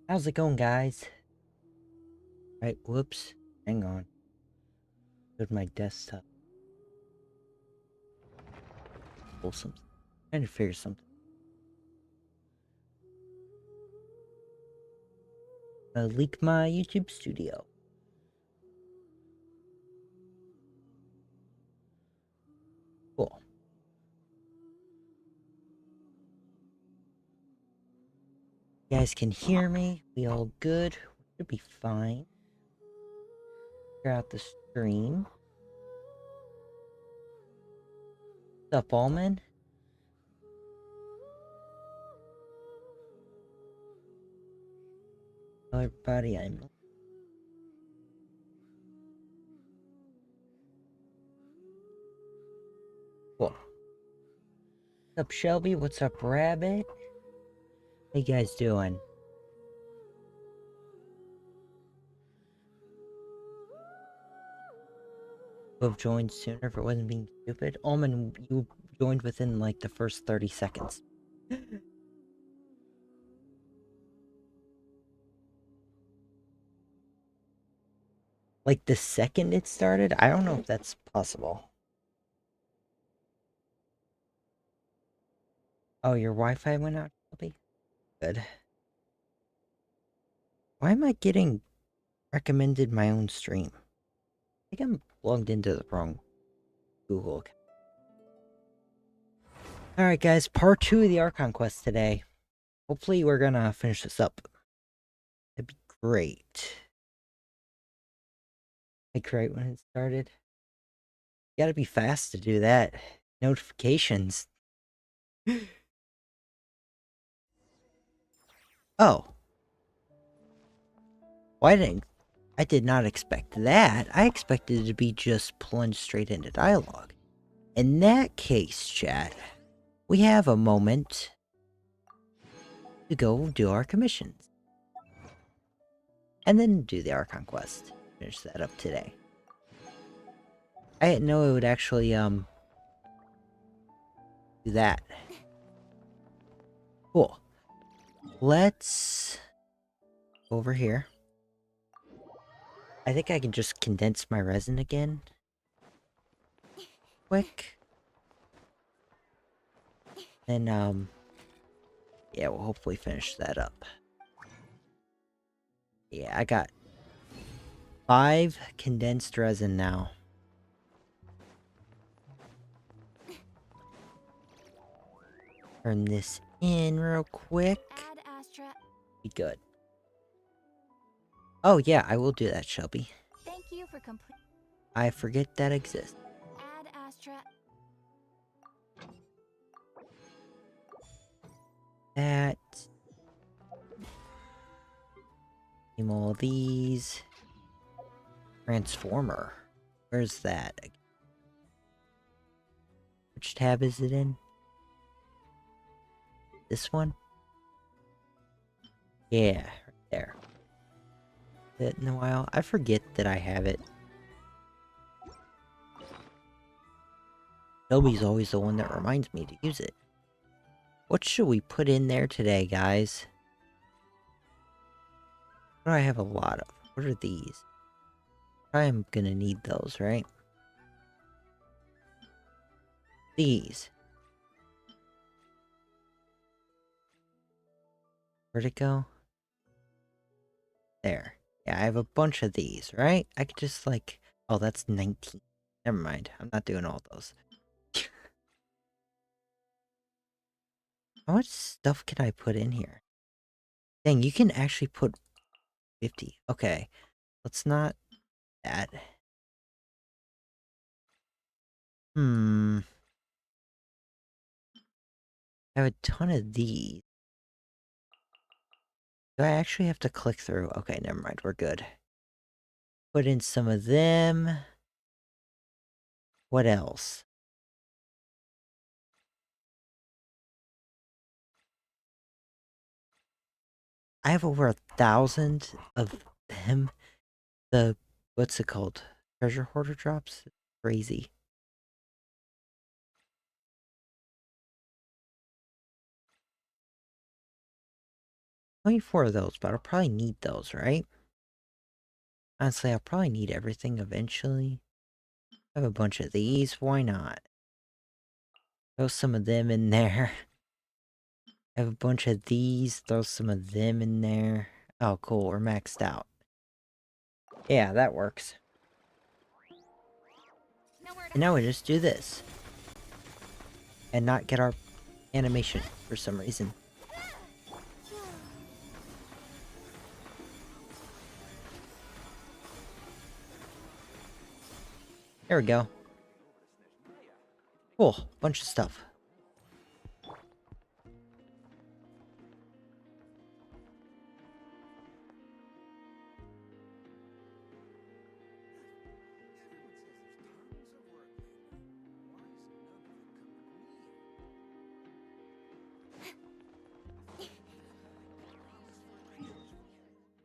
How's it going, guys? Right, whoops. Hang on. Go to my desktop. Pull something. Trying to figure something. Leak my YouTube studio. Cool. You guys can hear me. We all good. We should be fine. Clear out the stream. What's up, Allman? Hello, everybody. I'm cool. What's up, Shelby? What's up, Rabbit? How you guys doing? Would have joined sooner if it wasn't being stupid. Allman, you joined within like the first 30 seconds. Like the second it started? I don't know if that's possible. Oh, your Wi-Fi went out, Shelby? Good. Why am I getting recommended my own stream? I think I'm logged into the wrong Google account. Alright guys, part 2 of the Archon quest today. Hopefully we're gonna finish this up. That'd be great. Like right when it started. You gotta be fast to do that. Notifications. Oh. Why didn't... I did not expect that. I expected it to be just plunged straight into dialogue. In that case, chat, we have a moment to go do our commissions. And then do the Archon quest. Finish that up today. I didn't know it would actually, do that. Cool. Let's go over here. I think I can just condense my resin again. Quick. And, yeah, we'll hopefully finish that up. Yeah, I got 5 condensed resin now. Turn this in real quick. Be good. Oh yeah, I will do that, Shelby. Thank you for complete. I forget that exists. Add Astra. That. Name all these. Transformer. Where's that? Which tab is it in? This one? Yeah, right there. It in a while. I forget that I have it. Shelby's always the one that reminds me to use it. What should we put in there today, guys? What do I have a lot of? What are these? I am gonna need those, right? These. Where'd it go? There. Yeah, I have a bunch of these, right? I could just like... Oh, that's 19. Never mind. I'm not doing all those. How much stuff can I put in here? Dang, you can actually put 50. Okay. Let's not... that. I have a ton of these. Do I actually have to click through? Okay, never mind. We're good. Put in some of them. What else? I have over 1,000 of them. The... what's it called? Treasure hoarder drops? Crazy. 24 of those, but I'll probably need those, right? Honestly, I'll probably need everything eventually. I have a bunch of these, why not? Throw some of them in there. I have a bunch of these, throw some of them in there. Oh, cool, we're maxed out. Yeah, that works. And now we just do this. And not get our animation for some reason. There we go. Cool, bunch of stuff.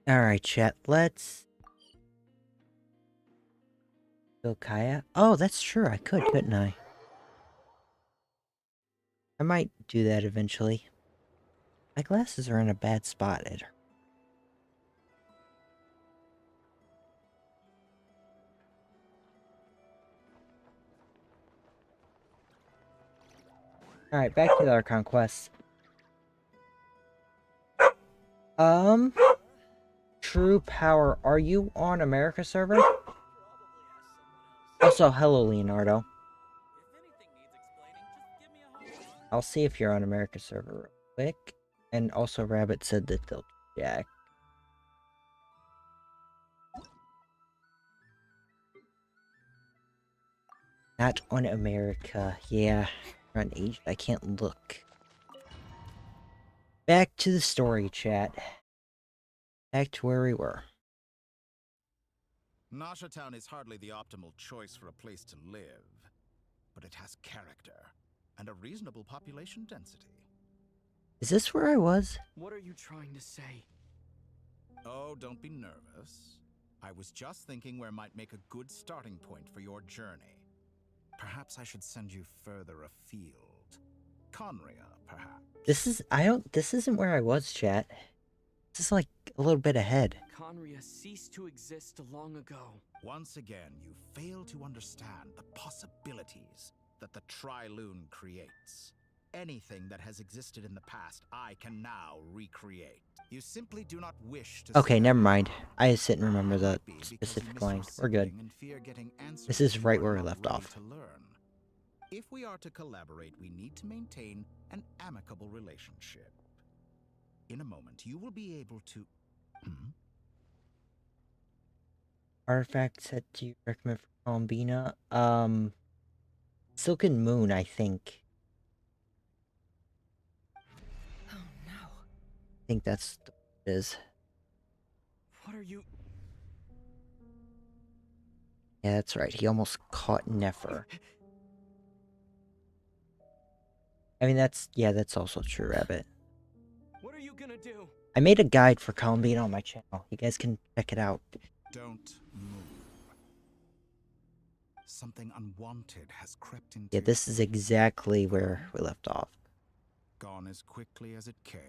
Alright, chat, let's... Go Kaya? Oh, that's true, I could, couldn't I? I might do that eventually. My glasses are in a bad spot. Alright, back to the Archon quest. True Power, are you on America server? Also, hello, Leonardo. I'll see if you're on America server real quick. And also, Rabbit said that they'll check. Not on America. Yeah, on Asia. I can't look. Back to the story, chat. Back to where we were. Nasha Town is hardly the optimal choice for a place to live, but it has character and a reasonable population density. Is this where I was? What are you trying to say? Oh, don't be nervous. I was just thinking where might make a good starting point for your journey. Perhaps I should send you further afield. Conria, perhaps. This isn't where I was, chat. This is like a little bit ahead. Conria ceased to exist long ago. Once again, you fail to understand the possibilities that the Tri-Lune creates. Anything that has existed in the past, I can now recreate. You simply do not wish to... Okay, never mind. I just didn't remember the specific line. We're good. This is right where we left off. If we are to collaborate, we need to maintain an amicable relationship. In a moment, you will be able to... Artifact set to recommend for Columbina. Silken Moon, I think. Oh no. I think that's what it is. What are you... Yeah, that's right. He almost caught Nefer. I mean, that's also true, Rabbit. What are you gonna do? I made a guide for Columbina on my channel. You guys can check it out. Don't move. Something unwanted has crept into... Yeah, this is exactly where we left off. Gone as quickly as it came.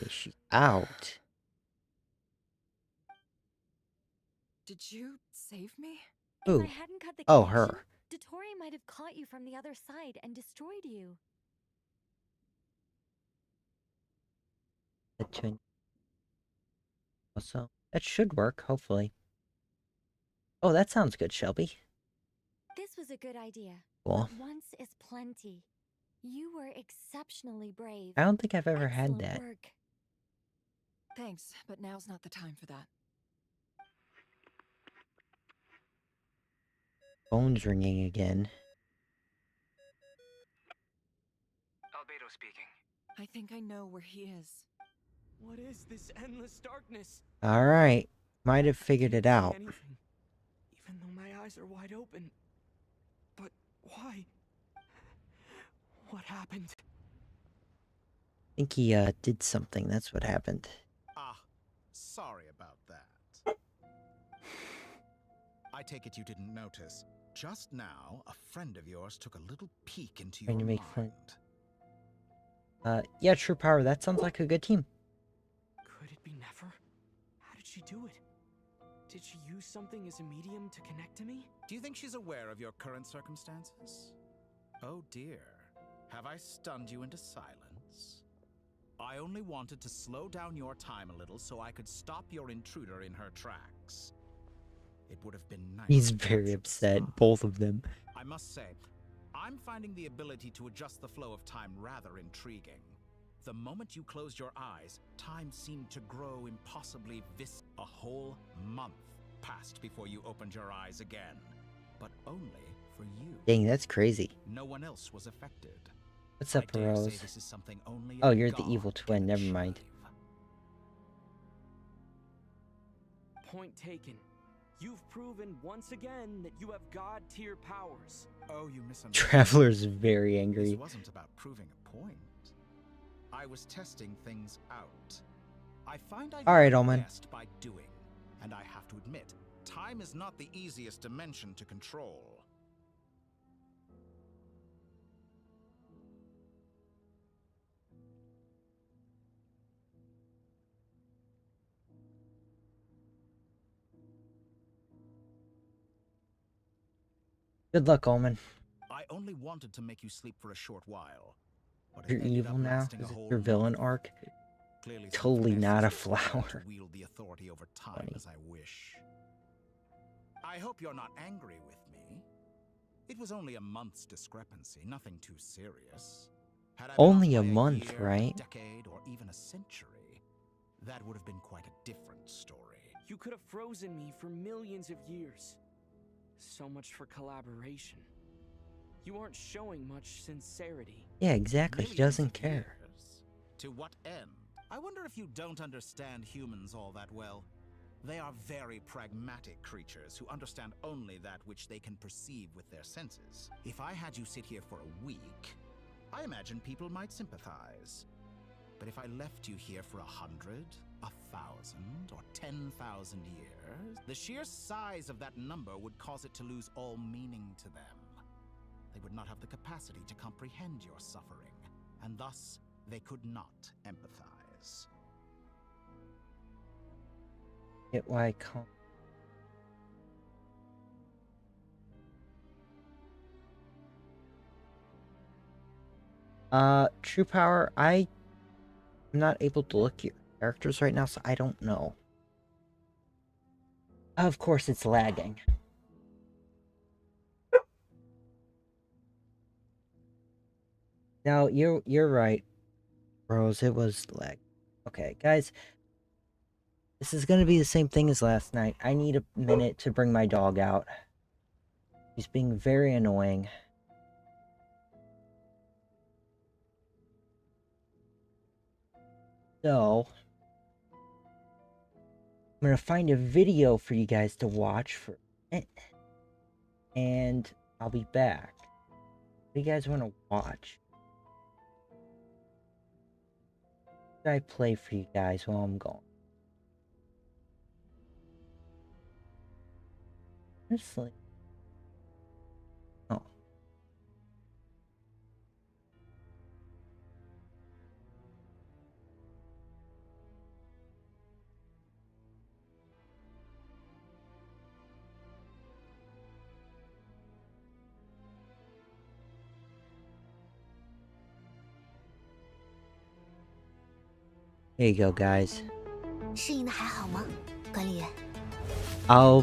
Okay, she's out. Did you save me? Who? If I hadn't cut the Oh, connection, her. Dotori might have caught you from the other side and destroyed you. The twin. Also, that should work, hopefully. Oh, that sounds good, Shelby. This was a good idea. Cool. But once is plenty. You were exceptionally brave. I don't think I've ever had Excellent that. work. Thanks, but now's not the time for that. Phone's ringing again. Albedo speaking. I think I know where he is. What is this endless darkness? Alright. Might have figured it Can't see out. anything, even though my eyes are wide open. But why? What happened? I think he did something. That's what happened. Ah, sorry about that. I take it you didn't notice. Just now, a friend of yours took a little peek into your Trying to make mind. Yeah, True Power, that sounds like a good team. Could it be Nefer? How did she do it? Did she use something as a medium to connect to me? Do you think she's aware of your current circumstances? Oh dear. Have I stunned you into silence? I only wanted to slow down your time a little so I could stop your intruder in her tracks. It would have been nice. He's to very watch you upset, stop. both of them. I must say, I'm finding the ability to adjust the flow of time rather intriguing. The moment you closed your eyes, time seemed to grow impossibly a whole month passed before you opened your eyes again. But only for you. Dang, that's crazy. No one else was affected. What's up, I dare say Rose? this is something only Oh, a you're the god evil twin, can never mind. achieve. Point taken. You've proven once again that you have god-tier powers. Oh, you misunderstood. Traveler's very This angry. wasn't about proving a point. I was testing things out. I find I All right, learn Omen. best by doing, and I have to admit, time is not the easiest dimension to control. Good luck, Omen. I only wanted to make you sleep for a short while. But it You're ended evil up now? lasting a Is it whole your villain month. arc? Clearly, some Totally finesse not a is required flower. To wield the authority over time Funny. as I wish. I hope you're not angry with me. It was only a month's discrepancy, nothing too serious. Had I been Only off a by month, year, right? A decade, or even a century, that would have been quite a different story. You could have frozen me for millions of years. So much for collaboration. You aren't showing much sincerity. Yeah, exactly. He Millions doesn't of care. years? To what end? I wonder if you don't understand humans all that well. They are very pragmatic creatures who understand only that which they can perceive with their senses. If I had you sit here for a week, I imagine people might sympathize. But if I left you here for 100, 1,000, or 10,000 years, the sheer size of that number would cause it to lose all meaning to them. They would not have the capacity to comprehend your suffering, and thus they could not empathize. Get why I can't. True Power, I'm not able to look at your characters right now, so I don't know. Of course it's lagging. No, you're right, Rose, it was lag. Okay, guys. This is gonna be the same thing as last night. I need a minute to bring my dog out. He's being very annoying. So, I'm gonna find a video for you guys to watch for it. And I'll be back. What do you guys want to watch? What should I play for you guys while I'm gone? Honestly. Oh. Here you go, guys. 适应的还好吗，管理员？ I'll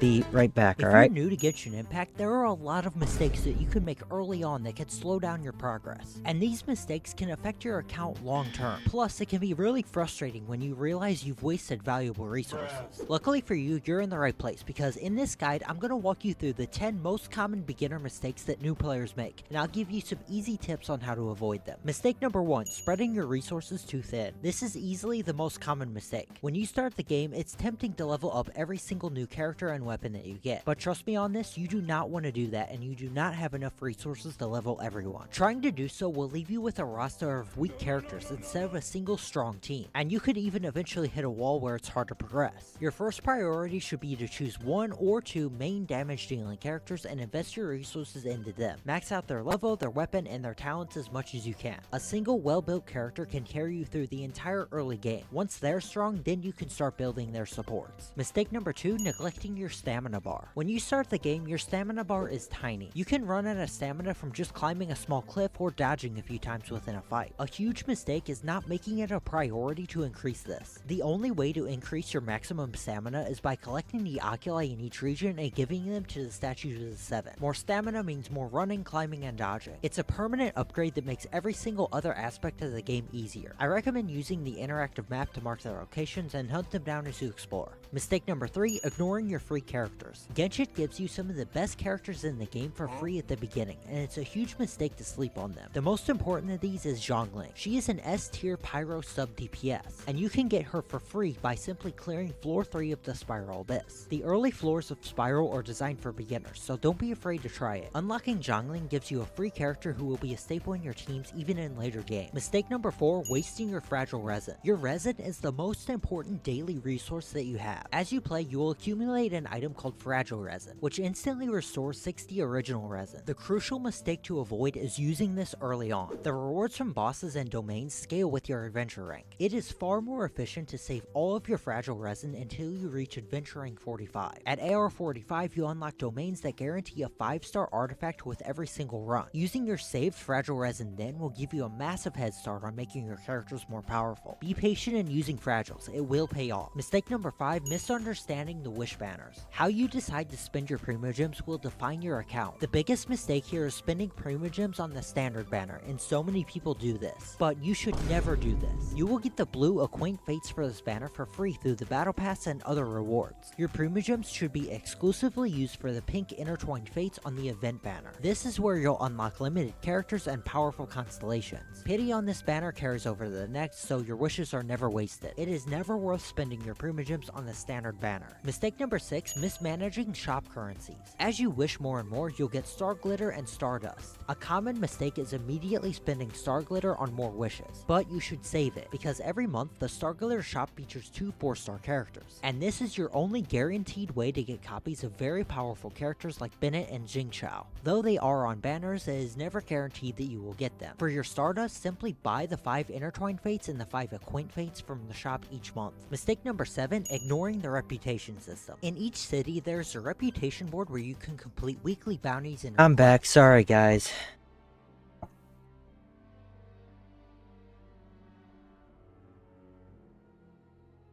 be right back, If alright? you're new to Genshin Impact, there are a lot of mistakes that you can make early on that can slow down your progress. And these mistakes can affect your account long term. Plus, it can be really frustrating when you realize you've wasted valuable resources. Luckily for you, you're in the right place, because in this guide, I'm going to walk you through the 10 most common beginner mistakes that new players make, and I'll give you some easy tips on how to avoid them. Mistake number 1, spreading your resources too thin. This is easily the most common mistake. When you start the game, it's tempting to level up every single new character and weapon that you get. But trust me on this, you do not want to do that, and you do not have enough resources to level everyone. Trying to do so will leave you with a roster of weak characters instead of a single strong team, and you could even eventually hit a wall where it's hard to progress. Your first priority should be to choose 1 or 2 main damage dealing characters and invest your resources into them. Max out their level, their weapon, and their talents as much as you can. A single well-built character can carry you through the entire early game. Once they're strong, then you can start building their supports. Mistake number 2, neglecting your stamina bar. When you start the game, your stamina bar is tiny. You can run out of stamina from just climbing a small cliff or dodging a few times within a fight. A huge mistake is not making it a priority to increase this. The only way to increase your maximum stamina is by collecting the oculi in each region and giving them to the statues of the 7. More stamina means more running, climbing, and dodging. It's a permanent upgrade that makes every single other aspect of the game easier. I recommend using the interactive map to mark their locations and hunt them down as you explore. Mistake number 3, ignoring your free characters. Genshin gives you some of the best characters in the game for free at the beginning, and it's a huge mistake to sleep on them. The most important of these is Zhongling. She is an S-tier pyro sub DPS, and you can get her for free by simply clearing floor 3 of the Spiral Abyss. The early floors of Spiral are designed for beginners, so don't be afraid to try it. Unlocking Zhongling gives you a free character who will be a staple in your teams even in later games. Mistake number 4, wasting your fragile resin. Your resin is the most important daily resource that you have. As you play, you will accumulate an item called fragile resin, which instantly restores 60 original resin. The crucial mistake to avoid is using this early on. The rewards from bosses and domains scale with your adventure rank. It is far more efficient to save all of your fragile resin until you reach adventure rank 45. At AR 45, you unlock domains that guarantee a 5-star artifact with every single run. Using your saved fragile resin then will give you a massive head start on making your characters more powerful. Be patient in using fragiles, it will pay off. Mistake number 5, misunderstanding the wish banners. How you decide to spend your primogems will define your account. The biggest mistake here is spending primogems on the standard banner, and so many people do this. But you should never do this. You will get the blue Acquaint Fates for this banner for free through the battle pass and other rewards. Your primogems should be exclusively used for the pink intertwined fates on the event banner. This is where you'll unlock limited characters and powerful constellations. Pity on this banner carries over to the next, so your wishes are never wasted. It is never worth spending your primogems on the standard banner. Mistake number 6, mismanaging shop currencies. As you wish more and more, you'll get star glitter and stardust. A common mistake is immediately spending star glitter on more wishes, but you should save it, because every month the star glitter shop features 2 4-star characters, and this is your only guaranteed way to get copies of very powerful characters like Bennett and Jingchao. Though they are on banners, it is never guaranteed that you will get them. For your stardust, simply buy the 5 intertwined fates and the 5 acquaint fates from the shop each month. Mistake number 7, ignoring the reputation system. In each city, there's a reputation board where you can complete weekly bounties and I'm back, sorry guys.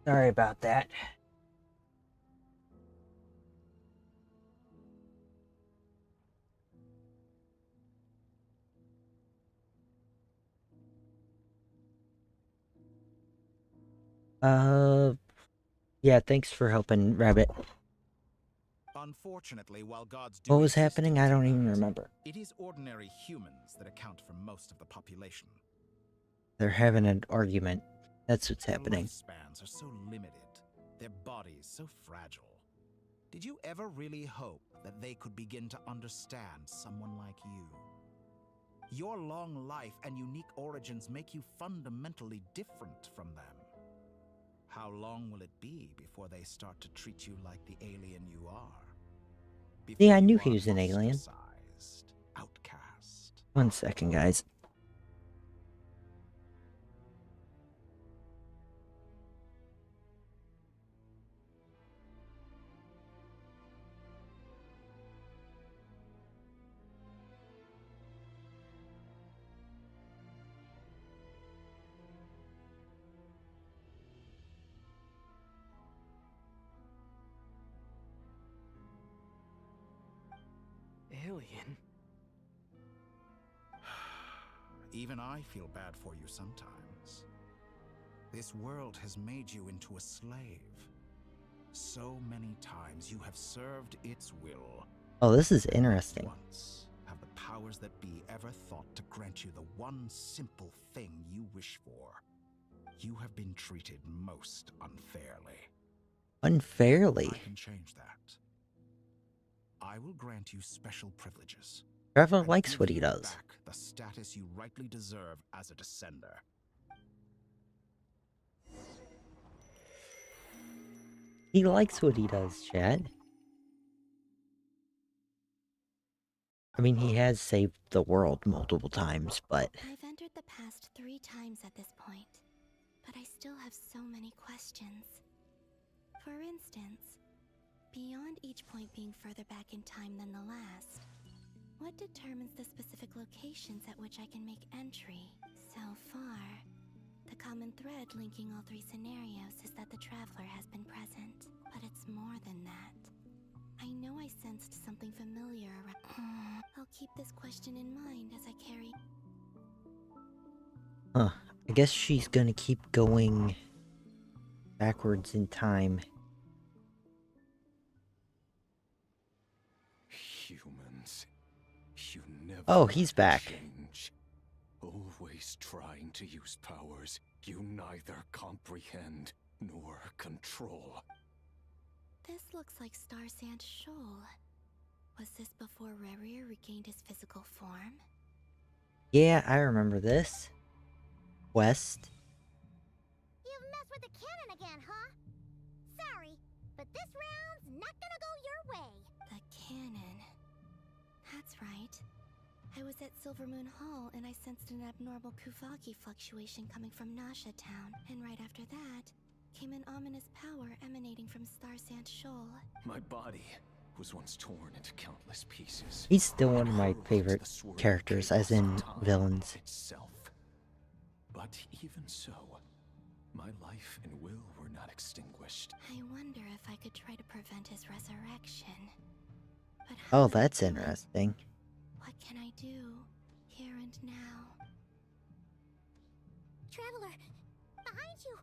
Sorry about that. Yeah, thanks for helping, Rabbit. Unfortunately, while gods do What was exist happening? in I this don't even universe, remember. it is ordinary humans that account for most of the population. They're having an argument. That's what's Their happening. lifespans are so limited, their bodies so fragile. Did you ever really hope that they could begin to understand someone like you? Your long life and unique origins make you fundamentally different from them. How long will it be before they start to treat you like the alien you are? Yeah, I Before knew you he are was an alien. ostracized, outcast. 1 second, guys. Alien? Even I feel bad for you sometimes. This world has made you into a slave. So many times you have served its will. Oh, this is interesting. Once have the powers that be ever thought to grant you the one simple thing you wish for. You have been treated most unfairly. Unfairly. I can change that. I will grant you special privileges. Trevor and likes give what he you does. back the status you rightly deserve as a descender. He likes what he does, Chad. I mean, he has saved the world multiple times, but... I've entered the past 3 times at this point, but I still have so many questions. For instance, beyond each point being further back in time than the last, what determines the specific locations at which I can make entry? So far, the common thread linking all 3 scenarios is that the traveler has been present, but it's more than that. I know I sensed something familiar around. I'll keep this question in mind as I carry. Huh. I guess she's gonna keep going backwards in time. Humans, you never Oh, he's back. change. Always trying to use powers you neither comprehend nor control. This looks like Star Sand Shoal. Was this before Rerir regained his physical form? Yeah, I remember this. West. You've messed with the cannon again, huh? Sorry, but this round's not gonna go your way. The cannon. That's right. I was at Silver Moon Hall and I sensed an abnormal Kuvaki fluctuation coming from Nasha Town. And right after that, came an ominous power emanating from Star Sand Shoal. My body was once torn into countless pieces. He's still one of my hurled into favorite the swirling characters, as chaos in of time villains. Itself. But even so, my life and will were not extinguished. I wonder if I could try to prevent his resurrection. But how Oh, would I that's do it? interesting. What can I do, here and now? Traveler, behind you!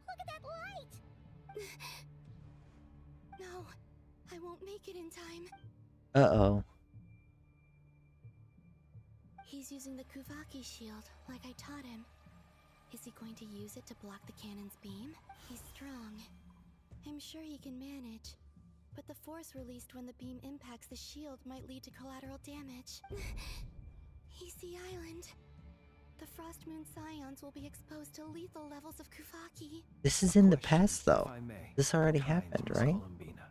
Look at that light! No, I won't make it in time. Uh-oh. He's using the Kuvaki shield, like I taught him. Is he going to use it to block the cannon's beam? He's strong. I'm sure he can manage. But the force released when the beam impacts the shield might lead to collateral damage. Easy Island. The Frost Moon Scions will be exposed to lethal levels of Kuvaki. This is in the Question, past, though. if I may. This already Kind happened, Miss right? Columbina.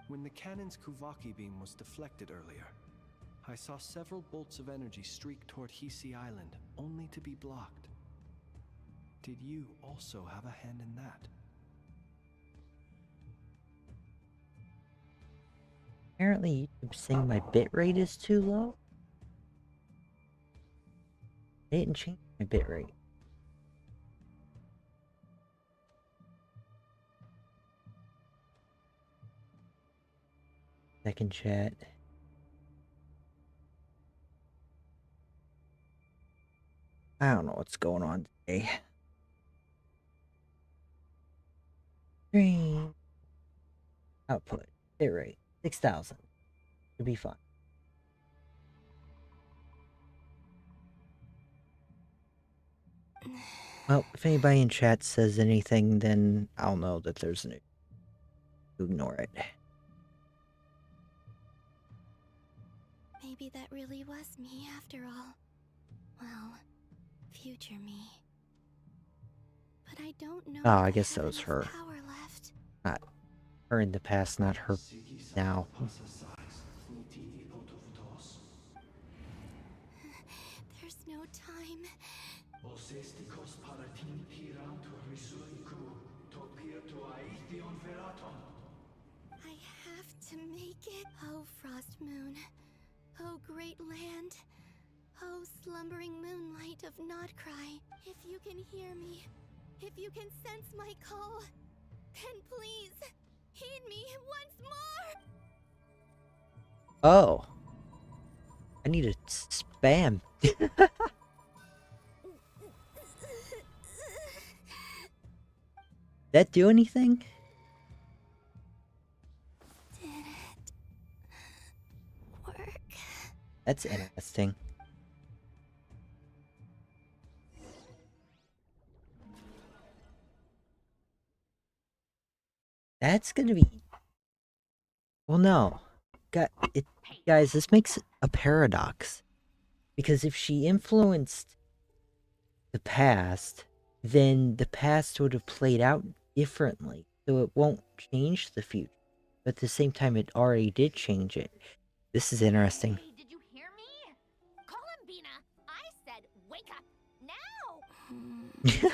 When the cannon's Kuvaki beam was deflected earlier, I saw several bolts of energy streak toward Hisi Island, only to be blocked. Did you also have a hand in that? Apparently, YouTube's saying my bitrate is too low. They didn't change my bitrate. Second chat. I don't know what's going on today. Stream. Output. Bitrate. 6,000. Should be fine. Well, if anybody in chat says anything, then I'll know that there's an issue. Ignore it. Maybe that really was me after all. Well, future me. But I don't know. Oh, if I guess that have was enough her. Power left. Not her in the past, not her now. There's no time. I have to make it. Oh, Frost Moon. Oh, great land. Oh, slumbering moonlight of Nodcry. If you can hear me, if you can sense my call, then please, heed me once more! Oh. I need to spam. That do anything? Did it work? That's interesting. That's gonna be... Well, no. Guys, this makes a paradox. Because if she influenced the past, then the past would have played out differently. So it won't change the future. But at the same time, it already did change it. This is interesting. Hey, did you hear me? Call him, Bina. I said wake up now.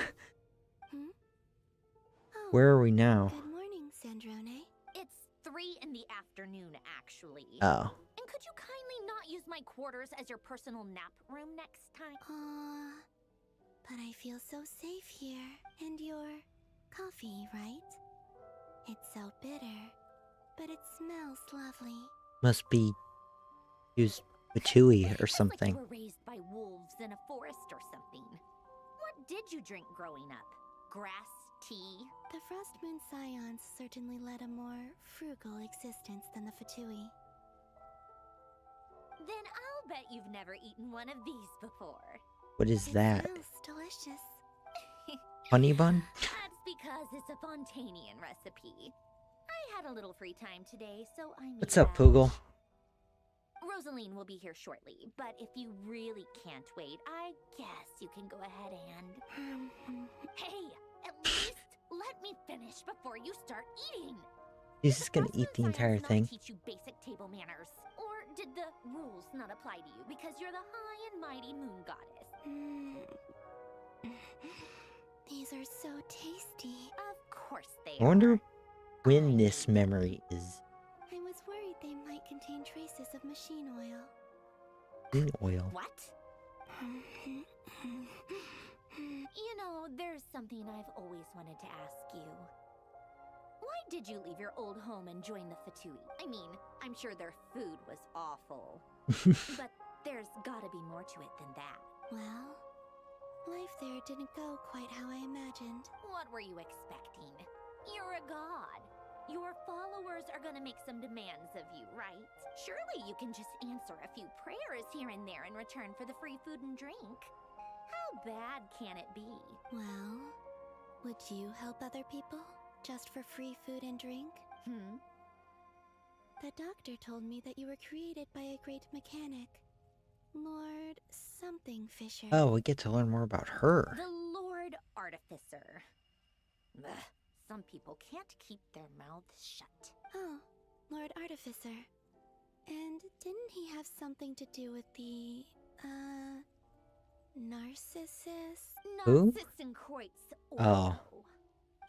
Oh, Where are we now? good morning, Sandrone. It's 3 in the afternoon, actually. Oh. And could you kindly not use my quarters as your personal nap room next time? But I feel so safe here. And your coffee, right? It's so bitter, but it smells lovely. Must be used Patui or It's something. like you were raised by wolves in a forest or something. What did you drink growing up? Grass, tea? The Frost Moon Scions certainly led a more frugal existence than the Fatui. Then I'll bet you've never eaten one of these before. What is that? It smells delicious. Honey bun? That's because it's a Fontanian recipe. I had a little free time today, so I made What's up, that. Poogle? Rosaline will be here shortly, but if you really can't wait, I guess you can go ahead and... Hey, at least let me finish before you start eating. He's just gonna Did the eat the Frost entire Scions not thing. teach you basic table manners? Or did the rules not apply to you because you're the high and mighty moon goddess? These are so tasty. Of course they I wonder are. when this memory is I was worried they might contain traces of machine oil. in oil. What? You know, there's something I've always wanted to ask you. Why did you leave your old home and join the Fatui? I mean, I'm sure their food was awful. But there's gotta be more to it than that. Well, life there didn't go quite how I imagined. What were you expecting? You're a god. Your followers are gonna make some demands of you, right? Surely you can just answer a few prayers here and there in return for the free food and drink. How bad can it be? Well, would you help other people just for free food and drink? The doctor told me that you were created by a great mechanic, Lord something Fisher. Oh, we get to learn more about her. The Lord Artificer. Ugh, some people can't keep their mouths shut. Oh, Lord Artificer. And didn't he have something to do with the, Narcissus? Who? Narcissenkreuz Oh. Ordo.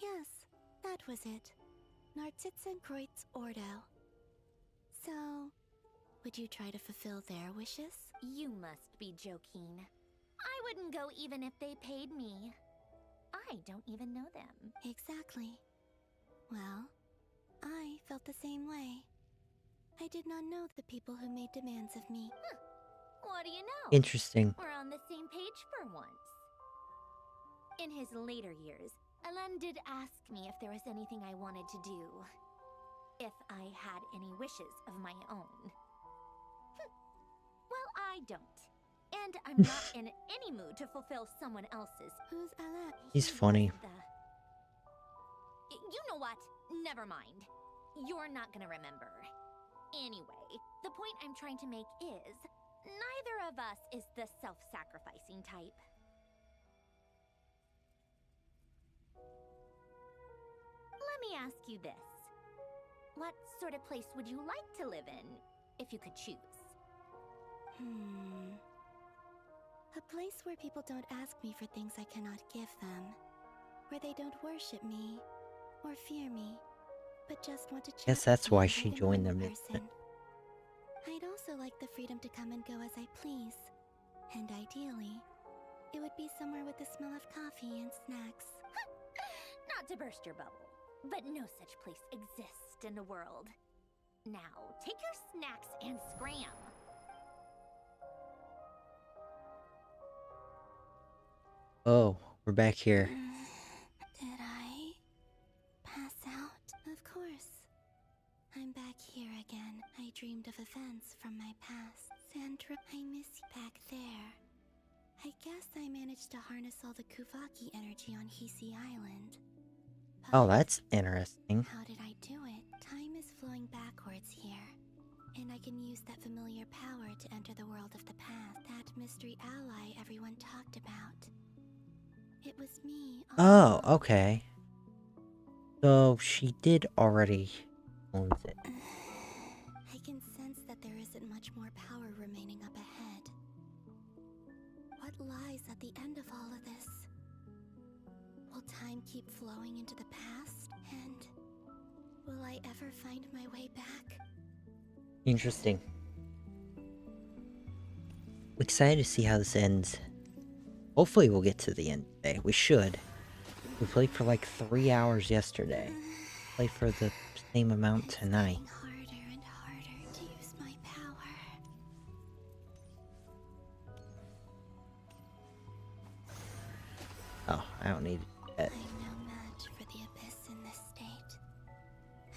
Yes, that was it. Narcissenkreuz Ordo. So, would you try to fulfill their wishes? You must be joking. I wouldn't go even if they paid me. I don't even know them. Exactly. Well, I felt the same way. I did not know the people who made demands of me. What do you know? Interesting. We're on the same page for once. In his later years, Elen did ask me if there was anything I wanted to do. If I had any wishes of my own. Well, I don't. And I'm not in any mood to fulfill someone else's. Who's Alan? He's funny. You know what? Never mind. You're not gonna remember. Anyway, the point I'm trying to make is, neither of us is the self-sacrificing type. Let me ask you this. What sort of place would you like to live in, if you could choose? A place where people don't ask me for things I cannot give them. Where they don't worship me, or fear me, but just want to chat Guess that's with me why like she a joined normal them. person. I'd also like the freedom to come and go as I please. And ideally, it would be somewhere with the smell of coffee and snacks. Not to burst your bubble, but no such place exists in the world. Now, take your snacks and scram. Oh, we're back here. Did I pass out? Of course. I'm back here again. I dreamed of events from my past. Sandra, I miss you back there. I guess I managed to harness all the Kuvaki energy on Hisi Island. Oh, that's interesting. How did I do it? Time is flowing backwards here, and I can use that familiar power to enter the world of the past. That mystery ally everyone talked about. It was me. Oh, okay. So she did already owns it. I can sense that there isn't much more power remaining up ahead. What lies at the end of all of this? Will time keep flowing into the past? And will I ever find my way back? Interesting. Excited to see how this ends. Hopefully we'll get to the end today. We should. We played for like 3 hours yesterday. Play for the same amount tonight. It's getting harder and harder to use my power. Oh, I don't need it. I'm no match for the abyss in this state.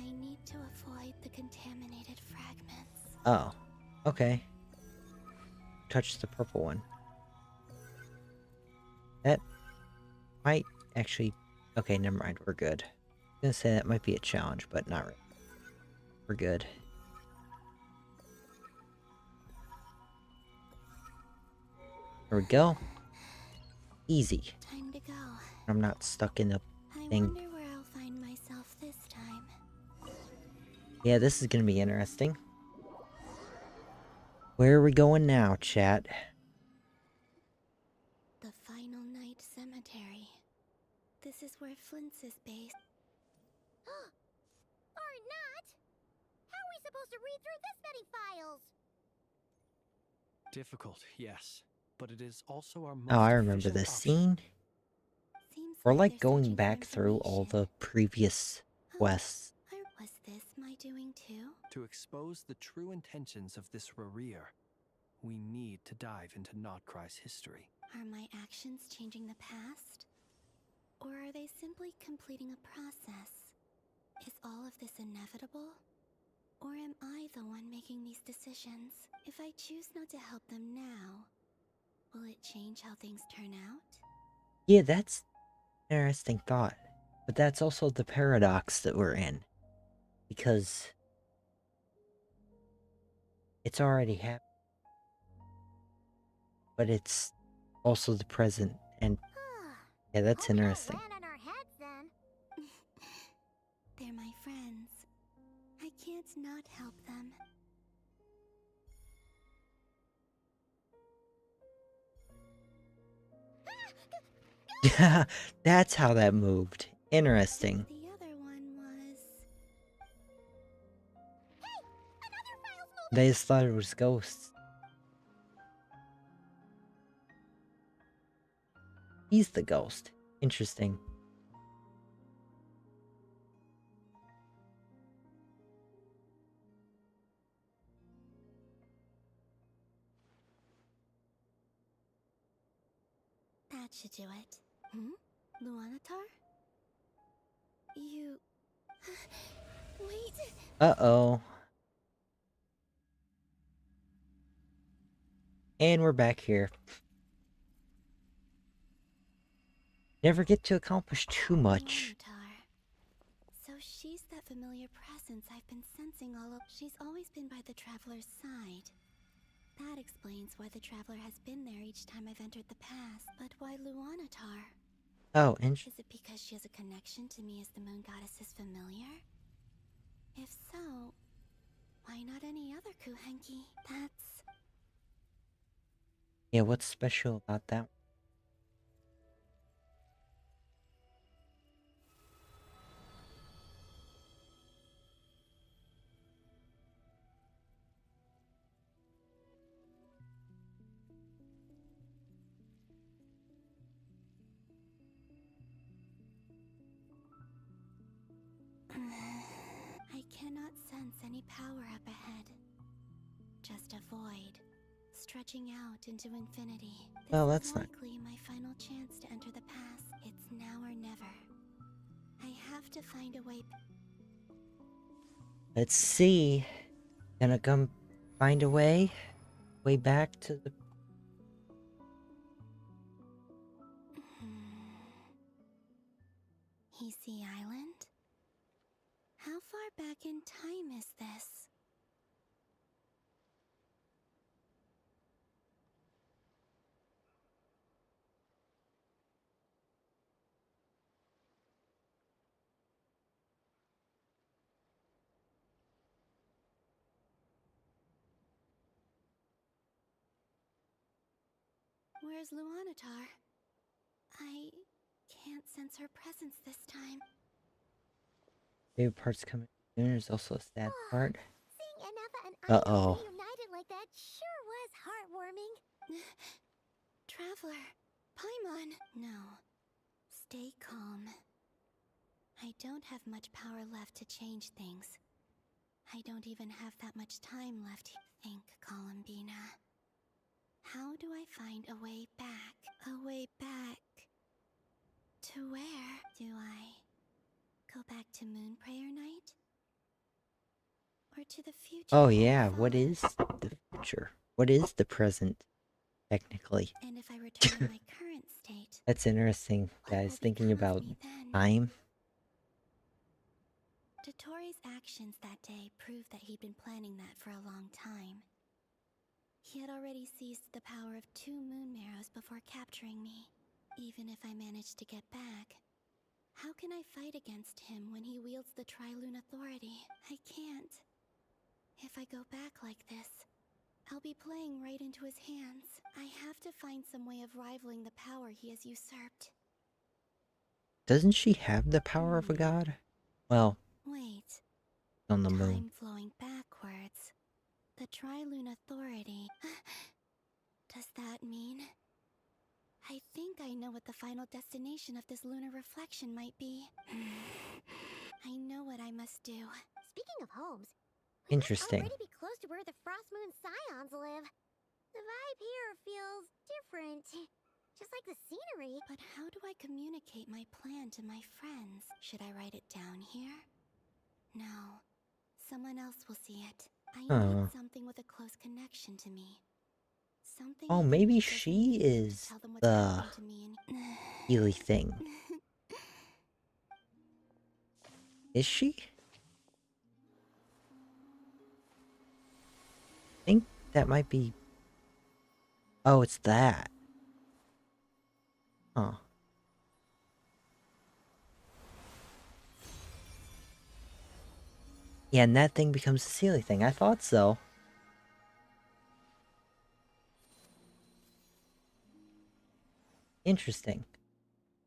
I need to avoid the contaminated fragments. Oh, okay. Touch the purple one. That might actually... Okay, never mind. We're good. I was gonna say that might be a challenge, but not really. We're good. There we go. Easy. Time to go. I'm not stuck in the I thing. wonder where I'll find myself this time. Yeah, this is gonna be interesting. Where are we going now, chat? The Final Night Cemetery. This is where Flint's is based. Or not? How are we supposed to read through this many files? Difficult, yes. But it is also our most Oh, I remember efficient this option. scene. Seems We're like like they're going searching for back through all the information. previous quests. Or was this my doing too? To expose the true intentions of this Rarir, we need to dive into Notcry's history. Are my actions changing the past? Or are they simply completing a process? Is all of this inevitable? Or am I the one making these decisions? If I choose not to help them now, will it change how things turn out? Yeah, that's an interesting thought. But that's also the paradox that we're in. Because it's already happened. But it's also the present. And yeah, that's Hope we don't interesting. land on our heads then. They're my friends. I can't not help them. Yeah, that's how that moved. Interesting. The other one was... They just thought it was ghosts. He's the ghost. Interesting. That should do it. Luanatar? You... Wait! Uh-oh. And we're back here. Never get to accomplish too much. Luanatar. So she's that familiar presence I've been sensing all of... She's always been by the Traveler's side. That explains why the Traveler has been there each time I've entered the past. But why Luanatar? Oh, interesting. Is it because she has a connection to me as the Moon Goddess's familiar? If so, why not any other Kuhenki? That's... Yeah, what's special about that? I cannot sense any power up ahead. Just a void, stretching out into infinity. This Well, is that's not... likely my final chance to enter the past. It's now or never. I have to find a way... Let's see. Gonna come find a way? Way back to the... Hisi Island? How far back in time is this? Where's Luanatar? I can't sense her presence this time. Favorite part's coming soon. There's also a sad part. Seeing Anafa and Uh-oh. Io reunited like that sure was heartwarming. Traveler, Paimon. No. Stay calm. I don't have much power left to change things. I don't even have that much time left. Think, Columbina. How do I find a way back? A way back... to where? Do I go back to Moon Prayer Night? Or to the future? Oh yeah, what is the future? What is the present, technically? And if I return to my current state, That's interesting, what guys, will thinking become of about me then? time. Dotori's actions that day proved that he'd been planning that for a long time. He had already seized the power of 2 moon marrows before capturing me. Even if I managed to get back, how can I fight against him when he wields the Tri-Lune Authority? I can't. If I go back like this, I'll be playing right into his hands. I have to find some way of rivaling the power he has usurped. Doesn't she have the power of a god? Well, Wait. on the Time moon. flowing backwards. The Tri-Lune Authority. Does that mean... I think I know what the final destination of this lunar reflection might be. I know what I must do. Speaking of homes, we Interesting. must already be close to where the Frost Moon Scions live. The vibe here feels different. Just like the scenery. But how do I communicate my plan to my friends? Should I write it down here? No. Someone else will see it. I need something with a close connection to me. Something Oh, I can maybe use as an she excuse to is tell them what's the happening to me and... Healy thing. Is she? I think that might be... Oh, it's that. Huh. Yeah, and that thing becomes the Sealy thing. I thought so. Interesting.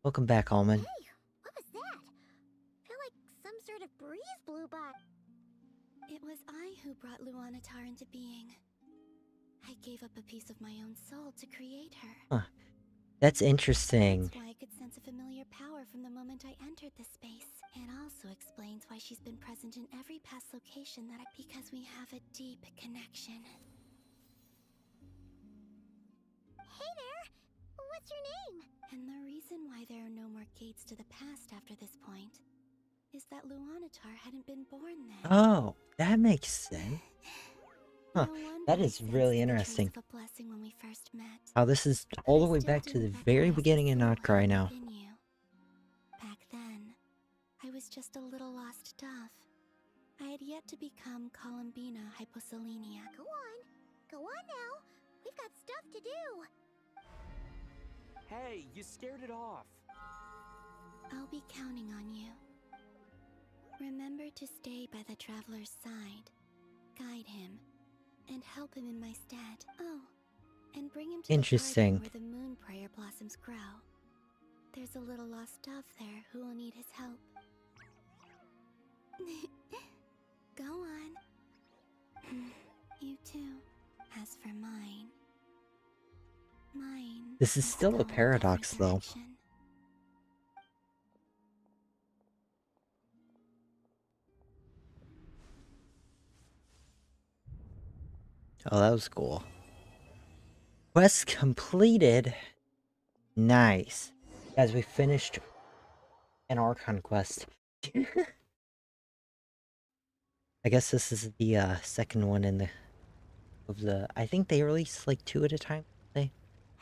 Welcome back, Almond. Hey, what was that? Feel like some sort of breeze blew by. It was I who brought Luanatar into being. I gave up a piece of my own soul to create her. Huh. That's interesting. That's why I could sense a familiar power from the moment I entered this space. It also explains why she's been present in every past location that because we have a deep connection. Hey there! What's your name? And the reason why there are no more gates to the past after this point is that Luanatar hadn't been born then. Oh, that makes sense. Huh, No wonder that I is sensed really the interesting. trace of a blessing when we first met. How this is all the I way still back to the didn't very recognize beginning the in soul Not Cry hidden now. within you. Back then, I was just a little lost dove. I had yet to become Columbina Hyposelenia. Go on. Go on now. We've got stuff to do. Hey, you scared it off. I'll be counting on you. Remember to stay by the traveler's side, guide him, and help him in my stead. Oh, and bring him to Interesting. the garden where the moon prayer blossoms grow. There's a little lost dove there who will need his help. Go on. You too. As for mine... This is must still a go in paradox, different though. direction. Oh, that was cool. Quest completed. Nice. Guys, we finished an Archon quest. I guess this is the second one in the... I think they release like 2 at a time.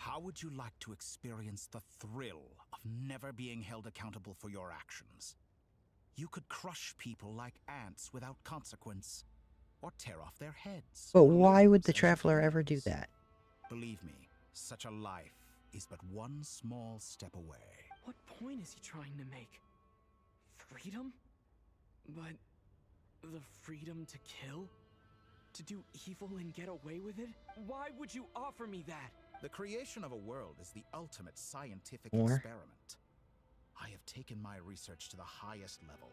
How would you like to experience the thrill of never being held accountable for your actions? You could crush people like ants without consequence, or tear off their heads. But or why would limbs the as you Traveler ever do please. that? Believe me, such a life is but one small step away. What point is he trying to make? Freedom? But the freedom to kill? To do evil and get away with it? Why would you offer me that? The creation of a world is the ultimate scientific Or- experiment. I have taken my research to the highest level,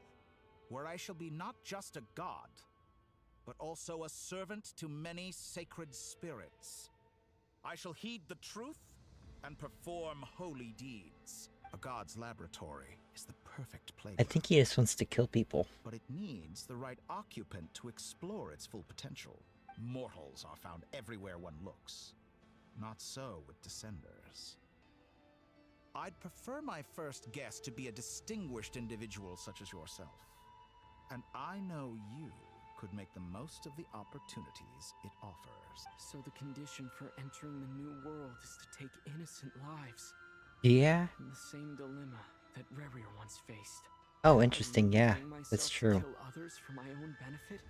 where I shall be not just a god, but also a servant to many sacred spirits. I shall heed the truth and perform holy deeds. A god's laboratory is the perfect I playground. think he just wants to kill people. But it needs the right occupant to explore its full potential. Mortals are found everywhere one looks. Not so with Descenders. I'd prefer my first guest to be a distinguished individual such as yourself. And I know you could make the most of the opportunities it offers. So the condition for entering the new world is to take innocent lives. Yeah? In the same dilemma that Rerir once faced. Oh, interesting, yeah. Bring myself That's to true. Kill others for my own benefit?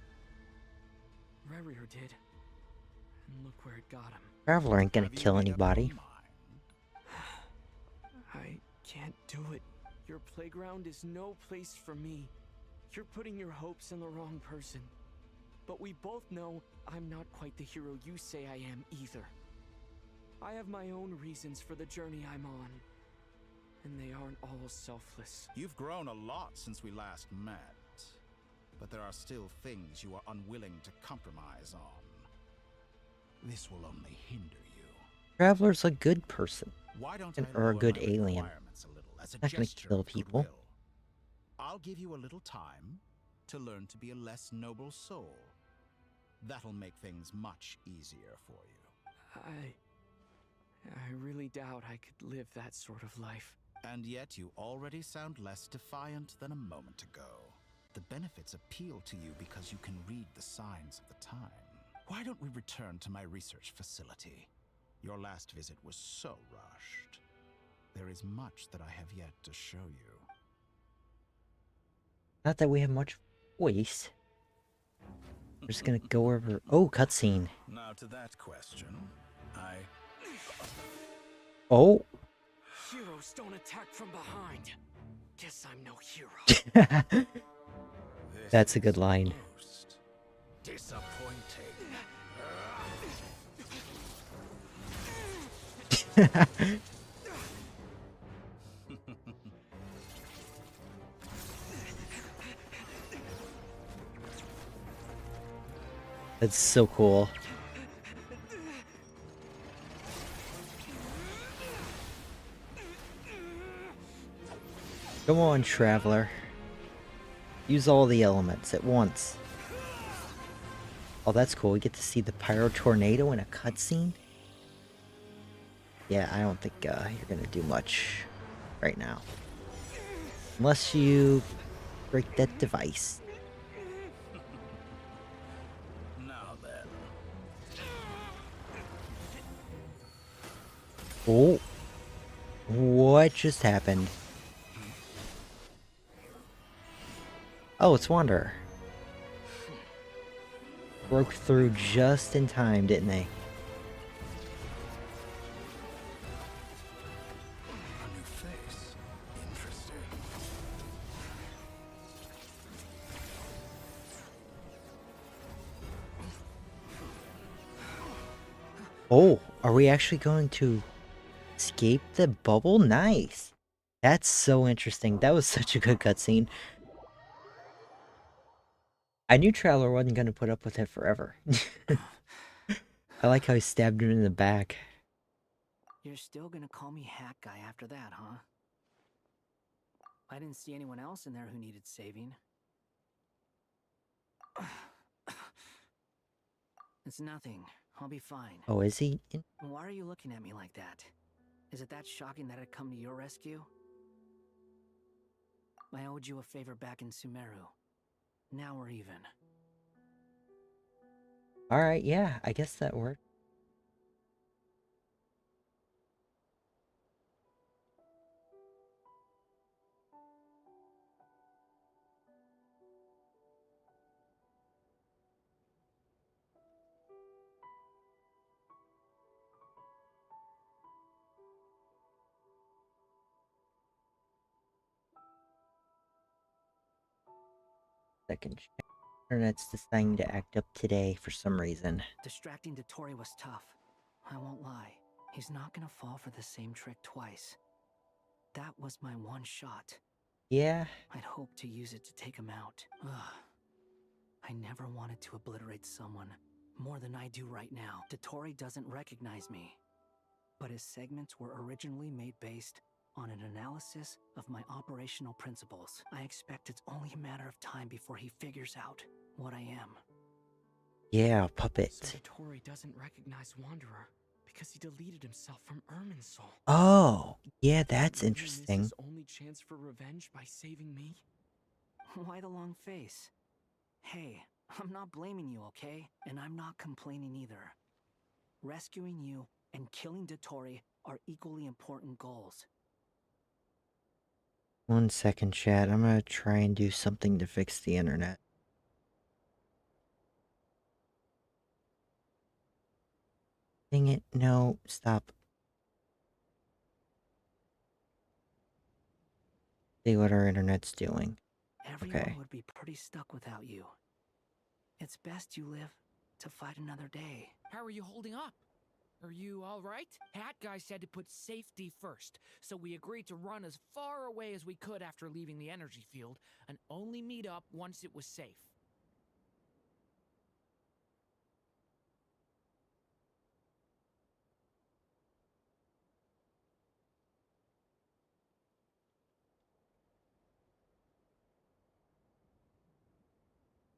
Rerir did. And look where it got him. Traveler ain't gonna Have you kill made up your anybody. mind? I can't do it. Your playground is no place for me. You're putting your hopes in the wrong person. But we both know I'm not quite the hero you say I am either. I have my own reasons for the journey I'm on. And they aren't all selfless. You've grown a lot since we last met. But there are still things you are unwilling to compromise on. This will only hinder you. Traveler's a good person. Why don't And- I or a lower good my alien. requirements a little as a Not gonna gesture kill of people. goodwill? I'll give you a little time to learn to be a less noble soul. That'll make things much easier for you. I really doubt I could live that sort of life. And yet you already sound less defiant than a moment ago. The benefits appeal to you because you can read the signs of the time. Why don't we return to my research facility? Your last visit was so rushed. There is much that I have yet to show you. Not that we have much waste. We're just gonna go over. Oh, cutscene. Now to that question, Oh. Heroes don't attack from behind. Guess I'm no hero. That's a good line. Most disappointing. That's so cool. Come on, Traveler. Use all the elements at once. Oh, that's cool. We get to see the Pyro Tornado in a cutscene. Yeah, I don't think you're gonna do much right now. Unless you break that device. Now then. Oh. What just happened? Oh, it's Wanderer. Broke through just in time, didn't they? A new face. Interesting. Oh, are we actually going to escape the bubble? Nice. That's so interesting. That was such a good cutscene. I knew Traveler wasn't going to put up with it forever. I like how he stabbed him in the back. You're still gonna call me Hat Guy after that, huh? I didn't see anyone else in there who needed saving. It's nothing. I'll be fine. Oh, is he? Why are you looking at me like that? Is it that shocking that I'd come to your rescue? I owed you a favor back in Sumeru. Now we're even. Alright, yeah, I guess that worked. Second check. Internet's deciding to act up today for some reason. Distracting Dotori was tough. I won't lie. He's not gonna fall for the same trick twice. That was my one shot. Yeah. I'd hoped to use it to take him out. Ugh. I never wanted to obliterate someone more than I do right now. Dotori doesn't recognize me. But his segments were originally made based on an analysis of my operational principles. I expect it's only a matter of time before he figures out what I am. Yeah, puppet. So Dotori doesn't recognize Wanderer because he deleted himself from Irminsul. Oh, yeah, that's Maybe he interesting. missed his only chance for revenge by saving me. Why the long face? Hey, I'm not blaming you, okay? And I'm not complaining either. Rescuing you and killing Dotori are equally important goals. 1 second, chat. I'm gonna try and do something to fix the internet. Dang it. No, stop. See what our internet's doing. Everyone Okay. would be pretty stuck without you. It's best you live to fight another day. How are you holding up? Are you alright? Hat Guy said to put safety first, so we agreed to run as far away as we could after leaving the energy field, and only meet up once it was safe.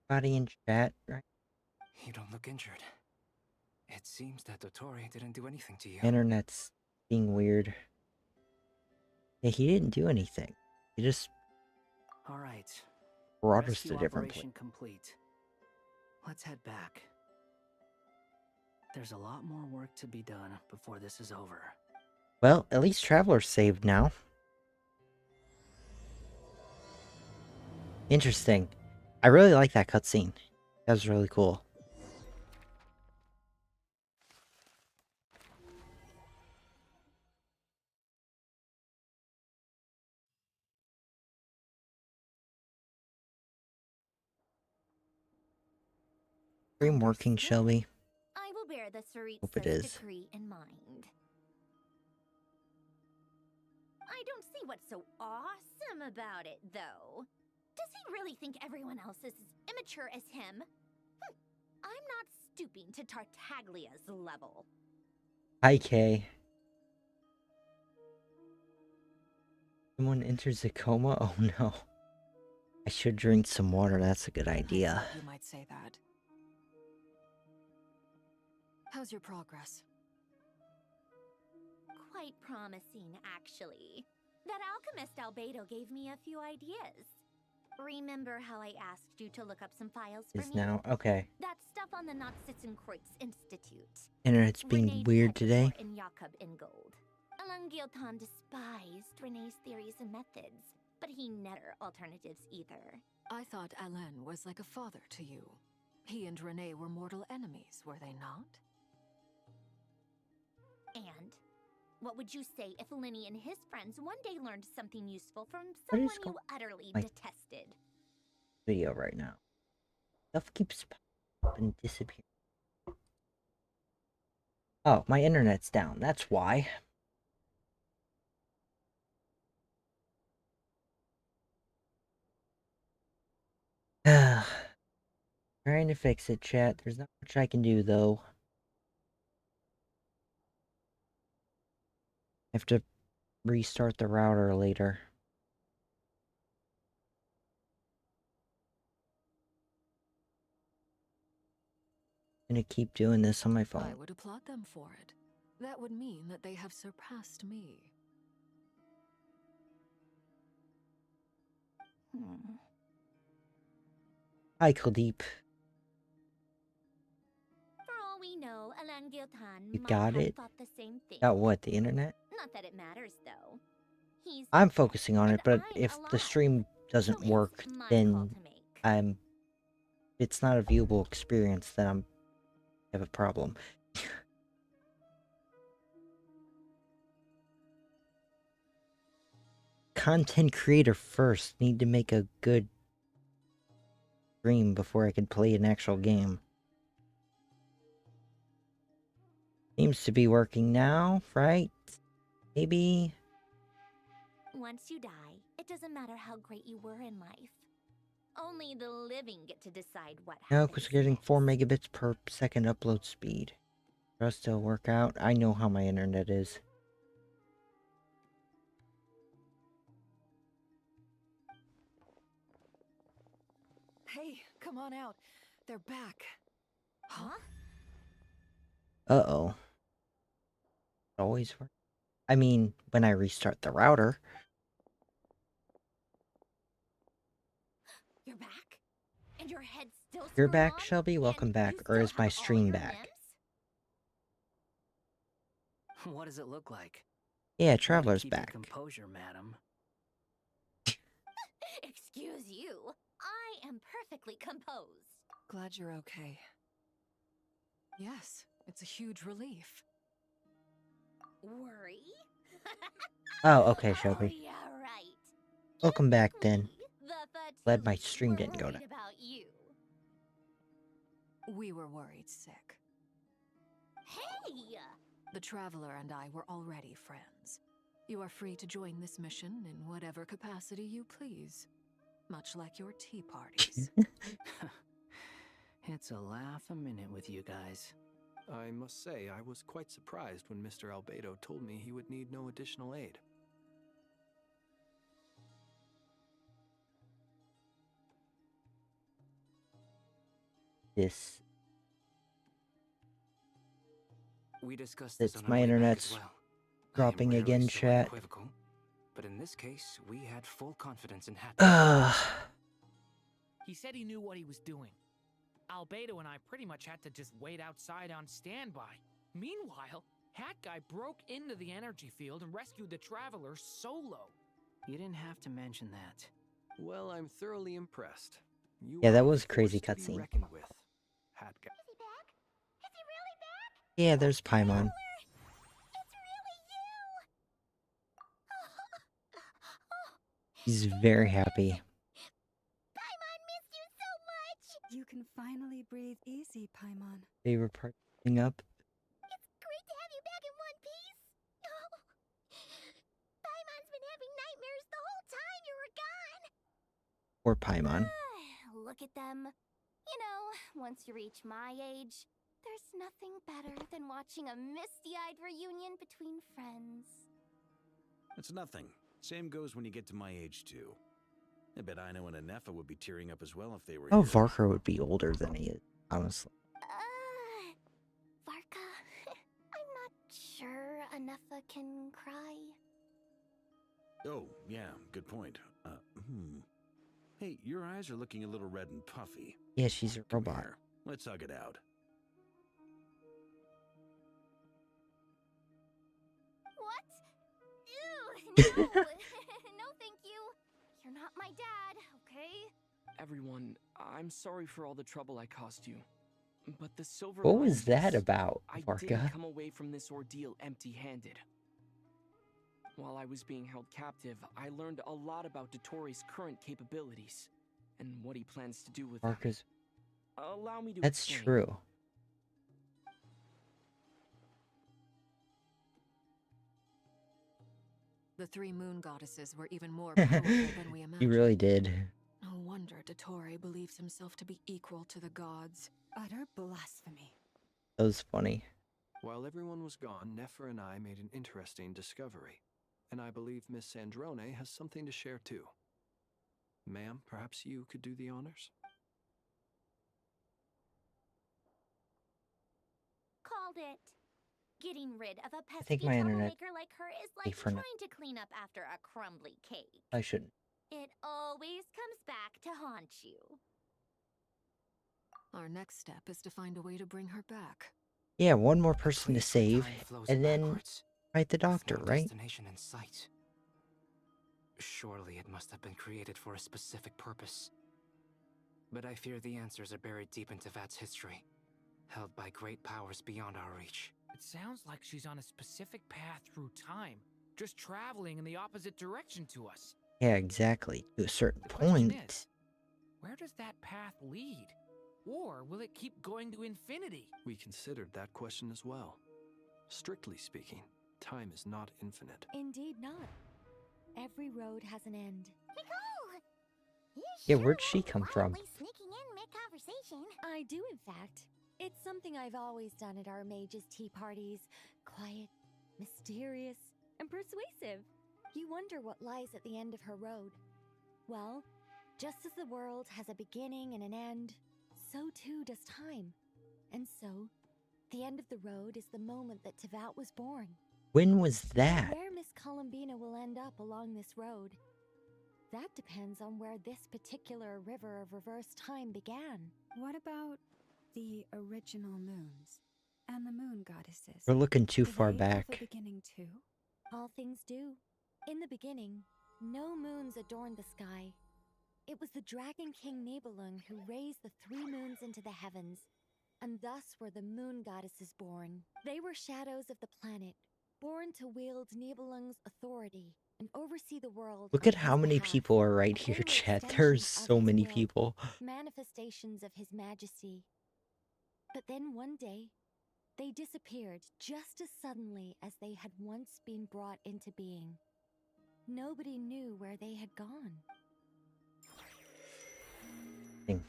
Body in chat, right? You don't look injured. It seems that Dotori didn't do anything to you. Internet's being weird. Yeah, he didn't do anything. He just All right. brought us Rescue to different operation places. complete. Let's head back. There's a lot more work to be done before this is over. Well, at least Traveler's saved now. Interesting. I really like that cutscene. That was really cool. Stream working, Shelby? I will bear the Hope it Tsaritsa's is. decree in mind. I don't see what's so awesome about it, though. Does he really think everyone else is as immature as him? I'm not stooping to Tartaglia's level. Hi, Kay. Someone enters a coma? Oh no. I should drink some water, that's a good idea. You might say that. How's your progress? Quite promising, actually. That alchemist Albedo gave me a few ideas. Remember how I asked you to look up some files for Is me? now okay. That stuff on the Nachtschitzenkreuz Institute. Internet's being Renee weird Pettifort today. and Jakob Ingold. Alain Guillotin despised Renee's theories and methods, but he never alternatives either. I thought Alain was like a father to you. He and Renee were mortal enemies, were they not? And what would you say if Lenny and his friends one day learned something useful from What someone is you utterly like- detested? Video right now. Stuff keeps popping up and disappearing. Oh, my internet's down. That's why. Trying to fix it, chat. There's not much I can do, though. I have to restart the router later. I'm gonna keep doing this on my I phone. would applaud them for it. That would mean that they have surpassed me. Hi, Kuldeep. For all we know, Alain Guillotin You might got have it? thought the same thing. Got what, the internet? Not that it matters, though. He's I'm focusing on it, and but I'm if the alive. stream doesn't So it's work, my call then to make. it's not a viewable experience, then I have a problem. Content creator first. Need to make a good stream before I could play an actual game. Seems to be working now, right? Maybe? Once you die, it doesn't matter how great you were in life. Only the living get to decide what No, happens because we're getting next. 4 megabits per second upload speed. Does still work out? I know how my internet is. Hey, come on out. They're back. Huh? Uh-oh. Always work. I mean, when I restart the router. You're back? And your head's still You're screwed back, on? Shelby? Welcome And back. you Or still is my have all stream your back? limbs? What does it look like? Yeah, Way to Traveler's keep your back. composure, madam. Excuse you. I am perfectly composed. Glad you're okay. Yes, it's a huge relief. Worry? Oh, okay, Oh, Shelby. yeah, right. Welcome back, Just then. me, the Glad my Fatui, stream were didn't go worried down. about you. We were worried sick. Hey! The Traveler and I were already friends. You are free to join this mission in whatever capacity you please. Much like your tea parties. It's a laugh a minute with you guys. I must say, I was quite surprised when Mr. Albedo told me he would need no additional aid. This. We discussed this It's on my our way back internet's as well. dropping I am rarely again, so chat. unequivocal, but in this case, we had full confidence in Hat. Ugh. He said he knew what he was doing. Albedo and I pretty much had to just wait outside on standby. Meanwhile, Hat Guy broke into the energy field and rescued the Traveler solo. You didn't have to mention that. Well, I'm thoroughly impressed. You Yeah, that are a was a crazy force to be cutscene. reckoned with, Hat Guy. Is he back? Is he really back? Yeah, there's Paimon. It's really you! He's very happy. Paimon missed you so much! You can finally breathe easy, Paimon. Favorite part thing up. It's great to have you back in one piece! Paimon's been having nightmares the whole time you were gone! Or Paimon. Look at them. You know, once you reach my age, there's nothing better than watching a misty-eyed reunion between friends. It's nothing. Same goes when you get to my age, too. I bet Ino and Anefa would be tearing up as well if they were Oh, here. Varker would be older than he is, honestly. Varka, I'm not sure Anefa can cry. Oh, yeah, good point. Hey, your eyes are looking a little red and puffy. Yeah, she's a Come robot. here. Let's hug it out. What? Ew, no! No, thank you. You're not my dad, okay? Everyone, I'm sorry for all the trouble I caused you. But the silver What lining was that is, about, I Varka? didn't come away from this ordeal empty-handed. While I was being held captive, I learned a lot about Dotori's current capabilities and what he plans to do with them. Varka's. Allow me to That's explain. true. The three moon goddesses were even more powerful than we He imagined. really did. No wonder Dottore believes himself to be equal to the gods. Utter blasphemy. That was funny. While everyone was gone, Nefer and I made an interesting discovery. And I believe Miss Sandrone has something to share too. Ma'am, perhaps you could do the honors? Called it. Getting rid of a pesky think my internet troublemaker like her is be like for now. trying to clean up after a crumbly cake. I shouldn't. It always comes back to haunt you. Our next step is to find a way to bring her back. Yeah, one more person to save, Time flows and then backwards, fight the with doctor, no right? destination in sight. Surely it must have been created for a specific purpose. But I fear the answers are buried deep into Vat's history, held by great powers beyond our reach. It sounds like she's on a specific path through time, just traveling in the opposite direction to us. Yeah, exactly. To a certain The question point. is, where does that path lead? Or will it keep going to infinity? We considered that question as well. Strictly speaking, time is not infinite. Indeed not. Every road has an end. Nicole! You Yeah, sure where'd she weren't come from? wildly sneaking in mid-conversation. I do, in fact. It's something I've always done at our mages' tea parties. Quiet, mysterious, and persuasive. You wonder what lies at the end of her road. Well, just as the world has a beginning and an end, so too does time. And so, the end of the road is the moment that Tevat was born. When was that? Where Miss Columbina will end up along this road, that depends on where this particular river of reverse time began. What about the original moons and the moon goddesses? We're looking too Do far they have back. a beginning too? All things do. In the beginning, no moons adorned the sky. It was the Dragon King Nibelung who raised the 3 moons into the heavens, and thus were the moon goddesses born. They were shadows of the planet, born to wield Nibelung's authority and oversee the world. Look on at how his many behalf. people are right They here, were chat. extensions There's of so his many will, people. manifestations of his majesty. But then one day, they disappeared just as suddenly as they had once been brought into being. Nobody knew where they had gone. Thing.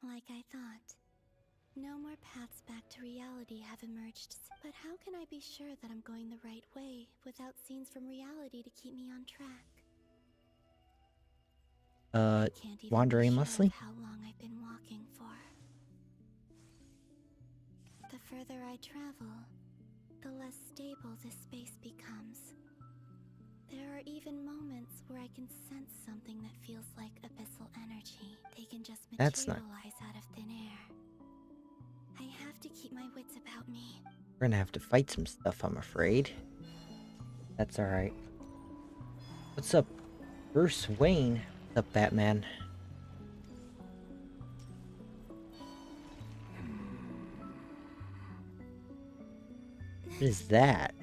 Like I thought. No more paths back to reality have emerged. But how can I be sure that I'm going the right way without scenes from reality to keep me on track? I can't even Wander be aimlessly? sure of how long I've been walking for. The further I travel, the less stable this space becomes. There are even moments where I can sense something that feels like abyssal energy. They can just That's not- materialize out of thin air. I have to keep my wits about me. We're gonna have to fight some stuff, I'm afraid. That's alright. What's up, Bruce Wayne? What's up, Batman? What is that?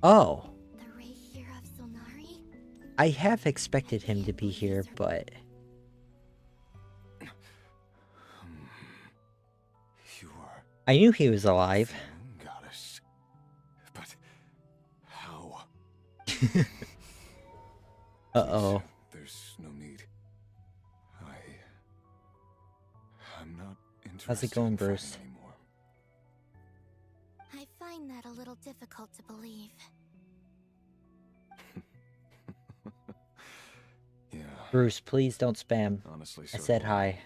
Oh! The ray here of Solnari? I have expected him to be here, but... You are I knew he was alive. moon goddess. But how? Uh-oh. There's no need. I'm not interested. How's it going, in fighting Bruce? anymore. I find that a little difficult to believe. Yeah. Bruce, please don't spam. Honestly, I so said do hi.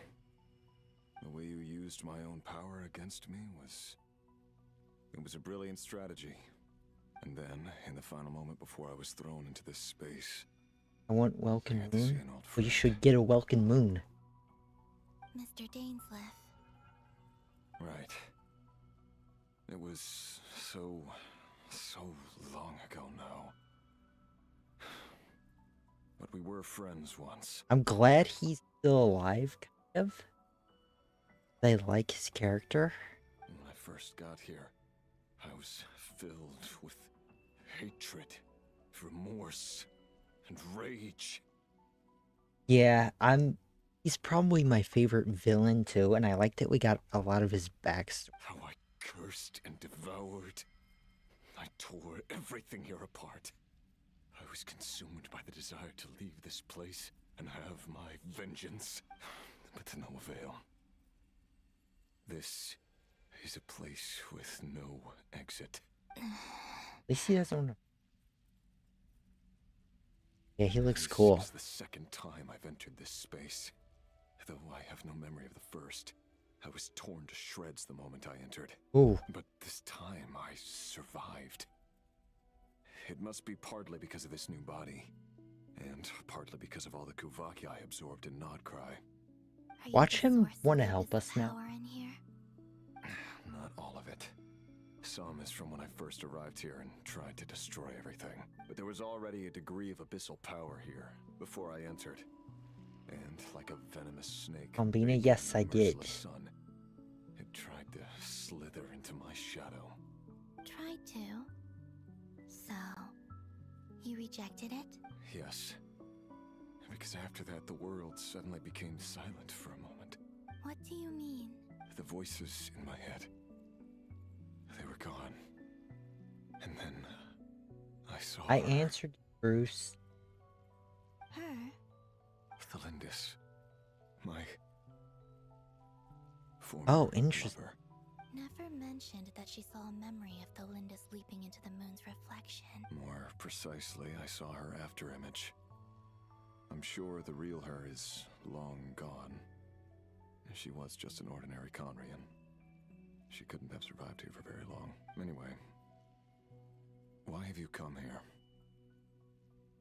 The way you used my own power against me was... It was a brilliant strategy. And then, in the final moment before I was thrown into this space... I want Welkin had to see Moon. an old Well, you friend. should get a Welkin Moon. Mr. Dainsleif. Right. It was so long ago now. But we were friends once. I'm glad he's still alive, kind of. I like his character. When I first got here, I was filled with hatred, remorse, and rage. Yeah, he's probably my favorite villain too, and I like that we got a lot of his backstory. How I cursed and devoured. I tore everything here apart. I was consumed by the desire to leave this place and have my vengeance, but to no avail. This is a place with no exit. At least he doesn't want to... Yeah, he looks cool. This is the second time I've entered this space. Though I have no memory of the first. I was torn to shreds the moment I entered. Ooh. But this time I survived. It must be partly because of this new body. And partly because of all the Kuvaki I absorbed in Nodcry. Watch him want to help us now. Power in here? Not all of it. Some is from when I first arrived here and tried to destroy everything. But there was already a degree of abyssal power here before I entered. And like a venomous snake, Combina, bathed yes, in I the did. merciless sun, it tried to slither into my shadow. Tried to? So, you rejected it? Yes. Because after that, the world suddenly became silent for a moment. What do you mean? The voices in my head, they were gone. And then I saw I her. answered Bruce. Her? Thalindis. My former Oh, interesting. lover. Never mentioned that she saw a memory of Thalindis leaping into the moon's reflection. More precisely, I saw her after image. I'm sure the real her is long gone. She was just an ordinary Conrian. She couldn't have survived here for very long. Anyway, why have you come here?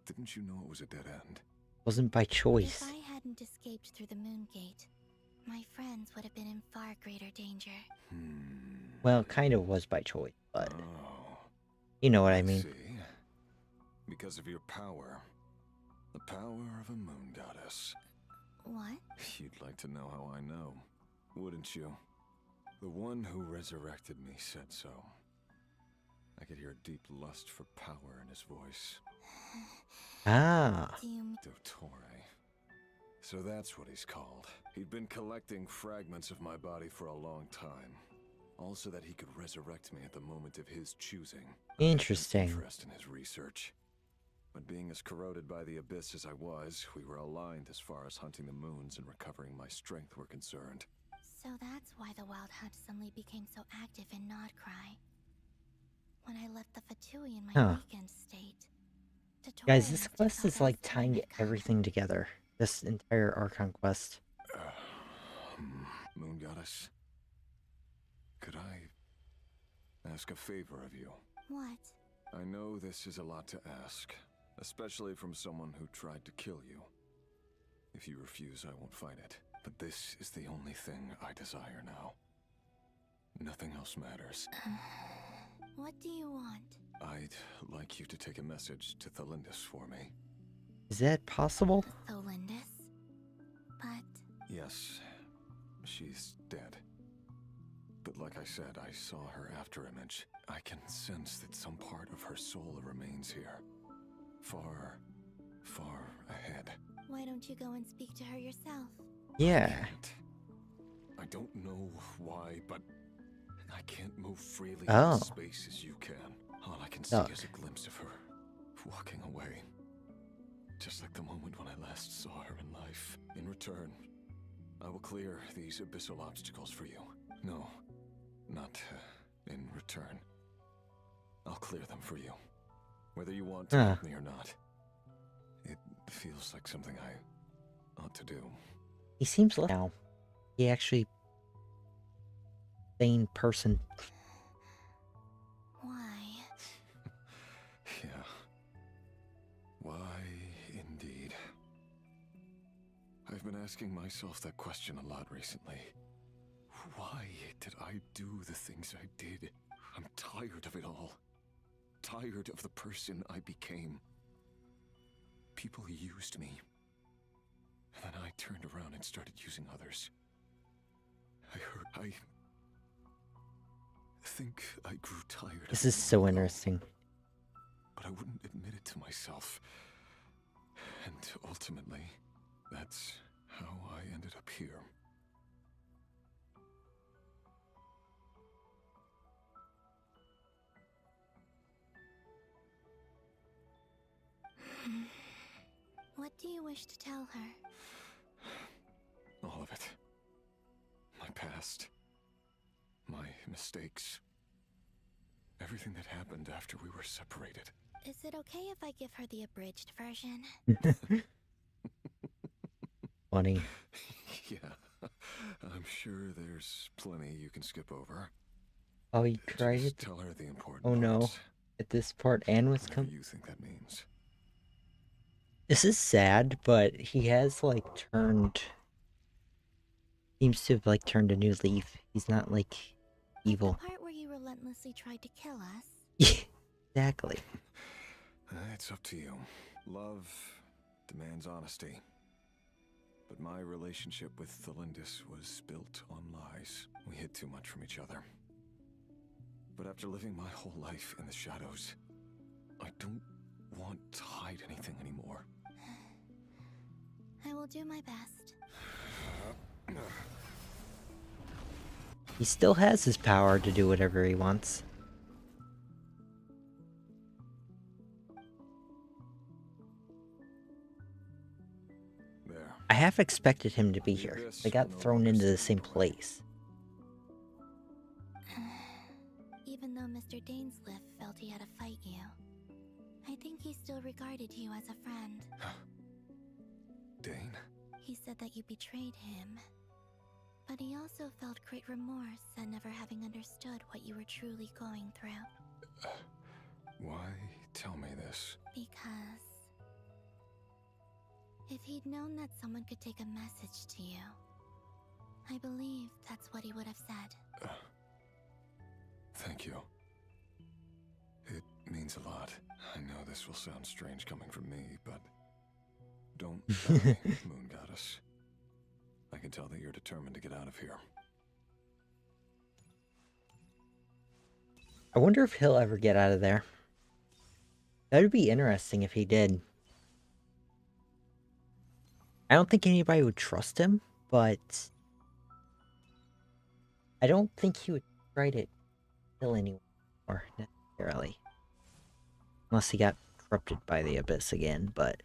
Didn't you know it was a dead end? Wasn't by choice. If I hadn't escaped through the moon gate, my friends would have been in far greater danger. Well, it kind of was by choice, but Oh, you know what I mean. see. Because of your power. The power of a moon goddess. What? You'd like to know how I know, wouldn't you? The one who resurrected me said so. I could hear a deep lust for power in his voice. Ah. Do you Dottore. So that's what he's called. He'd been collecting fragments of my body for a long time. All so that he could resurrect me at the moment of his choosing. Interesting. Interest in his research. But being as corroded by the abyss as I was, we were aligned as far as hunting the moons and recovering my strength were concerned. So that's why the Wild Hunt suddenly became so active in Nodcry. When I left the Fatui in my weakened state. Guys, this quest is like tying everything together. This entire Archon quest. Moon Goddess, could I ask a favor of you? What? I know this is a lot to ask, especially from someone who tried to kill you. If you refuse, I won't fight it. But this is the only thing I desire now. Nothing else matters. What do you want? I'd like you to take a message to Thalindis for me. Is that possible? Thalindis? But... Yes, she's dead. But like I said, I saw her after image. I can sense that some part of her soul remains here. Far, far ahead. Why don't you go and speak to her yourself? Yeah. I don't know why, but I can't move freely Oh. in space as you can. All I can see is a glimpse of her walking away. Just like the moment when I last saw her in life. In return, I will clear these abyssal obstacles for you. No, not in return. I'll clear them for you. Whether you want to help me or not. It feels like something I ought to do. He seems like now. He actually sane person. Why? Yeah. Why, indeed. I've been asking myself that question a lot recently. Why did I do the things I did? I'm tired of it all. Tired of the person I became. People used me. And then I turned around and started using others. I think I grew tired. This is so interesting. But I wouldn't admit it to myself. And ultimately, that's how I ended up here. What do you wish to tell her? All of it. My past. My mistakes. Everything that happened after we were separated. Is it okay if I give her the abridged version? Funny. Yeah. I'm sure there's plenty you can skip over. Oh, he tried Just it. tell her the important Oh no. parts. At this part, Anne was Whatever coming. you think that means. This is sad, but he has like turned. Seems to have like turned a new leaf. He's not like evil. The part where you relentlessly tried to kill us? Exactly. It's up to you. Love demands honesty. But my relationship with Thalindis was built on lies. We hid too much from each other. But after living my whole life in the shadows, I don't want to hide anything anymore. I will do my best. He still has his power to do whatever he wants. There. I half expected him to be here. They got thrown into the same place. Even though Mr. Dainsliff felt he had to fight you, I think he still regarded you as a friend. Dane? He said that you betrayed him, but he also felt great remorse at never having understood what you were truly going through. Why tell me this? Because if he'd known that someone could take a message to you, I believe that's what he would have said. Thank you. It means a lot. I know this will sound strange coming from me, but don't die, Moon Goddess. I can tell that you're determined to get out of here. I wonder if he'll ever get out of there. That would be interesting if he did. I don't think anybody would trust him, but I don't think he would try to kill anyone more necessarily. Unless he got corrupted by the Abyss again, but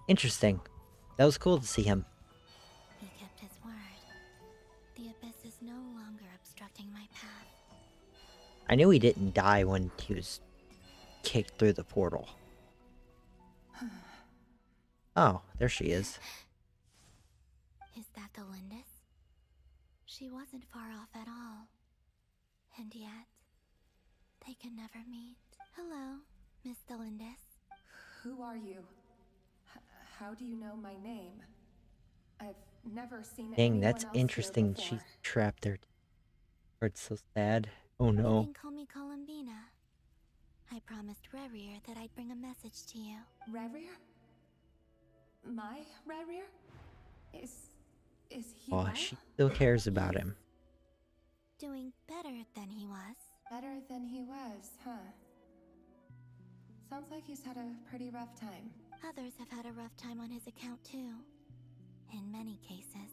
interesting. That was cool to see him. He kept his word. The Abyss is no longer obstructing my path. I knew he didn't die when he was kicked through the portal. Oh, there she is. Is that the Lindis? She wasn't far off at all. And yet, they can never meet. Hello, Miss Delindis. Who are you? How do you know my name? I've never seen Dang, anyone that's else here interesting. before. She's trapped there. It's so sad. Oh You no. can call me Columbina. I promised Rerir that I'd bring a message to you. Rerir? My Rerir? Is he Oh, well? she still cares about him. Doing better than he was. Better than he was, huh? Sounds like he's had a pretty rough time. Others have had a rough time on his account too. In many cases,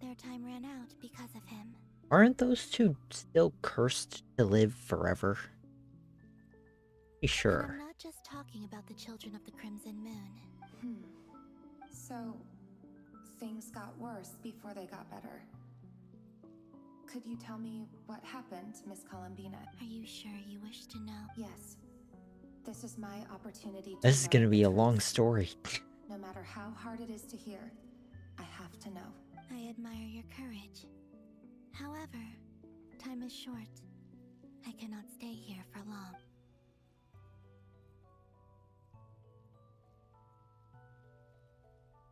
their time ran out because of him. Aren't those two still cursed to live forever? Be And sure. I'm not just talking about the children of the Crimson Moon. So, things got worse before they got better. Could you tell me what happened, Miss Columbina? Are you sure you wish to know? Yes. This is my opportunity to This is gonna learn be the a long truth. story. No matter how hard it is to hear, I have to know. I admire your courage. However, time is short. I cannot stay here for long.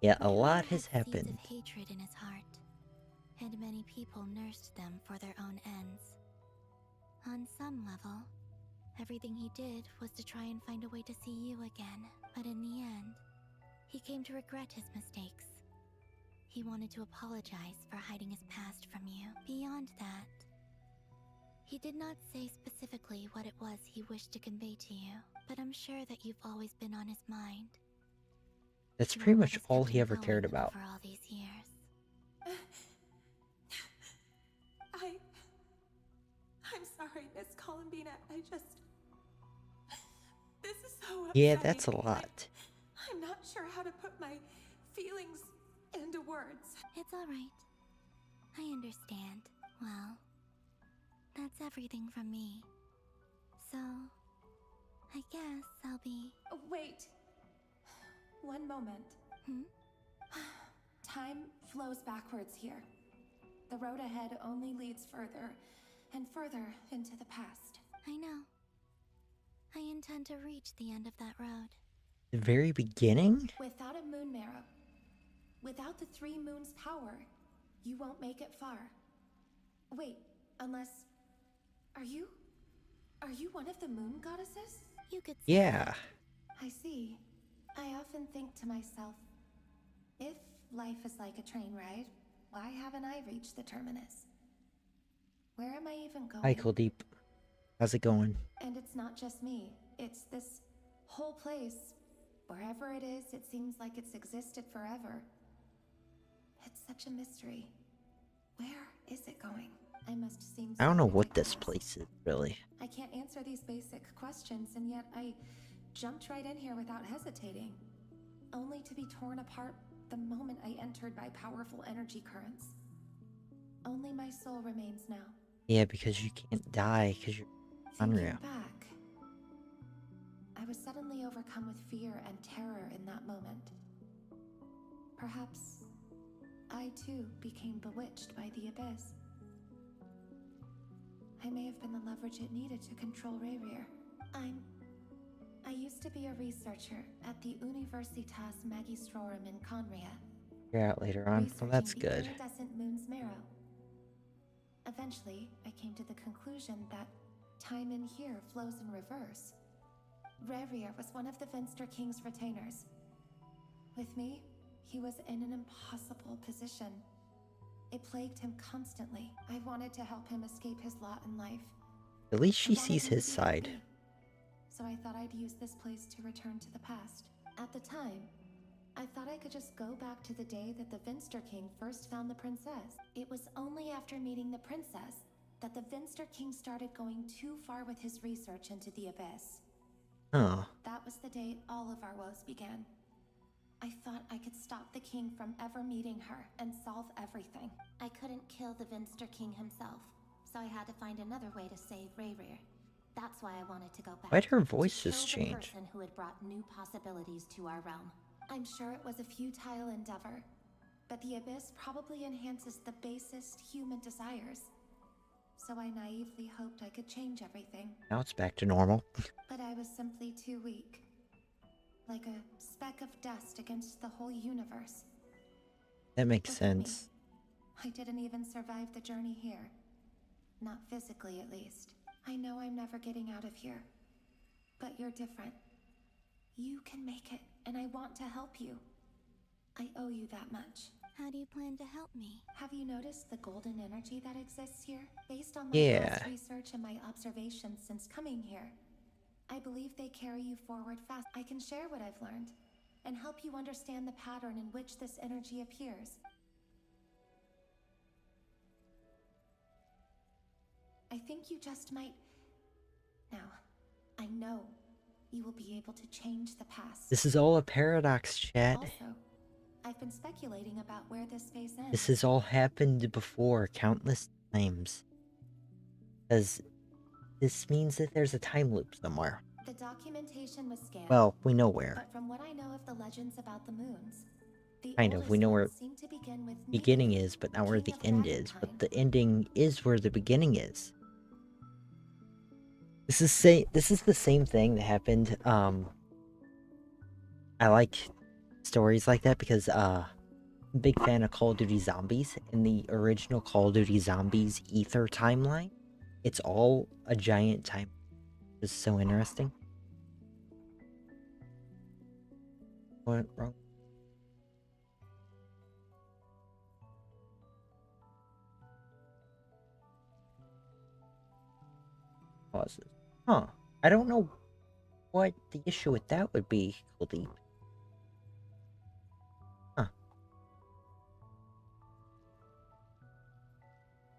Yeah, a My lot father has had seeds happened. of hatred in his heart, and many people nursed them for their own ends. On some level, everything he did was to try and find a way to see you again. But in the end, he came to regret his mistakes. He wanted to apologize for hiding his past from you. Beyond that, he did not say specifically what it was he wished to convey to you, but I'm sure that you've always been on his mind. That's You are pretty what much has all kept he him ever going cared about. over all these years. I'm sorry, Miss Columbina. This is so Yeah, upsetting. that's a lot. I'm not sure how to put my feelings into words. It's alright. I understand. Well, that's everything from me. So, I guess I'll be... Wait. One moment. Time flows backwards here. The road ahead only leads further and further into the past. I know. I intend to reach the end of that road. The very beginning? Without a moon marrow, without the 3 moons' power, you won't make it far. Wait, unless... Are you one of the moon goddesses? You could say Yeah. I see. I often think to myself, if life is like a train ride, why haven't I reached the terminus? Where am I even going? Cycle deep. How's it going? And it's not just me. It's this whole place. Wherever it is, it seems like it's existed forever. It's such a mystery. Where is it going? I must seem so I don't know what ridiculous. this place is, really. I can't answer these basic questions, and yet I jumped right in here without hesitating, only to be torn apart the moment I entered by powerful energy currents. Only my soul remains now. Yeah, because you can't die, because you're Thinking unreal. back, I was suddenly overcome with fear and terror in that moment. Perhaps I too became bewitched by the abyss. I may have been the leverage it needed to control Rayrir. I used to be a researcher at the Universitas Magistrorum in Conria. You're out later on. Well, that's researching the good. iridescent moon's marrow. Eventually, I came to the conclusion that time in here flows in reverse. Rayrir was one of the Finster King's retainers. With me, he was in an impossible position. It plagued him constantly. I wanted to help him escape his lot in life. At least I she wanted sees him to his be side. happy. So I thought I'd use this place to return to the past. At the time, I thought I could just go back to the day that the Finster King first found the princess. It was only after meeting the princess that the Finster King started going too far with his research into the abyss. Oh. That was the day all of our woes began. I thought I could stop the king from ever meeting her and solve everything. I couldn't kill the Vinster King himself, so I had to find another way to save Rayrir. That's why I wanted to go back. Why'd her to voice kill just the change? person who had brought new possibilities to our realm. I'm sure it was a futile endeavor, but the abyss probably enhances the basest human desires. So I naively hoped I could change everything. Now it's back to normal. But I was simply too weak. Like a speck of dust against the whole universe. That makes Look at me. sense. I didn't even survive the journey here. Not physically, at least. I know I'm never getting out of here. But you're different. You can make it, and I want to help you. I owe you that much. How do you plan to help me? Have you noticed the golden energy that exists here? Based on my Yeah. past research and my observations since coming here, I believe they carry you forward fast. I can share what I've learned and help you understand the pattern in which this energy appears. I think you just might... Now, I know you will be able to change the past. This is all a paradox, chat. Also, I've been speculating about where this space ends. This has all happened before countless times. Because this means that there's a time loop somewhere. The documentation was scanned. Well, we know where. But from what I know of the legends about the moons, the Kind of. We know where oldest ones seem to begin with beginning is, but not where the end is. But the ending is where the beginning is. This is the same thing that happened. I like stories like that because I'm a big fan of Call of Duty Zombies. In the original Call of Duty Zombies Ether timeline, it's all a giant time. It's so interesting. What went wrong? Pauses. Huh. I don't know what the issue with that would be, Kuldeep. Huh.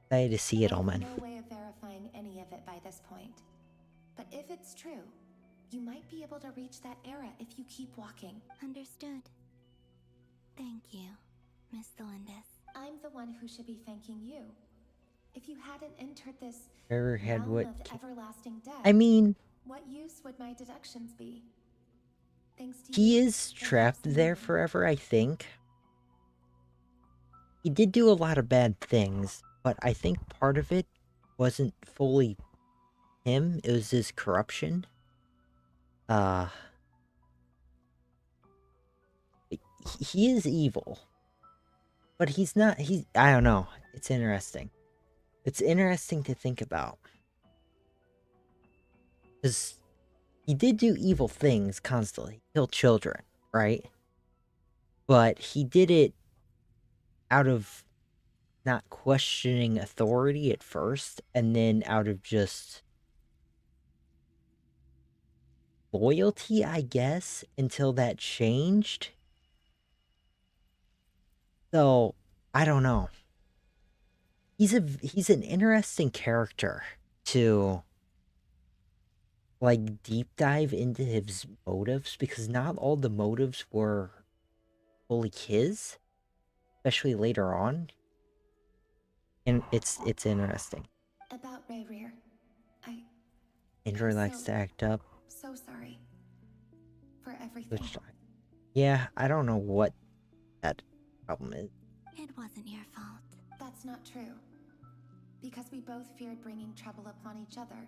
Excited to see it all, man. No way of verifying any of it by this point. But if it's true, you might be able to reach that era if you keep walking. Understood. Thank you, Miss Delindis. I'm the one who should be thanking you. If you hadn't entered this Whoever had realm what... of everlasting death, I mean... what use would my deductions be? Thanks to He you, is trapped there forever, I think. He did do a lot of bad things, but I think part of it wasn't fully him. It was his corruption. He is evil. But he's not... I don't know. It's interesting. It's interesting to think about. Because he did do evil things constantly. Kill children, right? But he did it out of not questioning authority at first, and then out of just loyalty, I guess, until that changed. So, I don't know. He's an interesting character to like deep dive into his motives, because not all the motives were fully his, especially later on. And it's interesting. About Rayrear, Android likes to act up. so sorry for everything. Which, yeah, I don't know what that problem is. It wasn't your fault. That's not true. Because we both feared bringing trouble upon each other,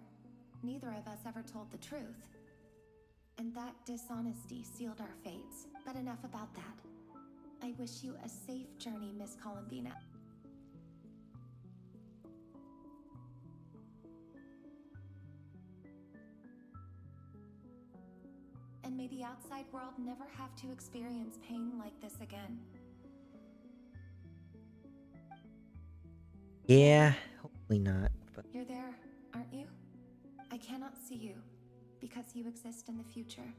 neither of us ever told the truth. And that dishonesty sealed our fates. But enough about that. I wish you a safe journey, Miss Columbina. And may the outside world never have to experience pain like this again. Yeah, hopefully not. But You're there, aren't you? I cannot see you, because you exist in the future.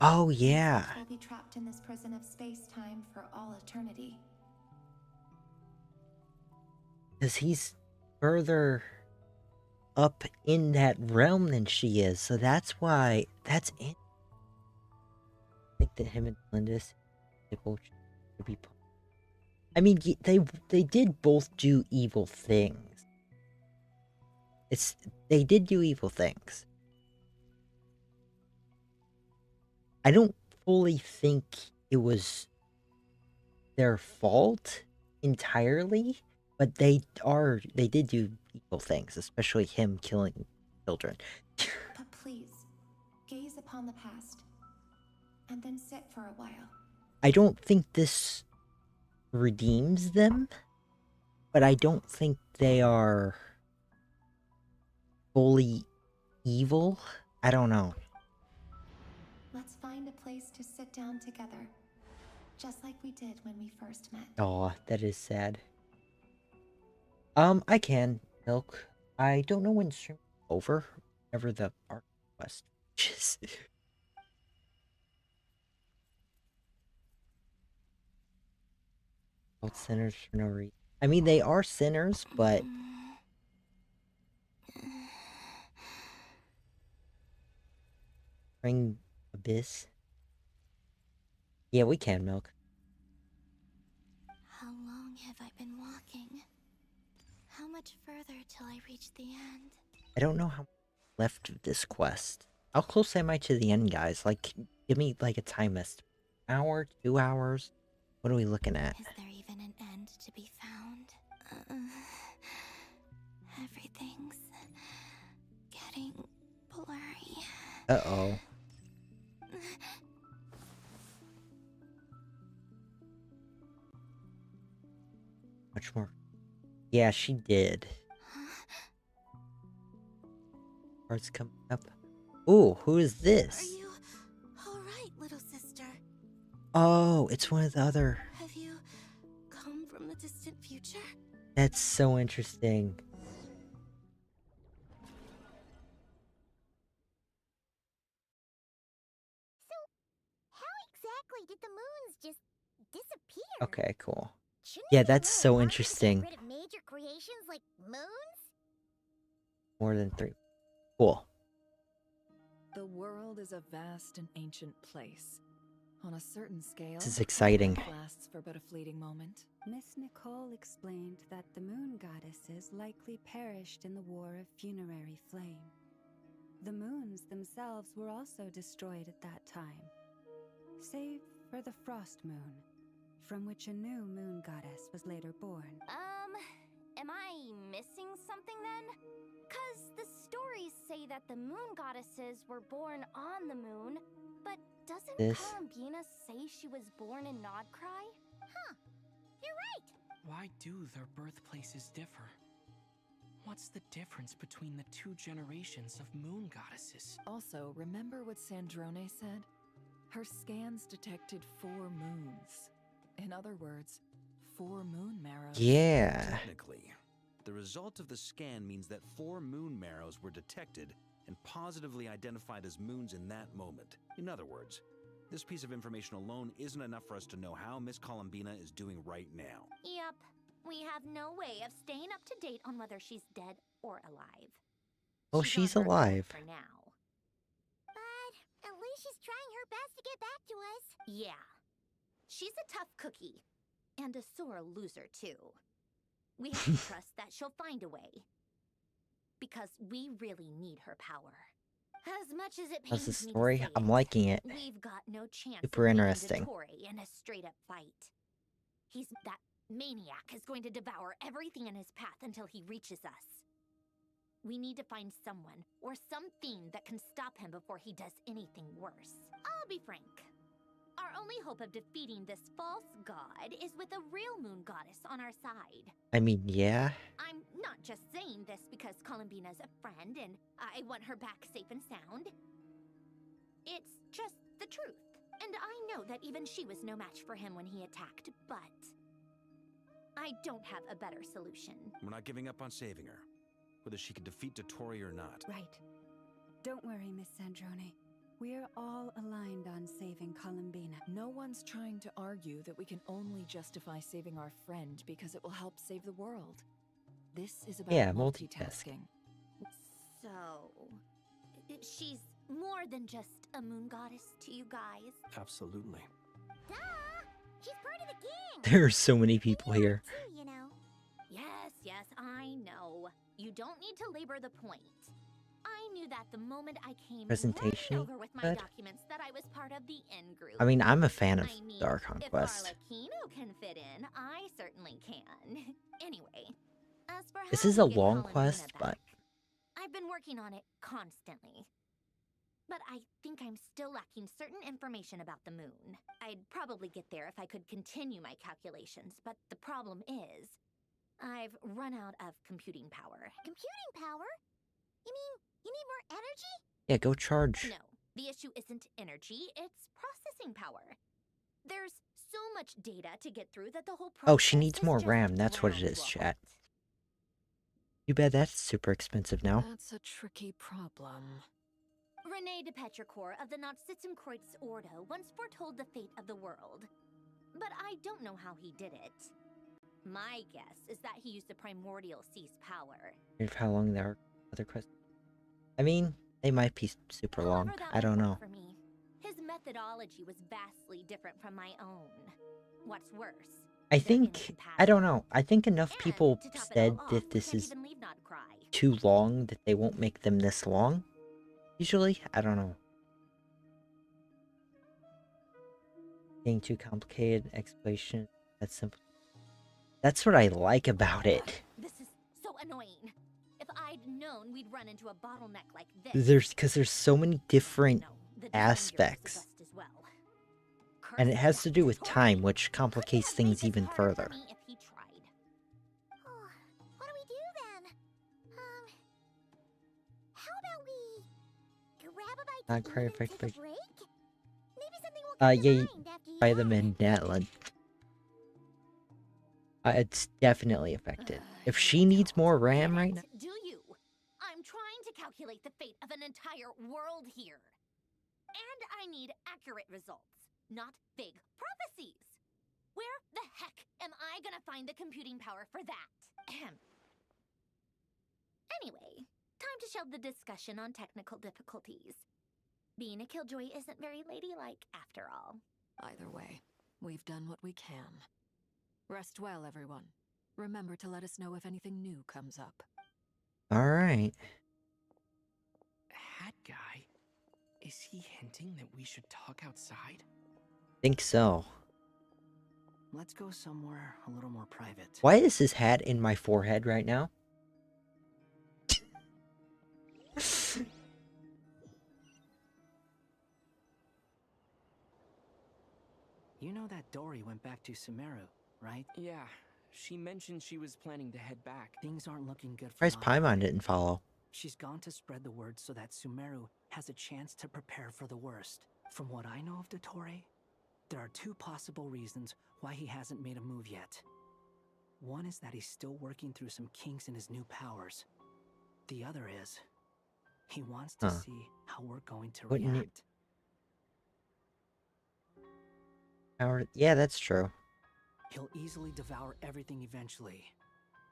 oh yeah, We'll be trapped in this prison of space-time for all eternity. because he's further up in that realm than she is, so that's why that's it. I think that him and Lindis, they both should be. I mean, they did both do evil things. They did do evil things. I don't fully think it was their fault entirely, but they did do evil things, especially him killing children. But please, gaze upon the past, and then sit for a while. I don't think this redeems them, but I don't think they are fully evil. I don't know. Let's find a place to sit down together, just like we did when we first met. Aw, that is sad. I can, Milk. I don't know when stream is over, whenever the Archon quest is. Both sinners for no reason. I mean, they are sinners, but bring Abyss. Yeah, we can, Milk. How long have I been walking? How much further till I reach the end? I don't know how much left of this quest. How close am I to the end, guys? Like, give me like a time estimate. Hour, 2 hours? What are we looking at? Is there even an end to be found? Everything's getting blurry. Uh-oh. Much more. Yeah, she did. Cards coming up. Ooh, who is this? Are you alright, little sister? Oh, it's one of the other. Have you come from the distant future? That's so interesting. How exactly did the moons just disappear? Okay, cool. Shouldn't Yeah, it be that's more so hard to interesting. get rid of major creations like moons? More than 3. Cool. The world is a vast and ancient place. On a certain scale, This is exciting. life lasts for but a fleeting moment. Miss Nicole explained that the moon goddesses likely perished in the War of Funerary Flame. The moons themselves were also destroyed at that time, save for the Frost Moon, from which a new moon goddess was later born. Am I missing something then? 'Cause the stories say that the moon goddesses were born on the moon, but doesn't This. Columbina say she was born in Nodcry? Huh, you're right! Why do their birthplaces differ? What's the difference between the two generations of moon goddesses? Also, remember what Sandrone said? Her scans detected 4 moons. In other words, 4 moon marrows. Yeah. Technically, the result of the scan means that 4 moon marrows were detected and positively identified as moons in that moment. In other words, this piece of information alone isn't enough for us to know how Miss Columbina is doing right now. Yep. We have no way of staying up to date on whether she's dead or alive. Oh, she's on her own alive. for now. But at least she's trying her best to get back to us. Yeah. She's a tough cookie. And a sore loser, too. We have to trust that she'll find a way. Because we really need her power. As much as it pains That's the me to story. say I'm it, liking it. we've got no chance Super of beating interesting. Dottore in a straight-up fight. That maniac is going to devour everything in his path until he reaches us. We need to find someone or something that can stop him before he does anything worse. I'll be frank. Our only hope of defeating this false god is with a real moon goddess on our side. I mean, yeah. I'm not just saying this because Columbina's a friend and I want her back safe and sound. It's just the truth. And I know that even she was no match for him when he attacked, but I don't have a better solution. We're not giving up on saving her, whether she can defeat Dottore or not. Right. Don't worry, Miss Sandrone. We're all aligned on saving Columbina. No one's trying to argue that we can only justify saving our friend because it will help save the world. This is about multitasking. So, she's more than just a moon goddess to you guys? Absolutely. Duh! She's part of the gang! There are so many people here. Too, you know. Yes, I know. You don't need to labor the point. I knew that the moment I came Presentation over with my good. documents that I was part of the in group. I mean, I'm a fan of I mean, the Archon if quest. Arlecchino can fit in, I certainly can. Anyway, as for This how is to a get long Columbina quest, back, but I've been working on it constantly. But I think I'm still lacking certain information about the moon. I'd probably get there if I could continue my calculations, but the problem is, I've run out of computing power. Computing power? You mean you need more energy? yeah, go charge. No, the issue isn't energy, it's processing power. There's so much data to get through that the whole process Oh, she needs is more just RAM. That's what it ground is, to a chat. halt. You bet that's super expensive now. That's a tricky problem. Rene de Petrichor of the Nazissenkreuz Ordo once foretold the fate of the world. But I don't know how he did it. My guess is that he used the primordial sea's power. If how long there are other quests. I mean, they might be super long. However, that I don't might know. work for me. His methodology was vastly different from my own. What's worse, I they're think, I don't know. I think enough And people to top it said all off, that we this can't is even leave Nod Cry. too long that they won't make them this long. Usually, I don't know. Getting too complicated explanation. That's simple. That's what I like about it. This is so annoying. If I'd known we'd run into a bottleneck like this. There's so many different the danger aspects. was just as well. And it has to do with Curse time, which complicates Couldn't have things made this even harder further. for me if he tried. Oh, what do we do then? How about we grab a bite Not to quite eat and effective. take a break? Maybe something will come to Yeah, mind after you by the have it. Mandatlan. It's definitely affected. If she needs more RAM right now, Do you? I'm trying to calculate the fate of an entire world here. And I need accurate results, not vague prophecies. Where the heck am I gonna find the computing power for that? Ahem. Anyway, time to shelve the discussion on technical difficulties. Being a killjoy isn't very ladylike after all. Either way, we've done what we can. Rest well, everyone. Remember to let us know if anything new comes up. alright. Hat guy? Is he hinting that we should talk outside? Think so. Let's go somewhere a little more private. Why is his hat in my forehead right now? You know that Dory went back to Sumeru, right? Yeah, she mentioned she was planning to head back. Things aren't looking good for Surprised Nod. Paimon didn't follow. She's gone to spread the word so that Sumeru has a chance to prepare for the worst. From what I know of Dottore, there are two possible reasons why he hasn't made a move yet. One is that he's still working through some kinks in his new powers. The other is He wants to Huh. see how we're going to Wouldn't it- react. Yeah, that's true. He'll easily devour everything eventually,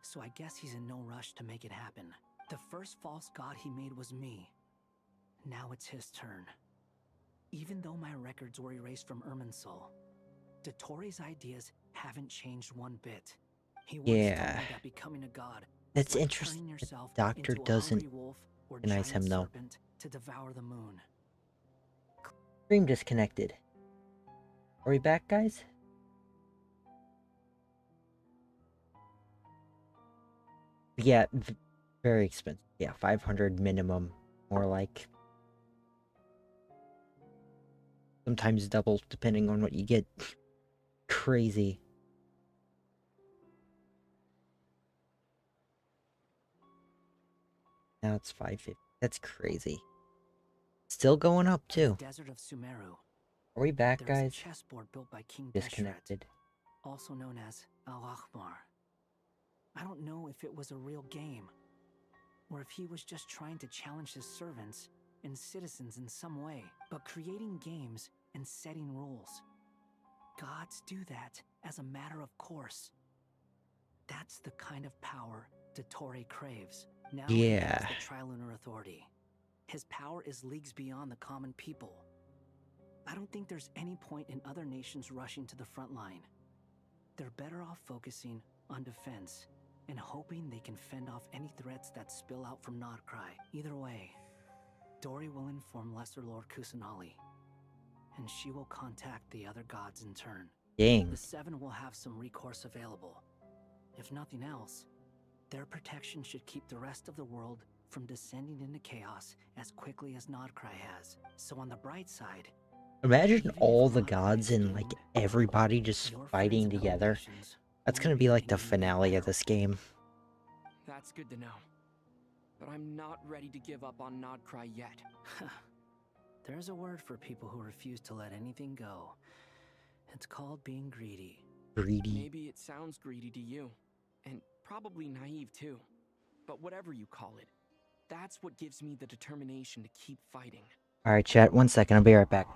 so I guess he's in no rush to make it happen. The first false god he made was me. Now it's his turn. Even though my records were erased from Irminsul, Dotori's ideas haven't changed one bit. He once told Yeah. me that becoming a god That's was like interesting. turning yourself Doctor into a doesn't hungry wolf or recognize giant him, though. serpent to devour the moon. Stream disconnected. Are we back, guys? Yeah, very expensive. Yeah, 500 minimum. More like... sometimes double, depending on what you get. Crazy. Now it's 550. That's crazy. Still going up, In the too. desert of Sumeru, Are we back, there's a guys? chessboard built by King Deshret, Disconnected. also known as Al-Akhbar. I don't know if it was a real game, or if he was just trying to challenge his servants and citizens in some way, but creating games and setting rules. Gods do that as a matter of course. That's the kind of power Dotori craves. Now he has Yeah. the Trilunar Authority. His power is leagues beyond the common people. I don't think there's any point in other nations rushing to the front line. They're better off focusing on defense and hoping they can fend off any threats that spill out from Nodcry. Either way, Dori will inform Lesser Lord Kusanali, and she will contact the other gods in turn. Dang. The Seven will have some recourse available. If nothing else, their protection should keep the rest of the world from descending into chaos as quickly as Nodcry has. So on the bright side, Imagine all the gods and, like, everybody just fighting together. That's gonna be like the finale of this game. That's good to know. But I'm not ready to give up on Nodcry yet. there's a word for people who refuse to let anything go. It's called being greedy. Greedy. Maybe it sounds greedy to you, and probably naive too. But whatever you call it, that's what gives me the determination to keep fighting. Alright, chat, 1 second, I'll be right back.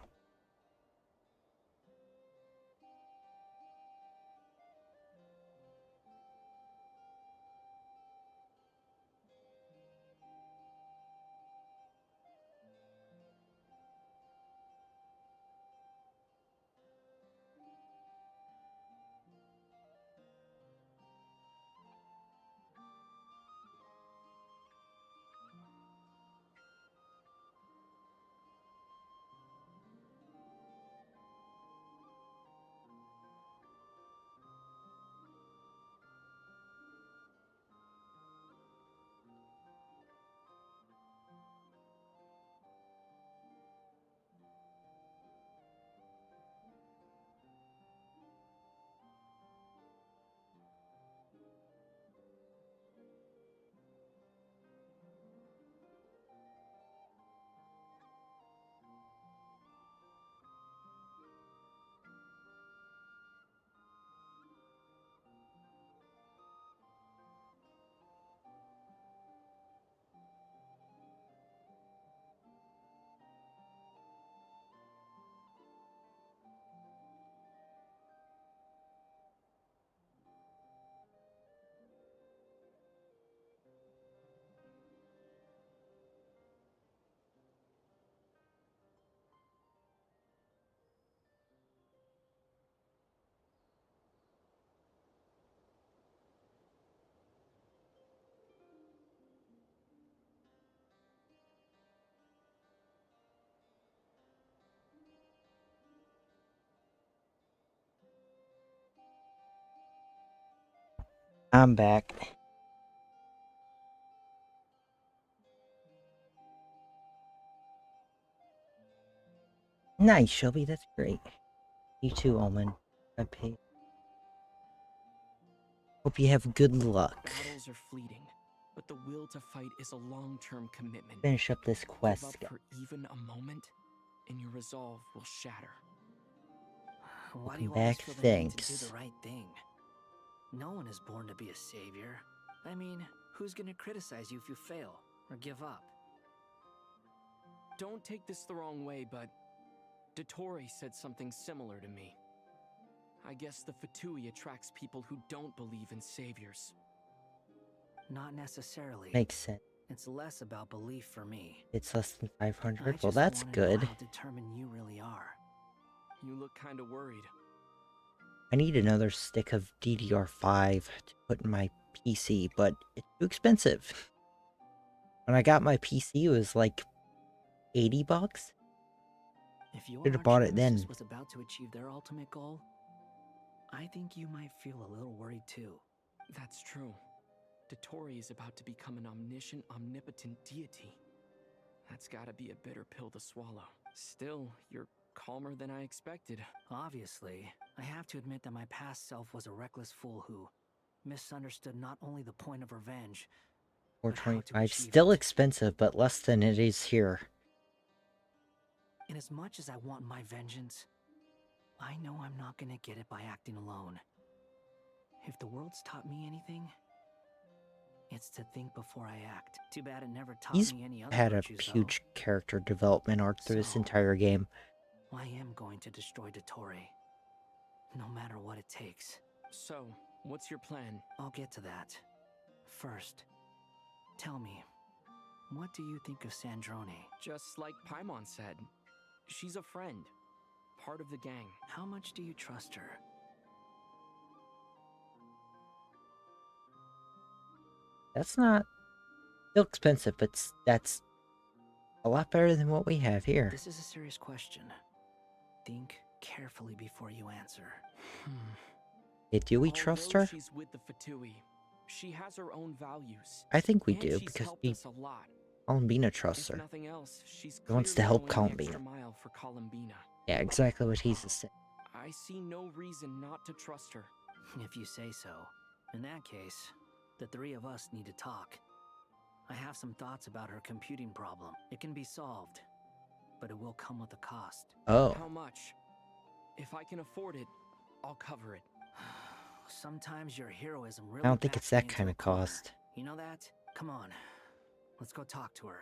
I'm back. Nice, Shelby, that's great. You too, Omen. I paid. Hope you have good luck. Battles are fleeting, but the will to fight is a long-term commitment. Finish up this quest. Give up for even a moment, and your resolve will shatter. Why do Welcome you always back, feel the need to do thanks. the right thing? No one is born to be a savior. I mean, who's gonna criticize you if you fail or give up? Don't take this the wrong way, but Dottore said something similar to me. I guess the Fatui attracts people who don't believe in saviors. Not necessarily. Makes sense. It's less about belief for me. It's less than I 500. Well, just that's wanna know good. how determined you really are. You look kind of worried. I need another stick of DDR5 to put in my PC, but it's too expensive. When I got my PC, it was like 80 bucks. If your Should have bought it Archnemesis then. was about to achieve their ultimate goal, I think you might feel a little worried too. That's true. Dottore is about to become an omniscient, omnipotent deity. That's gotta be a bitter pill to swallow. Still, you're calmer than I expected. Obviously, I have to admit that my past self was a reckless fool who misunderstood not only the point of revenge, but how to 425. achieve Still it. expensive, but less than it is here. And as much as I want my vengeance, I know I'm not gonna get it by acting alone. If the world's taught me anything, it's to think before I act. Too bad it never taught He's me any other had a virtues, though. huge character development arc through this So- entire game. I am going to destroy Dottore, no matter what it takes. So, what's your plan? I'll get to that. First, tell me, what do you think of Sandrone? Just like Paimon said, she's a friend, part of the gang. How much do you trust her? That's not still expensive, but that's a lot better than what we have here. This is a serious question. Think carefully before you answer. Hey, do we trust her? She's with the Fatui. She has her own values. I think we And do, she's because helped we us a lot. Columbina trusts If her. nothing else, she's He wants to clearly help going the Columbina. extra mile for Columbina. Yeah, exactly what he's saying. I see no reason not to trust her. If you say so. In that case, the three of us need to talk. I have some thoughts about her computing problem. It can be solved, but it will come with a cost. Oh. How much? If I can afford it, I'll cover it. Sometimes your heroism really I don't think backs it's me that into kind a of corner. cost. You know that? Come on. Let's go talk to her.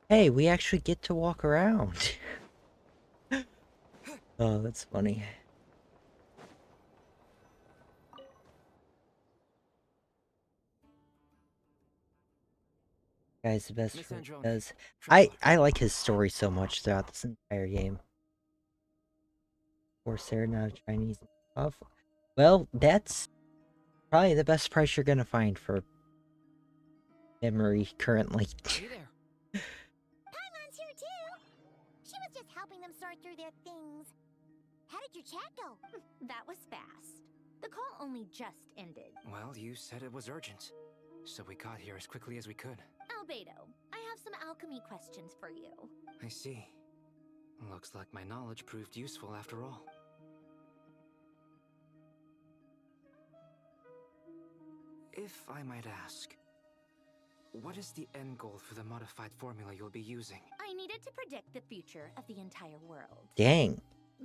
Hey, we actually get to walk around. Oh, that's funny. Guy's the best Miss for what he Androne, does. Traveler. I like his story so much throughout this entire game. Corsair, not a Chinese. Well, that's probably the best price you're gonna find for memory currently. Hey there. Paimon's here too. She was just helping them sort through their things. How did your chat go? That was fast. The call only just ended. Well, you said it was urgent, so we got here as quickly as we could. Albedo, I have some alchemy questions for you. I see. Looks like my knowledge proved useful after all. If I might ask, what is the end goal for the modified formula you'll be using? I needed to predict the future of the entire world. Dang.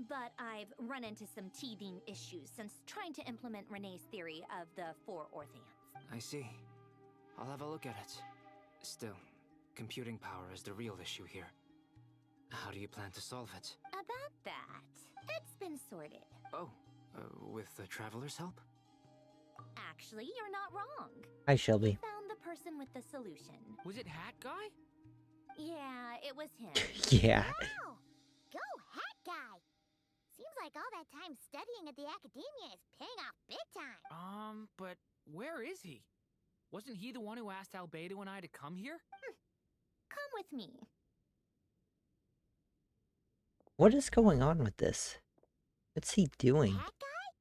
But I've run into some teething issues since trying to implement Renee's theory of the four Orthants. I see. I'll have a look at it. Still, computing power is the real issue here. How do you plan to solve it? About that, it's been sorted. Oh, with the Traveler's help? Actually, you're not wrong. Hi, Shelby. Found the person with the solution. Was it Hat Guy? Yeah, it was him. Yeah. Wow! Go Hat Guy! Seems like all that time studying at the academia is paying off big time. But where is he? Wasn't he the one who asked Albedo and I to come here? Come with me. What is going on with this? What's he doing? Hat Guy?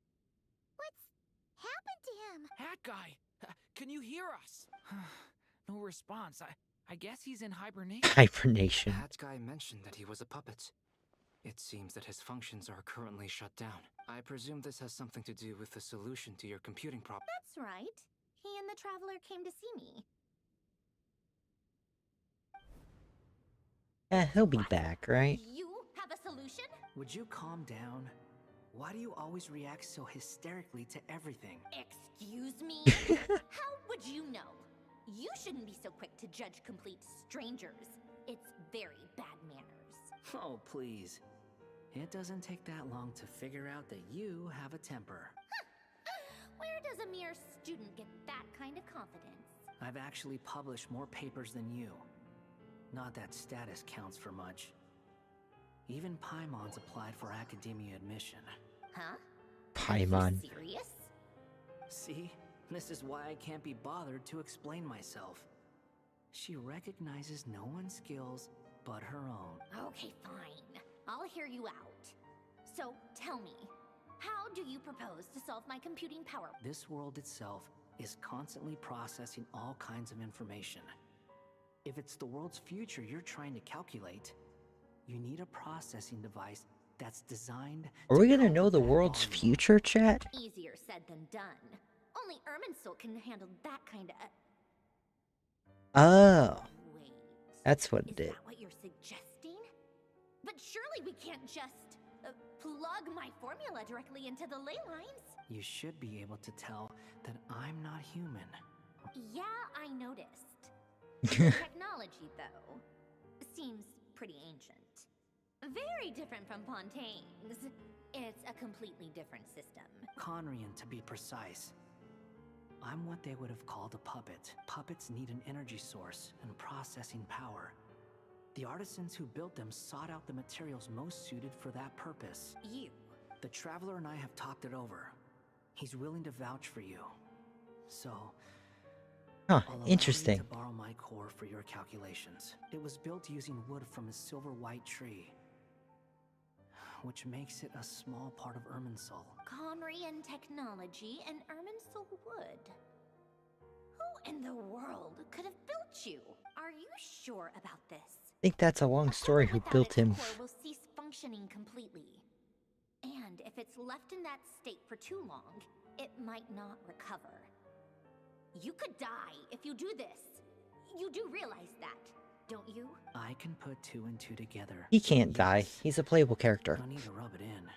What's happened to him? Hat Guy! Can you hear us? No response. I guess he's in hibernation. Hibernation. Hat Guy mentioned that he was a puppet. It seems that his functions are currently shut down. I presume this has something to do with the solution to your computing problem. That's right. He and the Traveler came to see me. He'll be back, right? You have a solution? Would you calm down? Why do you always react so hysterically to everything? Excuse me? How would you know? You shouldn't be so quick to judge complete strangers. It's very bad manners. Oh, please. It doesn't take that long to figure out that you have a temper. Where does a mere student get that kind of confidence? I've actually published more papers than you. Not that status counts for much. Even Paimon's applied for academia admission. Huh? Paimon. Serious? See? This is why I can't be bothered to explain myself. She recognizes no one's skills but her own. Okay, fine. I'll hear you out. So, tell me, how do you propose to solve my computing power? This world itself is constantly processing all kinds of information. If it's the world's future you're trying to calculate, you need a processing device that's designed. Are we gonna know the world's future, chat? Easier said than done. Only Irminsul can handle that kind of... Oh. Wait. That's what it Is is. that what you're suggesting? But surely we can't just plug my formula directly into the ley lines. You should be able to tell that I'm not human. Yeah, I noticed. The technology, though, seems pretty ancient. Very different from Pontaine's. It's a completely different system. Conrian, to be precise. I'm what they would have called a puppet. Puppets need an energy source and processing power. The artisans who built them sought out the materials most suited for that purpose. You. The Traveler and I have talked it over. He's willing to vouch for you. So... Huh, I'll allow interesting. you to borrow my core for your calculations. It was built using wood from a silver-white tree, which makes it a small part of Irminsul. Conrian technology and Irminsul wood. Who in the world could have built you? Are you sure about this? I think that's a long story who built him. Its core will cease functioning completely. And if it's left in that state for too long, it might not recover. You could die if you do this. You do realize that, don't you? I can put two and two together. He can't die. He's a playable character. I need to rub it in.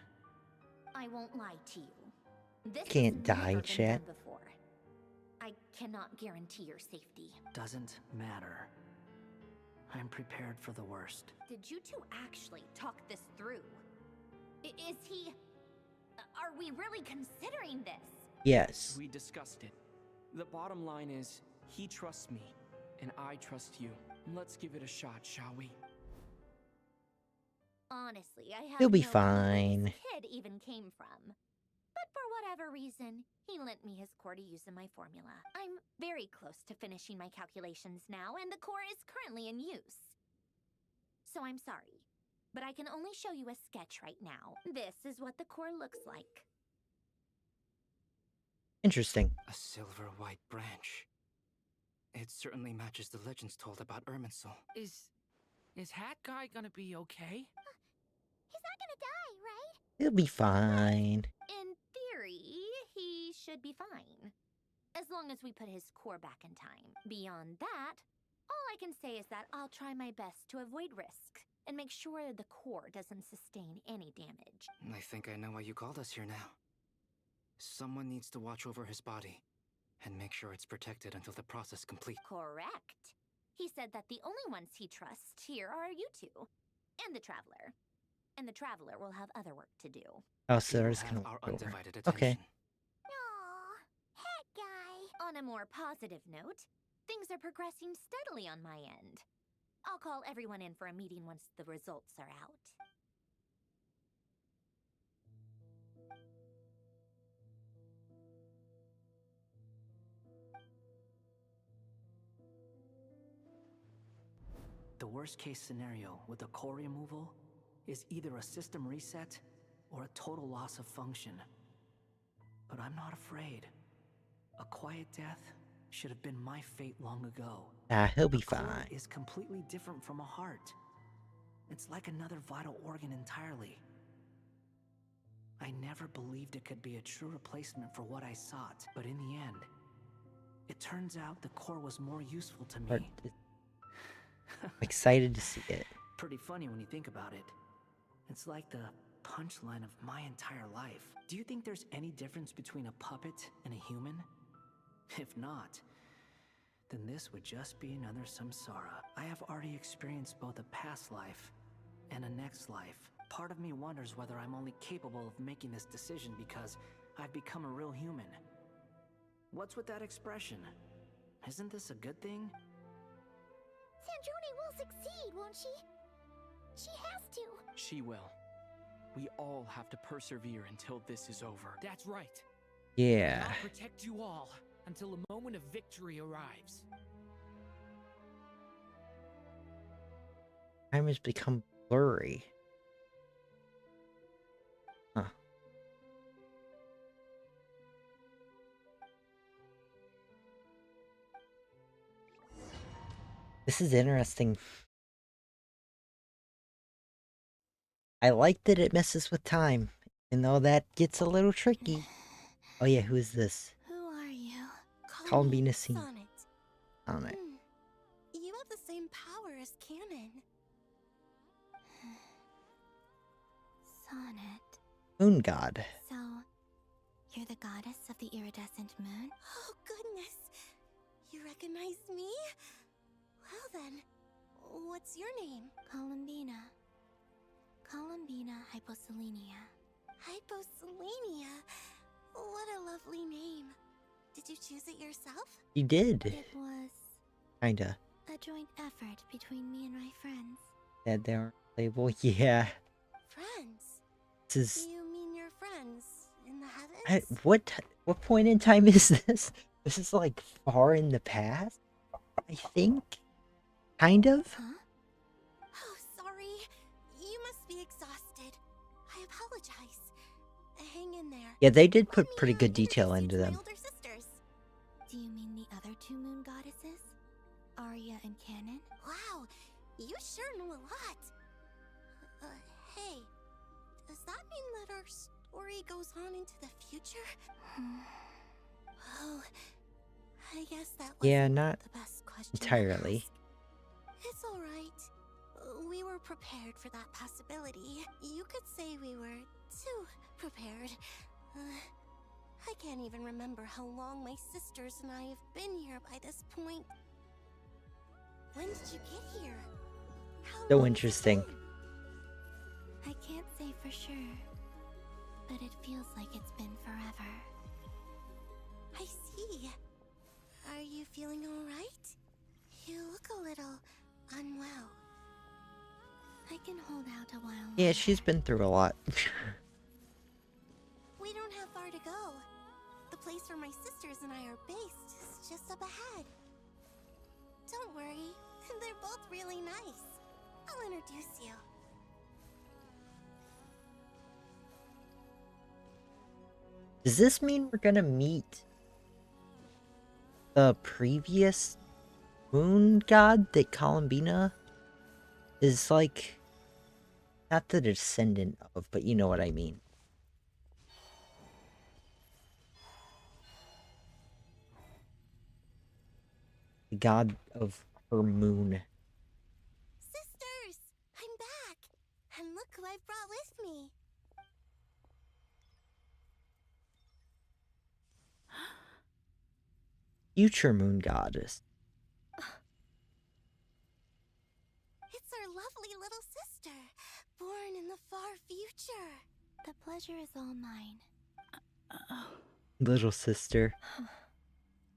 I won't lie to you. This Can't has die, never been chat. done before. I cannot guarantee your safety. Doesn't matter. I'm prepared for the worst. Did you two actually talk this through? Is he... Are we really considering this? Yes. We discussed it. The bottom line is, he trusts me, and I trust you. Let's give it a shot, shall we? Honestly, I have He'll be no clue where fine. this kid even came from. But for whatever reason, he lent me his core to use in my formula. I'm very close to finishing my calculations now, and the core is currently in use. So I'm sorry, but I can only show you a sketch right now. This is what the core looks like. Interesting. A silver-white branch. It certainly matches the legends told about Irminsul. Is Hat Guy gonna be okay? He's not gonna die, right? He'll be fine. In theory, he should be fine. As long as we put his core back in time. Beyond that, all I can say is that I'll try my best to avoid risk and make sure the core doesn't sustain any damage. I think I know why you called us here now. Someone needs to watch over his body and make sure it's protected until the process complete. Correct. He said that the only ones he trusts here are you two, and the Traveler. And the Traveler will have other work to do. Oh, so You there's have gonna our go over. undivided Okay. attention. Aww, Hat Guy. On a more positive note, things are progressing steadily on my end. I'll call everyone in for a meeting once the results are out. The worst case scenario with the core removal is either a system reset or a total loss of function. But I'm not afraid. A quiet death should have been my fate long ago. He'll be A core fine. is completely different from a heart. It's like another vital organ entirely. I never believed it could be a true replacement for what I sought, but in the end, it turns out the core was more useful to But me. I'm excited to see it. Pretty funny when you think about it. It's like the punchline of my entire life. Do you think there's any difference between a puppet and a human? If not, then this would just be another samsara. I have already experienced both a past life and a next life. Part of me wonders whether I'm only capable of making this decision because I've become a real human. What's with that expression? Isn't this a good thing? Sandrone will succeed, won't she? She has to. She will. We all have to persevere until this is over. That's right. Yeah. I'll protect you all until a moment of victory arrives. Time has become blurry. Huh. This is interesting. I like that it messes with time, even though that gets a little tricky. Oh yeah, who is this? Who are you? Columbina scene. Sonnet. On it. You have the same power as Canon. Sonnet. Moon God. So, you're the goddess of the iridescent moon? Oh, goodness! You recognize me? Well then, what's your name? Columbina. Columbina Hyposelenia. Hyposelenia? What a lovely name. Did you choose it yourself? You did. It was Kinda. a joint effort between me and my friends. That they aren't label. Yeah. Friends? This is. You mean your friends in the heavens? What point in time is this? This is like far in the past, I think. Kind of. Huh? Oh, sorry. You must be exhausted. I apologize. Hang in there. Yeah, they did put pretty good detail into them. Older sisters. Do you mean the other two moon goddesses? Arya and Canon? Wow, you sure know a lot. Hey, does that mean that our story goes on into the future? Oh, I guess that was Yeah, not the best question to entirely. ask. It's alright. We were prepared for that possibility. You could say we were too prepared. I can't even remember how long my sisters and I have been here by this point. When did you get here? How long So has it interesting. been? I can't say for sure, but it feels like it's been forever. I see. Are you feeling alright? You look a little unwell. I can hold out a while. Yeah, she's been through a lot. We don't have far to go. The place where my sisters and I are based is just up ahead. Don't worry, they're both really nice. I'll introduce you. Does this mean we're gonna meet the previous moon god that Columbina is like? Not the descendant of, but you know what I mean. The god of her moon. Sisters, I'm back. And look who I've brought with me. Future moon goddess. It's our lovely little sister, born in the far future. The pleasure is all mine. Little sister.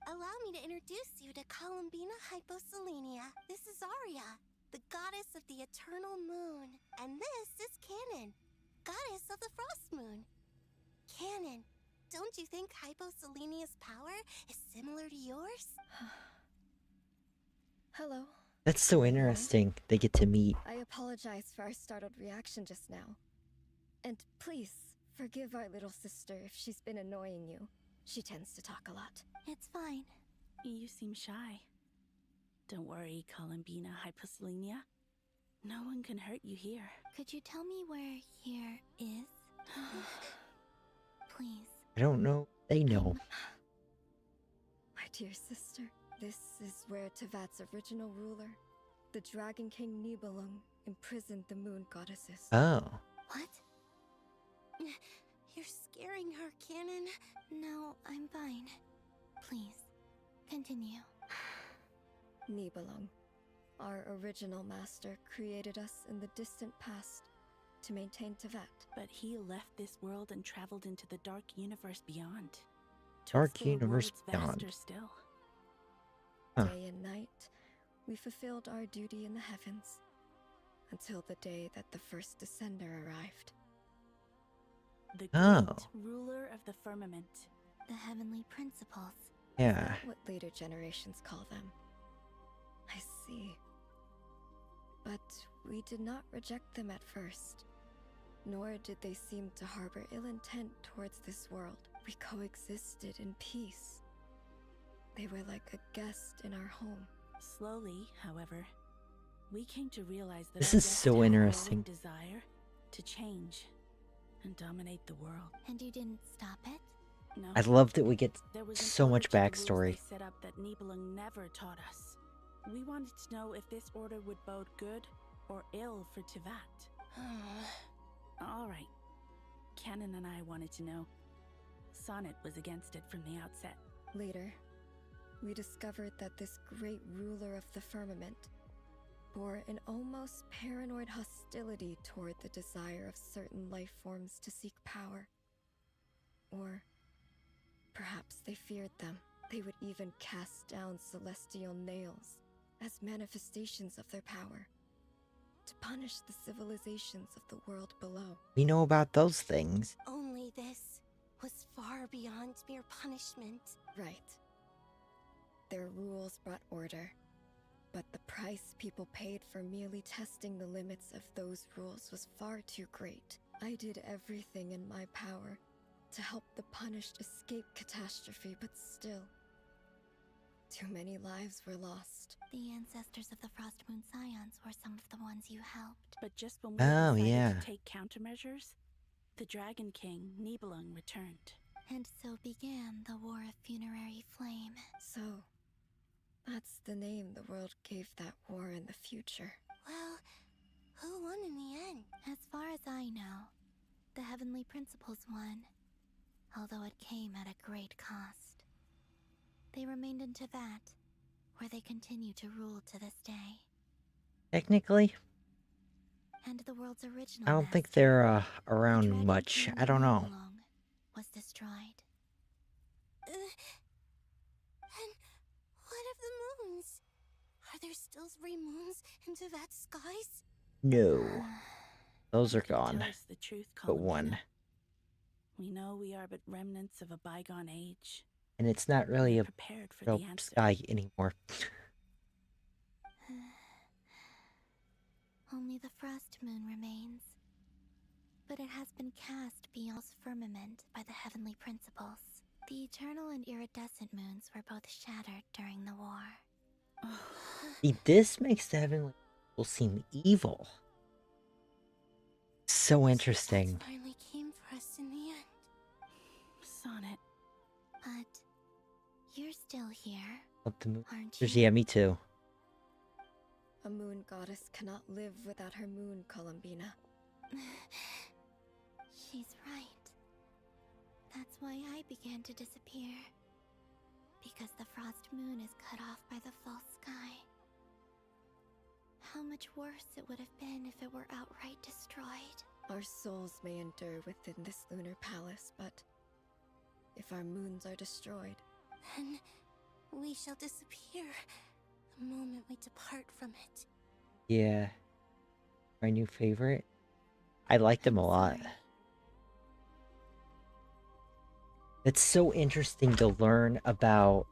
Allow me to introduce you to Columbina Hyposelenia. This is Arya, the goddess of the eternal moon. And this is Canon, goddess of the frost moon. Canon, don't you think Hyposelenia's power is similar to yours? Hello. That's so interesting. They get to meet. I apologize for our startled reaction just now. And please, forgive our little sister if she's been annoying you. She tends to talk a lot. It's fine. You seem shy. Don't worry, Columbina Hyposelenia. No one can hurt you here. Could you tell me where here is? Please. I don't know. They know. My dear sister, this is where Tevat's original ruler, the Dragon King Nibelung, imprisoned the moon goddesses. Oh. What? You're scaring her, Canon. No, I'm fine. Please, continue. Nibelung, our original master, created us in the distant past to maintain Tevat. But he left this world and traveled into the dark universe beyond. To Dark explore universe worlds beyond. vaster still. Huh. Day and night, we fulfilled our duty in the heavens, until the day that the first descender arrived. The Oh. great ruler of the firmament. The heavenly principles. Yeah. What later generations call them. I see. But we did not reject them at first, nor did they seem to harbor ill intent towards this world. We coexisted in peace. They were like a guest in our home. Slowly, however, we came to realize that This our is guest so had a interesting. growing desire to change and dominate the world. And you didn't stop it? No. I love that we get There was an so order much to the rules backstory. they set up that Nibelung never taught us. We wanted to know if this order would bode good or ill for Tevat. All right. Canon and I wanted to know. Sonnet was against it from the outset. Later, we discovered that this great ruler of the firmament bore an almost paranoid hostility toward the desire of certain life forms to seek power. Or perhaps they feared them. They would even cast down celestial nails as manifestations of their power, to punish the civilizations of the world below. We know about those things. Only this was far beyond mere punishment. Right. Their rules brought order, but the price people paid for merely testing the limits of those rules was far too great. I did everything in my power to help the punished escape catastrophe, but still, too many lives were lost. The ancestors of the Frost Moon Scions were some of the ones you helped. But just when we Oh, decided yeah. to take countermeasures, the Dragon King, Nibelung, returned. And so began the War of Funerary Flame. So, that's the name the world gave that war in the future. Well, who won in the end? As far as I know, the Heavenly Principles won, although it came at a great cost. They remained in Tevat, where they continue to rule to this day. Technically, And the world's original I don't think master, they're the around Dragon much. King I don't know. Nibelung, was destroyed. And what of the moons? Are there still 3 moons in Tevat's skies? No. Those are Tell gone. us the truth, But Columbina. one. We know we are but remnants of a bygone age. And it's not really a Prepared for real the answer. sky anymore. Only the Frost Moon remains. But it has been cast beyond firmament by the Heavenly Principles. The Eternal and Iridescent moons were both shattered during the war. See, this makes the heavenly people seem evil. So interesting. Finally came for us in the end. Sonnet. But you're still here, Love the moon. aren't you? Yeah, me too. A moon goddess cannot live without her moon, Columbina. She's right. That's why I began to disappear. Because the Frost Moon is cut off by the false sky. How much worse it would have been if it were outright destroyed. Our souls may endure within this lunar palace, but if our moons are destroyed, Then we shall disappear the moment we depart from it. Yeah. My new favorite. I liked him a lot. It's so interesting to learn about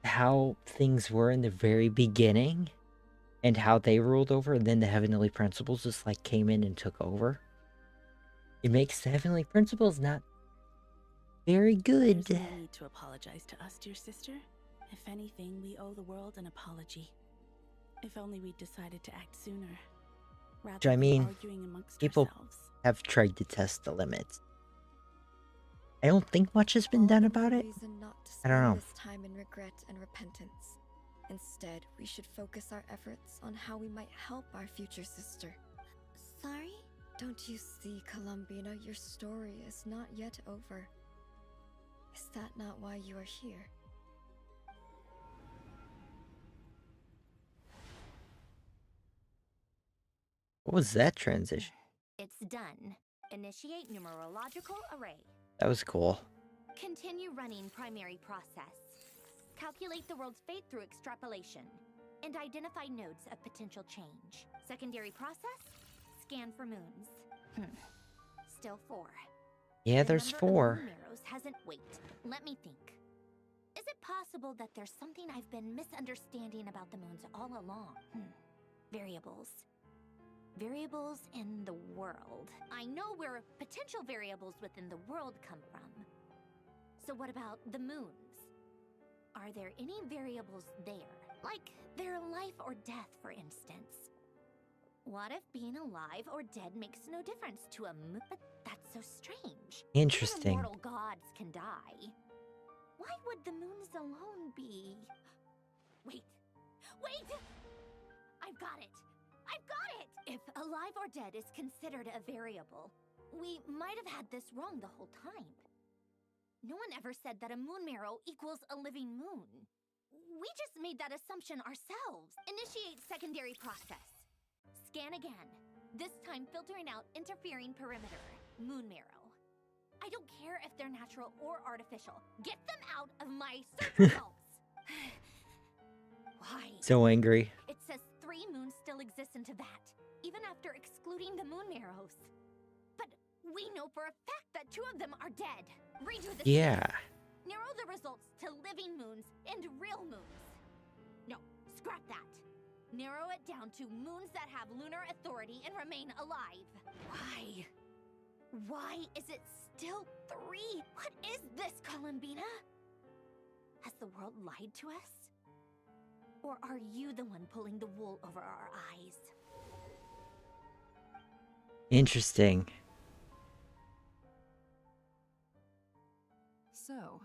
how things were in the very beginning and how they ruled over, and then the Heavenly Principles just like came in and took over. It makes the Heavenly Principles not very good. There's no need to apologize to us, dear sister. If anything, we owe the world an apology. If only we'd decided to act sooner, rather Which I than mean, arguing amongst people ourselves. have tried to test the limits. I don't think much has been done about it. reason not to I don't spend know. this time in regret and repentance. Instead, we should focus our efforts on how we might help our future sister. Sorry? Don't you see, Columbina, your story is not yet over. Is that not why you are here? What was that transition? It's done. Initiate numerological array. That was cool. Continue running primary process. Calculate the world's fate through extrapolation. And identify nodes of potential change. Secondary process? Scan for moons. Still 4. Yeah, The there's number of 4. moon arrows hasn't. Wait, let me think. Is it possible that there's something I've been misunderstanding about the moons all along? Variables. Variables in the world. I know where potential variables within the world come from. So what about the moons? Are there any variables there? Like their life or death, for instance. What if being alive or dead makes no difference to a moon? But that's so strange. Interesting. Even immortal gods can die. Why would the moons alone be? Wait! I've got it! If alive or dead is considered a variable, we might have had this wrong the whole time. No one ever said that a moon marrow equals a living moon. We just made that assumption ourselves. Initiate secondary process. Scan again. This time filtering out interfering perimeter. Moon marrow. I don't care if they're natural or artificial. Get them out of my search results. Why? So angry. It says 3 moons still exist in Teyvat, even after excluding the moon marrows. But we know for a fact that 2 of them are dead. Redo this. Yeah. Narrow the results to living moons and real moons. No, scrap that. Narrow it down to moons that have lunar authority and remain alive. Why? Why is it still 3? What is this, Columbina? Has the world lied to us? Or are you the one pulling the wool over our eyes? Interesting. So,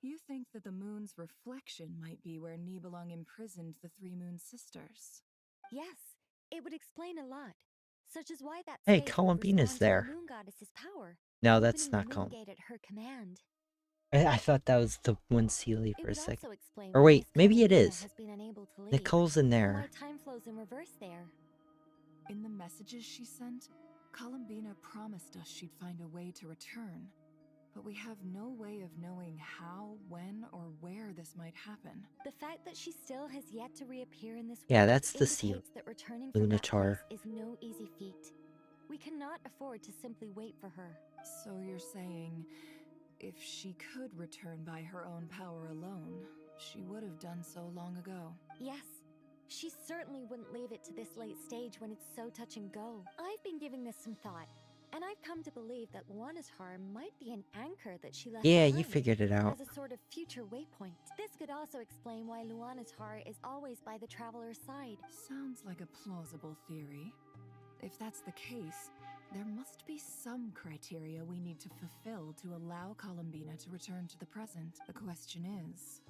you think that the moon's reflection might be where Nibelung imprisoned the 3 moon sisters? Yes, it would explain a lot. Such as why that Hey, space would Columbina's respond to there. the moon goddess's power. No, that's opening not the moon Colum. gate at her command. I thought that was the one Sealy It for a would second. also explain Or why wait, Miss maybe it Columbina is. has been unable to leave. Nicole's in Why there. time flows in reverse there. In the messages she sent, Columbina promised us she'd find a way to return. But we have no way of knowing how, when, or where this might happen. The fact that she still has yet to reappear in this Yeah, world that's the Sea indicates that returning from that Lunatar. place is no easy feat. We cannot afford to simply wait for her. So you're saying, if she could return by her own power alone, she would have done so long ago. Yes. She certainly wouldn't leave it to this late stage when it's so touch and go. I've been giving this some thought, and I've come to believe that Luana's heart might be an anchor that she left Yeah, behind you figured it out. as a sort of future waypoint. This could also explain why Luana's heart is always by the traveler's side. Sounds like a plausible theory. If that's the case, there must be some criteria we need to fulfill to allow Columbina to return to the present. The question is...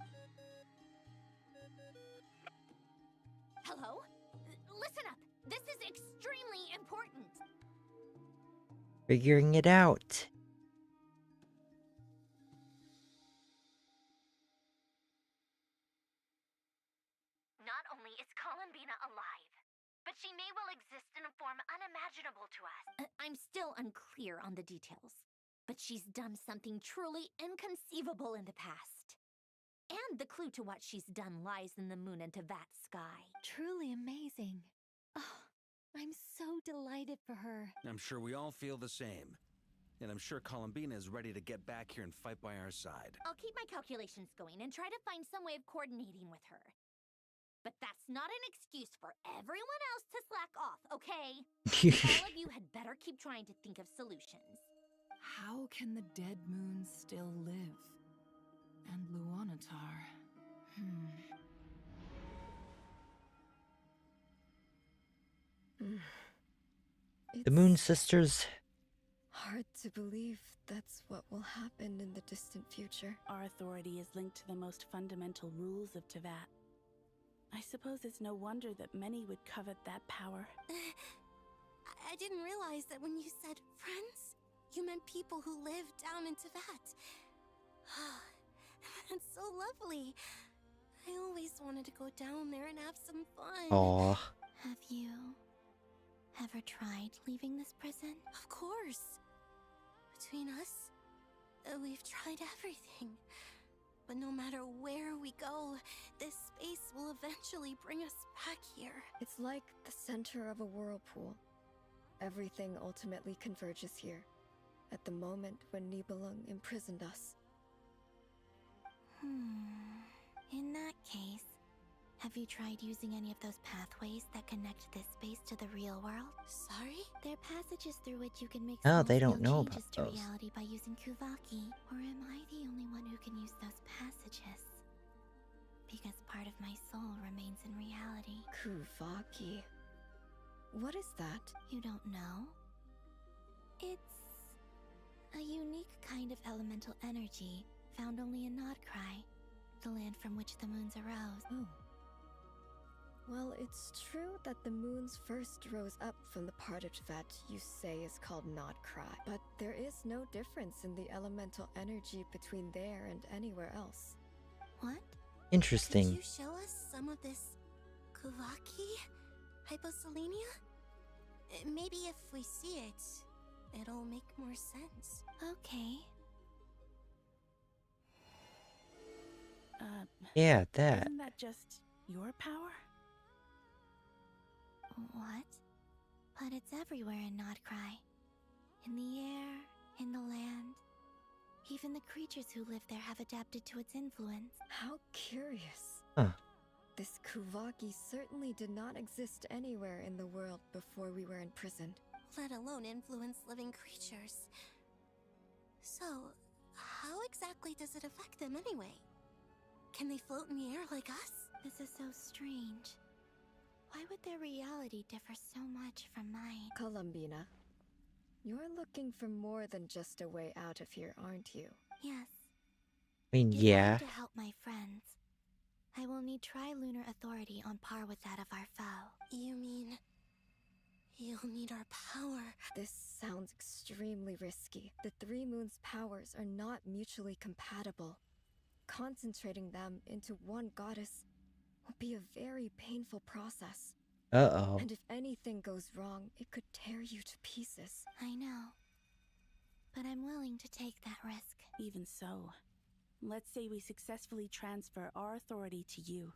Hello? Listen up. This is extremely important. Figuring it out. Not only is Columbina alive, but she may well exist in a form unimaginable to us. I'm still unclear on the details, but she's done something truly inconceivable in the past. And the clue to what she's done lies in the moon and Teyvat sky. Truly amazing. Oh, I'm so delighted for her. I'm sure we all feel the same. And I'm sure Columbina is ready to get back here and fight by our side. I'll keep my calculations going and try to find some way of coordinating with her. But that's not an excuse for everyone else to slack off, okay? All of you had better keep trying to think of solutions. How can the dead moon still live? And Luanatar... The Moon Sisters. Hard to believe that's what will happen in the distant future. Our authority is linked to the most fundamental rules of Teyvat. I suppose it's no wonder that many would covet that power. I didn't realize that when you said friends, you meant people who live down in Teyvat. That's so lovely. I always wanted to go down there and have some fun. Aw. Ever tried leaving this prison? Of course. Between us, we've tried everything. But no matter where we go, this space will eventually bring us back here. It's like the center of a whirlpool. Everything ultimately converges here, at the moment when Nibelung imprisoned us. In that case, have you tried using any of those pathways that connect this space to the real world? Sorry? They're passages through which you can make Oh, they small-scale don't know changes about to those. reality by using Kuvaki. Or am I the only one who can use those passages? Because part of my soul remains in reality. Kuvaki. What is that? You don't know? It's a unique kind of elemental energy found only in Nodcry, the land from which the moons arose. Oh. Well, it's true that the moons first rose up from the part of Tvet you say is called Nodcry, but there is no difference in the elemental energy between there and anywhere else. What? Interesting. Could you show us some of this Kuvaki? Hyposelenia? Maybe if we see it, it'll make more sense. Okay. Yeah, that. Isn't that just your power? What? But it's everywhere in Nodcry. In the air, in the land. Even the creatures who live there have adapted to its influence. How curious. Huh. This Kuvaki certainly did not exist anywhere in the world before we were imprisoned. Let alone influence living creatures. So, how exactly does it affect them anyway? Can they float in the air like us? This is so strange. Why would their reality differ so much from mine? Columbina, you're looking for more than just a way out of here, aren't you? Yes. I mean, If yeah. I'm to help my friends, I will need tri-lunar authority on par with that of our foe. You mean you'll need our power? This sounds extremely risky. The Three Moons' powers are not mutually compatible. Concentrating them into one goddess will be a very painful process. Uh-oh. And if anything goes wrong, it could tear you to pieces. I know. But I'm willing to take that risk. Even so, let's say we successfully transfer our authority to you.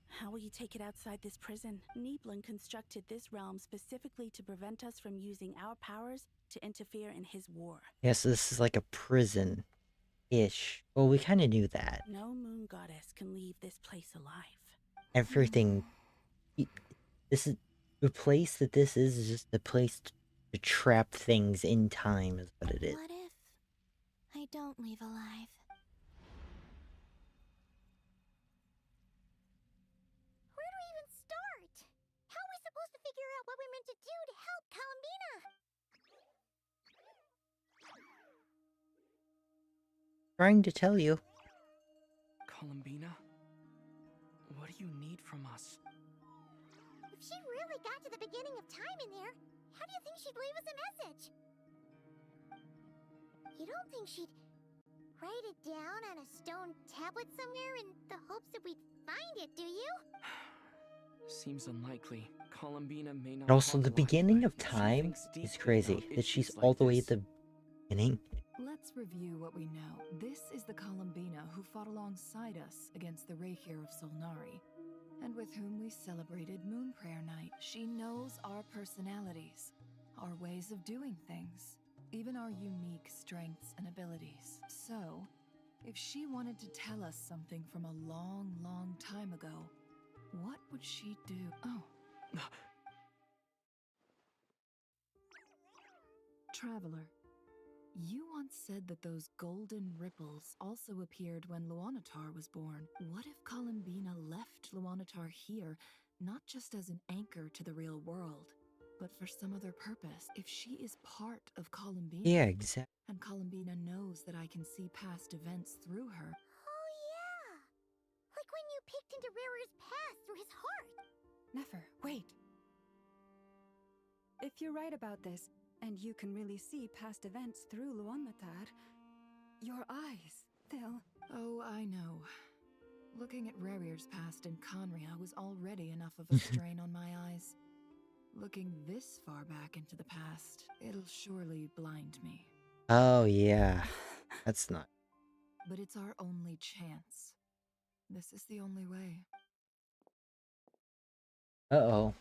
How will you take it outside this prison? Nibelung constructed this realm specifically to prevent us from using our powers to interfere in his war. Yeah, so this is like a prison-ish. Well, we kind of knew that. No moon goddess can leave this place alive. Everything... This is... The place that this is just the place to trap things in time, is what it is. What if I don't leave alive? Where do we even start? How are we supposed to figure out what we're meant to do to help Columbina? Trying to tell you. Columbina? What do you need from us? If she really got to the beginning of time in there, how do you think she'd leave us a message? You don't think she'd write it down on a stone tablet somewhere in the hopes that we'd find it, do you? Seems unlikely. Columbina may not. And also, talk the a lot, beginning but of she time thinks is deeply crazy. about That she's issues all like the way this. at the beginning. Let's review what we know. This is the Columbina who fought alongside us against the Rakier of Solnari, and with whom we celebrated Moon Prayer Night. She knows our personalities, our ways of doing things, even our unique strengths and abilities. So, if she wanted to tell us something from a long, long time ago, what would she do? Oh. Traveler, you once said that those golden ripples also appeared when Luanatar was born. What if Columbina left Luanatar here, not just as an anchor to the real world, but for some other purpose? If she is part of Columbina, Yeah, exactly. and Columbina knows that I can see past events through her. Oh yeah! Like when you peeked into Rarer's past through his heart! Nefer, wait. If you're right about this, and you can really see past events through Luanatar, your eyes, they'll... Oh, I know. Looking at Rarier's past in Conria was already enough of a strain on my eyes. Looking this far back into the past, it'll surely blind me. Oh, yeah. That's not... But it's our only chance. This is the only way. Uh-oh.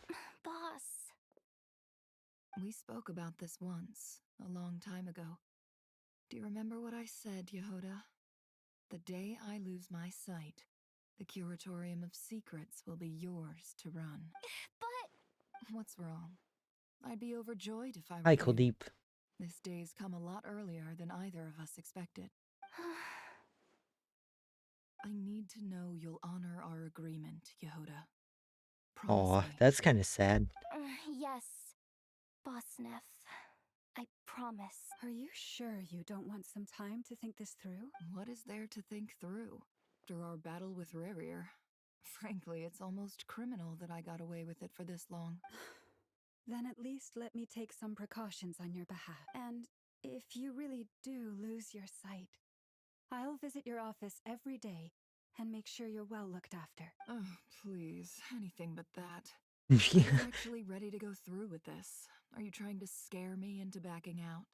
Boss. We spoke about this once, a long time ago. Do you remember what I said, Yehoda? The day I lose my sight, the Curatorium of Secrets will be yours to run. But... What's wrong? I'd be overjoyed if I were Michael you. Deep. This day's come a lot earlier than either of us expected. I need to know you'll honor our agreement, Yehoda. Aw, that's kind of sad. Yes, Boss Neff. I promise. Are you sure you don't want some time to think this through? What is there to think through? After our battle with Rerir, frankly, it's almost criminal that I got away with it for this long. Then at least let me take some precautions on your behalf. And if you really do lose your sight, I'll visit your office every day and make sure you're well looked after. Oh, please, anything but that. I'm actually ready to go through with this. Are you trying to scare me into backing out?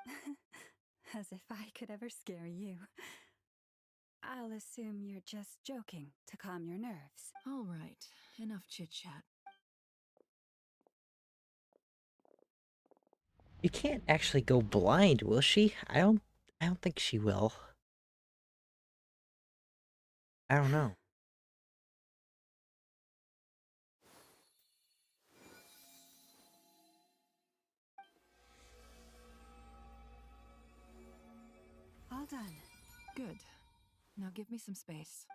As if I could ever scare you. I'll assume you're just joking to calm your nerves. All right, enough chit-chat. You can't actually go blind, will she? I don't think she will. I don't know. All done. Good. Now give me some space.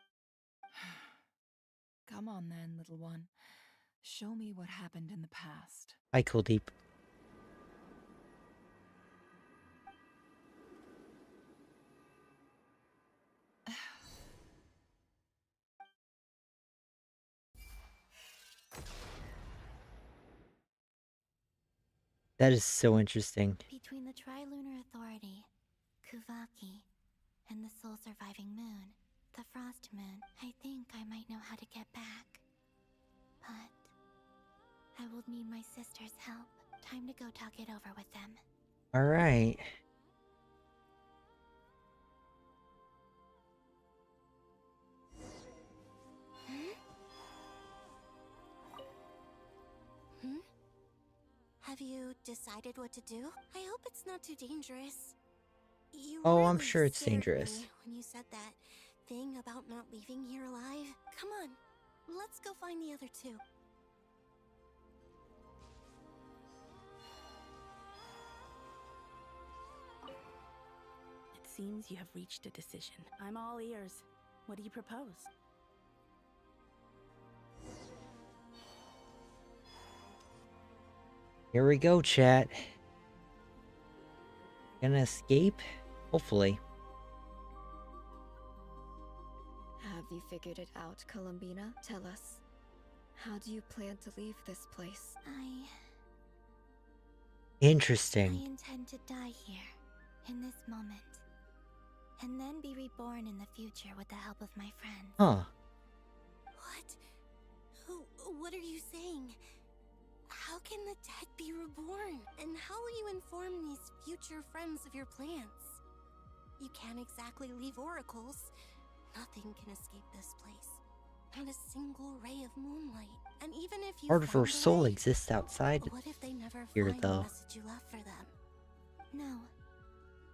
Come on then, little one. Show me what happened in the past. Michael Deep. That is so interesting. Between the Trilunar Authority, Kuvaki, and the soul-surviving moon, the Frost Moon, I think I might know how to get back. But I will need my sister's help. Time to go talk it over with them. All right. Have you decided what to do? I hope it's not too dangerous. You Oh, I'm really sure it's scared dangerous. me when you said that thing about not leaving here alive. Come on, let's go find the other two. It seems you have reached a decision. I'm all ears. What do you propose? Here we go, chat. Gonna escape? Hopefully. Have you figured it out, Columbina? Tell us. How do you plan to leave this place? I Interesting. intend to die here, in this moment, and then be reborn in the future with the help of my friends. Huh. What are you saying? How can the dead be reborn? And how will you inform these future friends of your plans? You can't exactly leave oracles. Nothing can escape this place. Not a single ray of moonlight. And even if you Part of her found a soul way, exists outside what if they never here, find the though. message you left for them? No,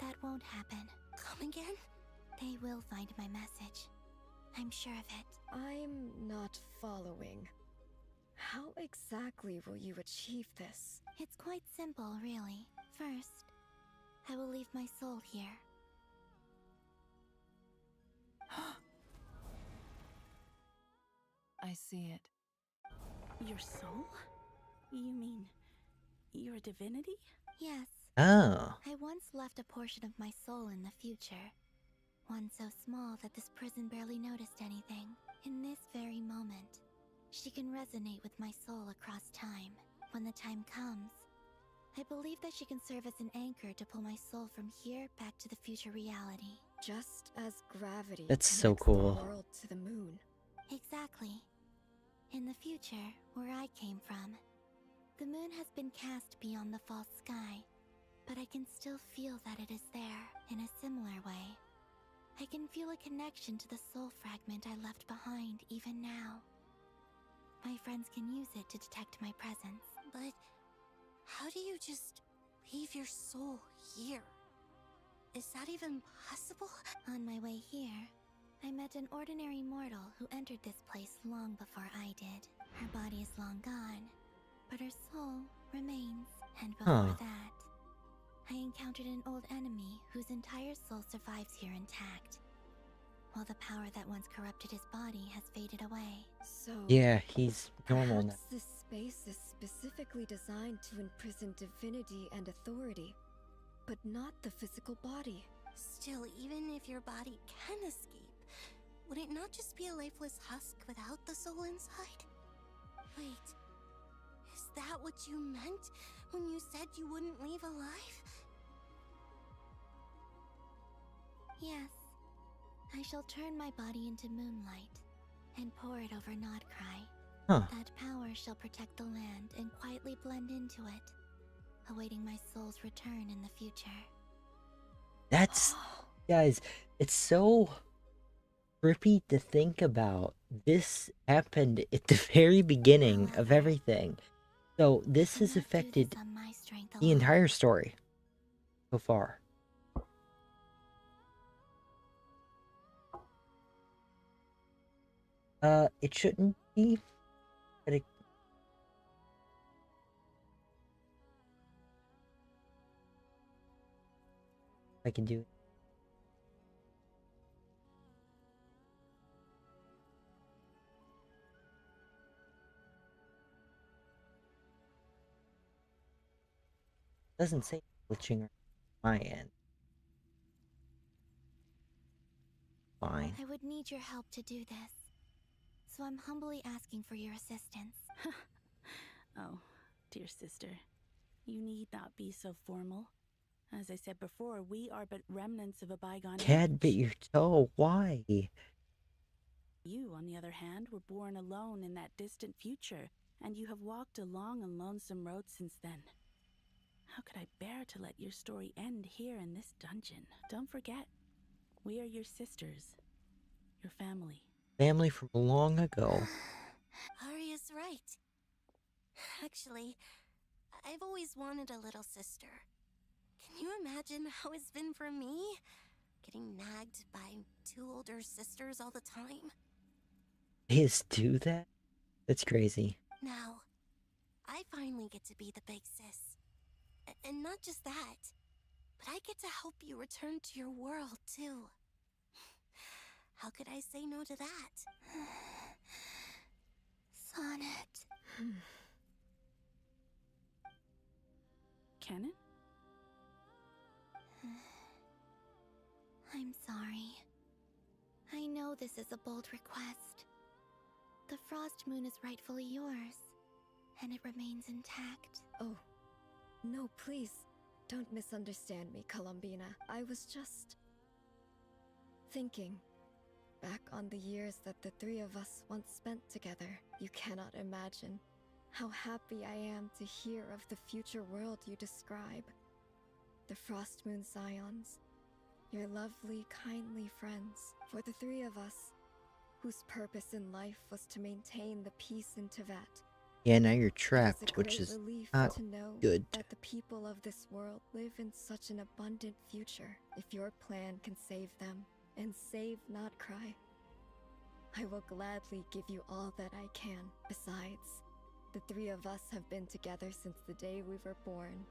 that won't happen. Come again? They will find my message. I'm sure of it. I'm not following. How exactly will you achieve this? It's quite simple, really. First, I will leave my soul here. I see it. Your soul? You mean you're a divinity? Yes. Oh. I once left a portion of my soul in the future. One so small that this prison barely noticed anything. In this very moment, she can resonate with my soul across time. When the time comes, I believe that she can serve as an anchor to pull my soul from here back to the future reality. Just as gravity That's so connects cool. the world to the moon. Exactly. In the future, where I came from, The moon has been cast beyond the false sky, but I can still feel that it is there in a similar way. I can feel a connection to the soul fragment I left behind even now. My friends can use it to detect my presence. But how do you just leave your soul here? Is that even possible? On my way here, I met an ordinary mortal who entered this place long before I did. Her body is long gone, but her soul remains. And before that, I encountered an old enemy whose entire soul survives here intact, while the power that once corrupted his body has faded away. So Yeah, he's normal now. perhaps this space is specifically designed to imprison divinity and authority, but not the physical body. Still, even if your body can escape, would it not just be a lifeless husk without the soul inside? Wait, is that what you meant when you said you wouldn't leave alive? Yes, I shall turn my body into moonlight and pour it over Nodcry. That power shall protect the land and quietly blend into it, awaiting my soul's return in the future. That's, guys, it's so trippy to think about. This happened at the very beginning of everything. So this has affected the entire story so far. It shouldn't be, but it... I can do it. Doesn't say glitching on my end. Fine. I would need your help to do this, so I'm humbly asking for your assistance. Oh, dear sister, you need not be so formal. As I said before, we are but remnants of a bygone Dad bit your toe. Why? You, on the other hand, were born alone in that distant future, and you have walked a long and lonesome road since then. How could I bear to let your story end here in this dungeon? Don't forget, we are your sisters, your family. Family from long ago. Arya's right. Actually, I've always wanted a little sister. Can you imagine how it's been for me? Getting nagged by two older sisters all the time? They just do that? That's crazy. Now, I finally get to be the big sis. And not just that, but I get to help you return to your world, too. How could I say no to that? Sonnet. Canon? I'm sorry. I know this is a bold request. The Frost Moon is rightfully yours, and it remains intact. Oh, no, please. Don't misunderstand me, Columbina. I was just... thinking. Back on the years that the three of us once spent together. You cannot imagine how happy I am to hear of the future world you describe. The Frost Moon Scions. Your lovely, kindly friends. For the three of us, whose purpose in life was to maintain the peace in Teyvat. Yeah, now you're trapped, which is not to know good. that the people of this world live in such an abundant future. If your plan can save them, and save Nodcry, I will gladly give you all that I can. Besides, the three of us have been together since the day we were born.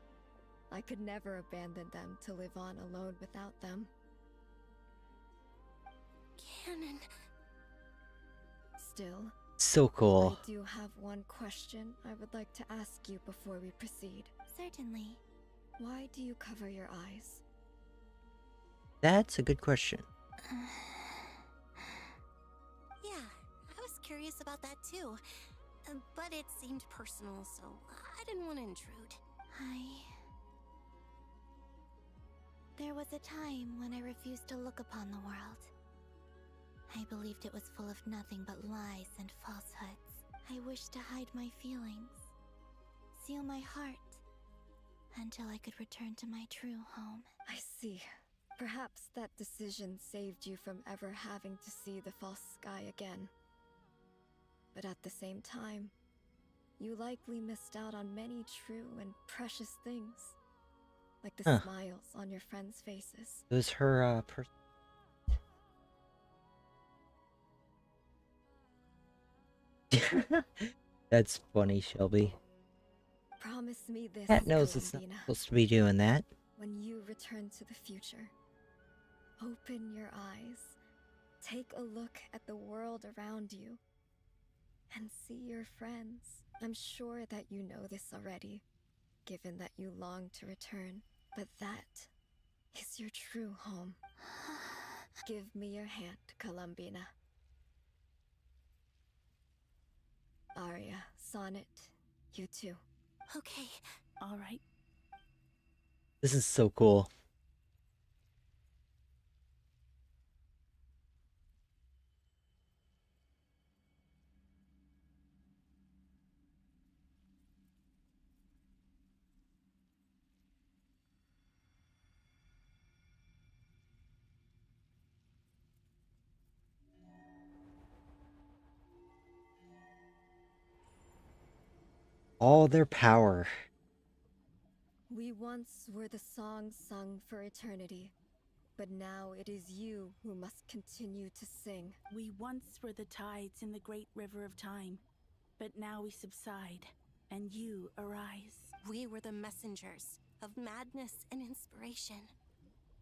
I could never abandon them to live on alone without them. Canon. Still, So cool. I do have one question I would like to ask you before we proceed. Certainly. Why do you cover your eyes? That's a good question. Yeah, I was curious about that too. But it seemed personal, so I didn't want to intrude. There was a time when I refused to look upon the world. I believed it was full of nothing but lies and falsehoods. I wished to hide my feelings, conceal my heart until I could return to my true home. I see. Perhaps that decision saved you from ever having to see the false sky again. But at the same time, you likely missed out on many true and precious things. Like the smiles on your friends' faces. It was her, That's funny, Shelby. Promise me this, Cat knows it's not Columbina. supposed to be doing that. When you return to the future, open your eyes, take a look at the world around you, and see your friends. I'm sure that you know this already, given that you long to return, but that is your true home. Give me your hand, Columbina. Arya, Sonnet, you too. Okay. All right. This is so cool. All their power. We once were the song sung for eternity, but now it is you who must continue to sing. We once were the tides in the great river of time, but now we subside, and you arise. We were the messengers of madness and inspiration.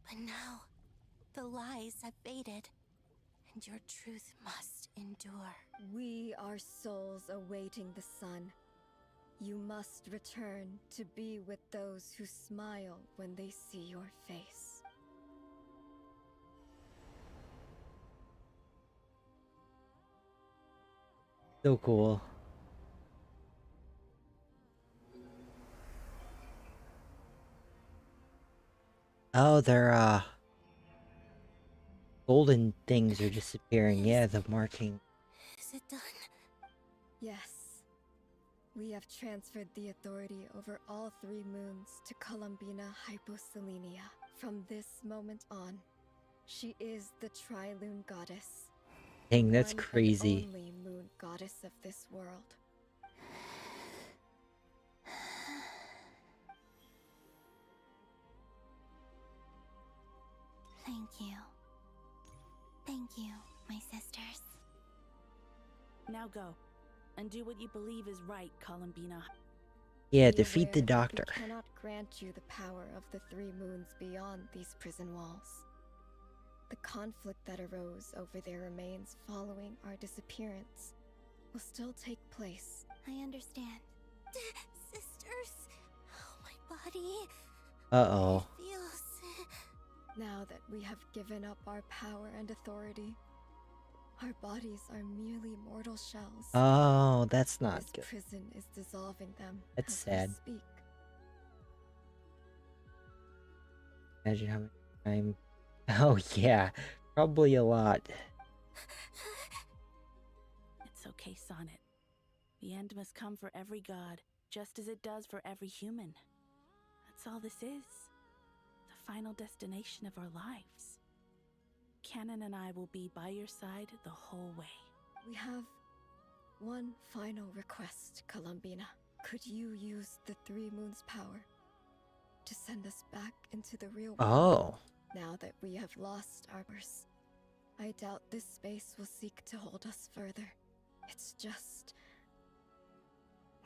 But now, the lies have faded, and your truth must endure. We are souls awaiting the sun. You must return to be with those who smile when they see your face. So cool. Oh, their golden things are disappearing. Yeah, the marking. Is it done? Yes. We have transferred the authority over all 3 moons to Columbina Hyposelenia. From this moment on, she is the Tri-Lune Goddess. Dang, that's One and crazy. only moon goddess of this world. Thank you. Thank you, my sisters. Now go, and do what you believe is right, Columbina. Yeah, Be defeat the aware that doctor. we cannot grant you the power of the 3 moons beyond these prison walls. The conflict that arose over their remains following our disappearance will still take place. I understand. Sisters, oh, my body. Uh-oh. It feels... Now that we have given up our power and authority, our bodies are merely mortal shells. Oh, that's not this good. prison is dissolving them. That's as sad. We speak. Imagine how much time. Oh, yeah. Probably a lot. It's okay, Sonnet. The end must come for every god, just as it does for every human. That's all this is. The final destination of our lives. Canon and I will be by your side the whole way. We have one final request, Columbina. Could you use the 3 moons' power to send us back into the real world? Oh. Now that we have lost ours, I doubt this space will seek to hold us further. It's just...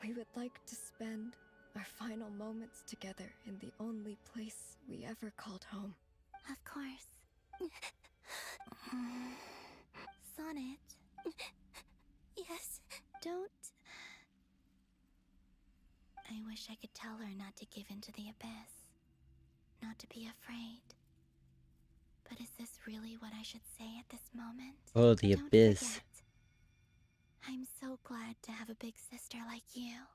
we would like to spend our final moments together in the only place we ever called home. Of course. Sonnet. Yes? Don't... I wish I could tell her not to give in to the abyss. Not to be afraid. But is this really what I should say at this moment? Oh, the Don't abyss. forget, I'm so glad to have a big sister like you.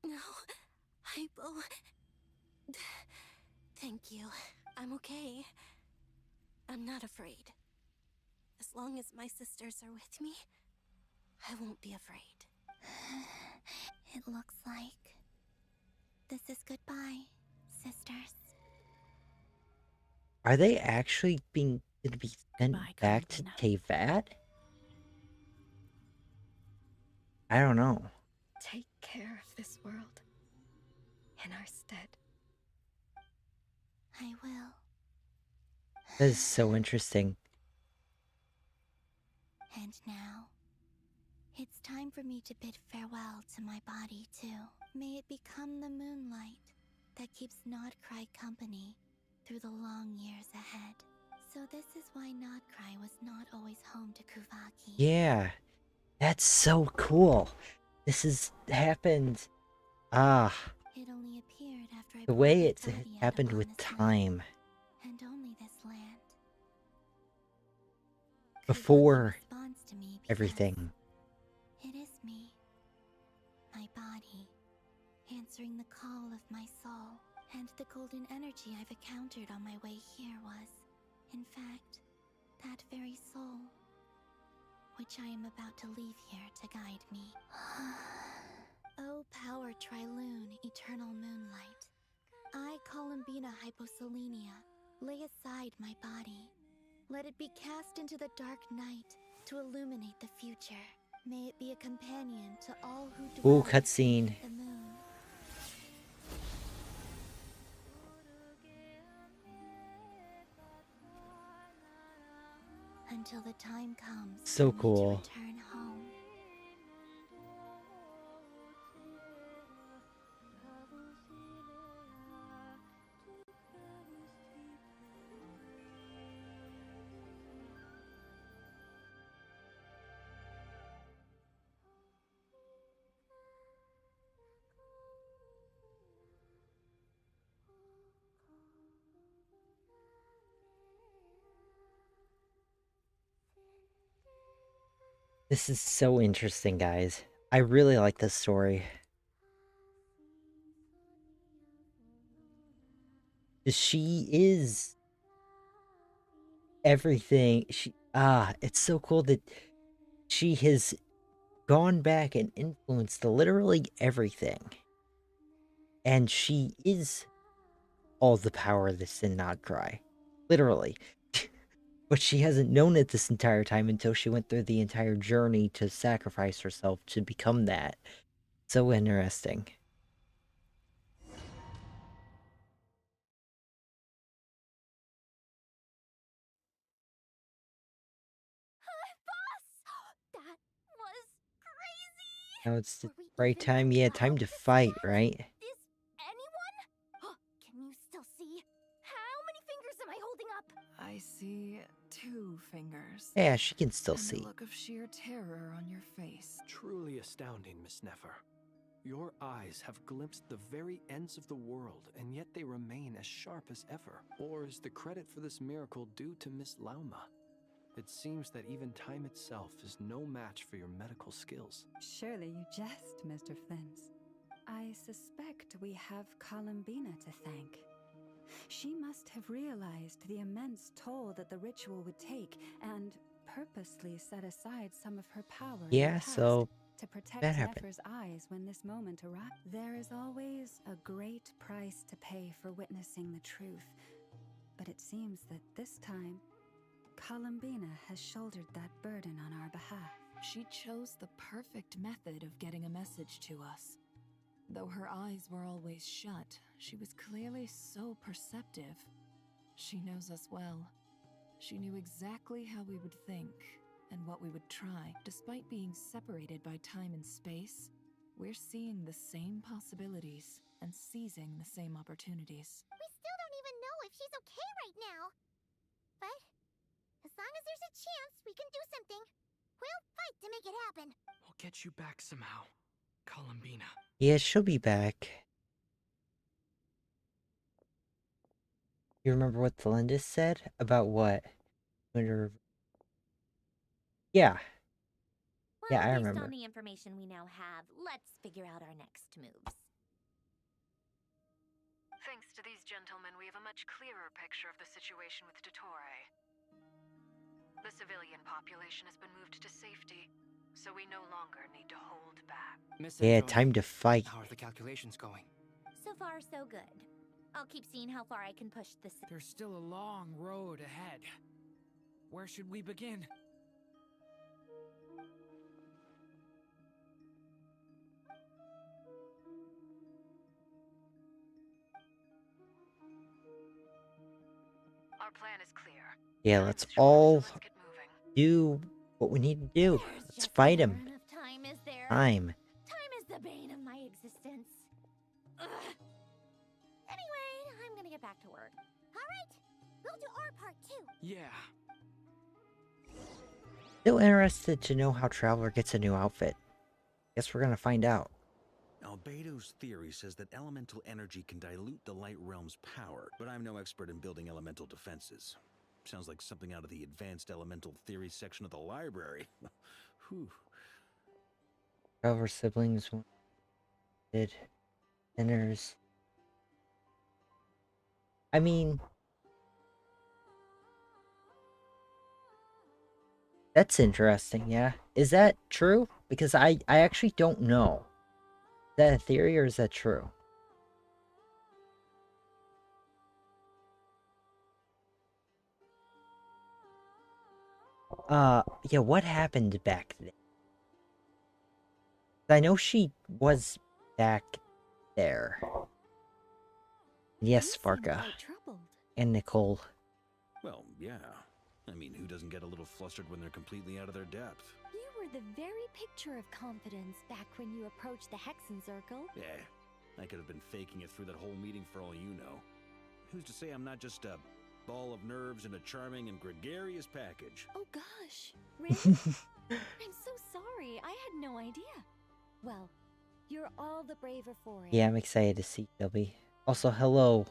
No, Hypo. Thank you. I'm okay. I'm not afraid. As long as my sisters are with me, I won't be afraid. It looks like this is goodbye, sisters. Are they actually going to be sent back to Tevat? I don't know. Take care of this world in our stead. I will. That is so interesting. And now, it's time for me to bid farewell to my body, too. May it become the moonlight that keeps Nodcry company through the long years ahead. So this is why Nodcry was not always home to Kuvaki. Yeah, that's so cool. This has happened. Ah, It only appeared after I the brought way my it's body out happened upon with this time. land, and only this land. Before Responds to me because everything. it is me, my body, answering the call of my soul. And the golden energy I've encountered on my way here was, in fact, that very soul, which I am about to leave here to guide me. O power Triloon, eternal moonlight. I, Columbina Hyposelenia, lay aside my body. Let it be cast into the dark night to illuminate the future. May it be a companion to all who dwell Ooh, cutscene. beneath the moon. Until the time comes So for me cool. to return home. This is so interesting, guys. I really like this story. She is everything. It's so cool that she has gone back and influenced literally everything. And she is all the power that's in Nodcry. Literally. But she hasn't known it this entire time until she went through the entire journey to sacrifice herself to become that. So interesting. Boss! That was crazy! Now it's the right time. Yeah, time to fight, right? Is anyone? Can you still see? How many fingers am I holding up? I see 2 fingers. Yeah, she can still and see. a look of sheer terror on your face. Truly astounding, Miss Nefer. Your eyes have glimpsed the very ends of the world, and yet they remain as sharp as ever. Or is the credit for this miracle due to Miss Lauma? It seems that even time itself is no match for your medical skills. Surely you jest, Mr. Flint. I suspect we have Columbina to thank. She must have realized the immense toll that the ritual would take and purposely set aside some of her power in the Yeah, past so to protect that happened. Nefer's eyes when this moment arrived. There is always a great price to pay for witnessing the truth, but it seems that this time, Columbina has shouldered that burden on our behalf. She chose the perfect method of getting a message to us. Though her eyes were always shut, she was clearly so perceptive. She knows us well. She knew exactly how we would think and what we would try. Despite being separated by time and space, we're seeing the same possibilities and seizing the same opportunities. We still don't even know if she's okay right now. But as long as there's a chance we can do something, we'll fight to make it happen. We'll get you back somehow, Columbina. Yeah, she'll be back. You remember what Thelindis said? About what? Yeah. Well, Yeah, I based remember. on the information we now have, let's figure out our next moves. Thanks to these gentlemen, we have a much clearer picture of the situation with Dottore. The civilian population has been moved to safety, so we no longer need to hold back. Yeah, time to fight. How are the calculations going? So far, so good. I'll keep seeing how far I can push this. There's still a long road ahead. Where should we begin? Our plan is clear. Yeah, let's all do what we need to do. Let's fight him. Time is there. Time. Time is the bane of my existence. Ugh. Anyway, I'm gonna get back to work. All right, we'll do our part too. Yeah. Still interested to know how Traveler gets a new outfit. Guess we're gonna find out. Albedo's theory says that elemental energy can dilute the light realm's power, but I'm no expert in building elemental defenses. Sounds like something out of the advanced elemental theory section of the library. Whew. Traveler siblings did sinners. I mean, that's interesting, yeah. Is that true? Because I actually don't know. Is that a theory or is that true? Yeah, what happened back then? I know she was back there. Yes, Sparka. And Nicole. Well, yeah. I mean, who doesn't get a little flustered when they're completely out of their depth? You were the very picture of confidence back when you approached the Hexen Circle. Yeah, I could have been faking it through that whole meeting for all you know. Who's to say I'm not just a ball of nerves in a charming and gregarious package? Oh gosh, really? I'm so sorry, I had no idea. Well, you're all the braver for it. Yeah, I'm excited to see Dobby. Also, hello,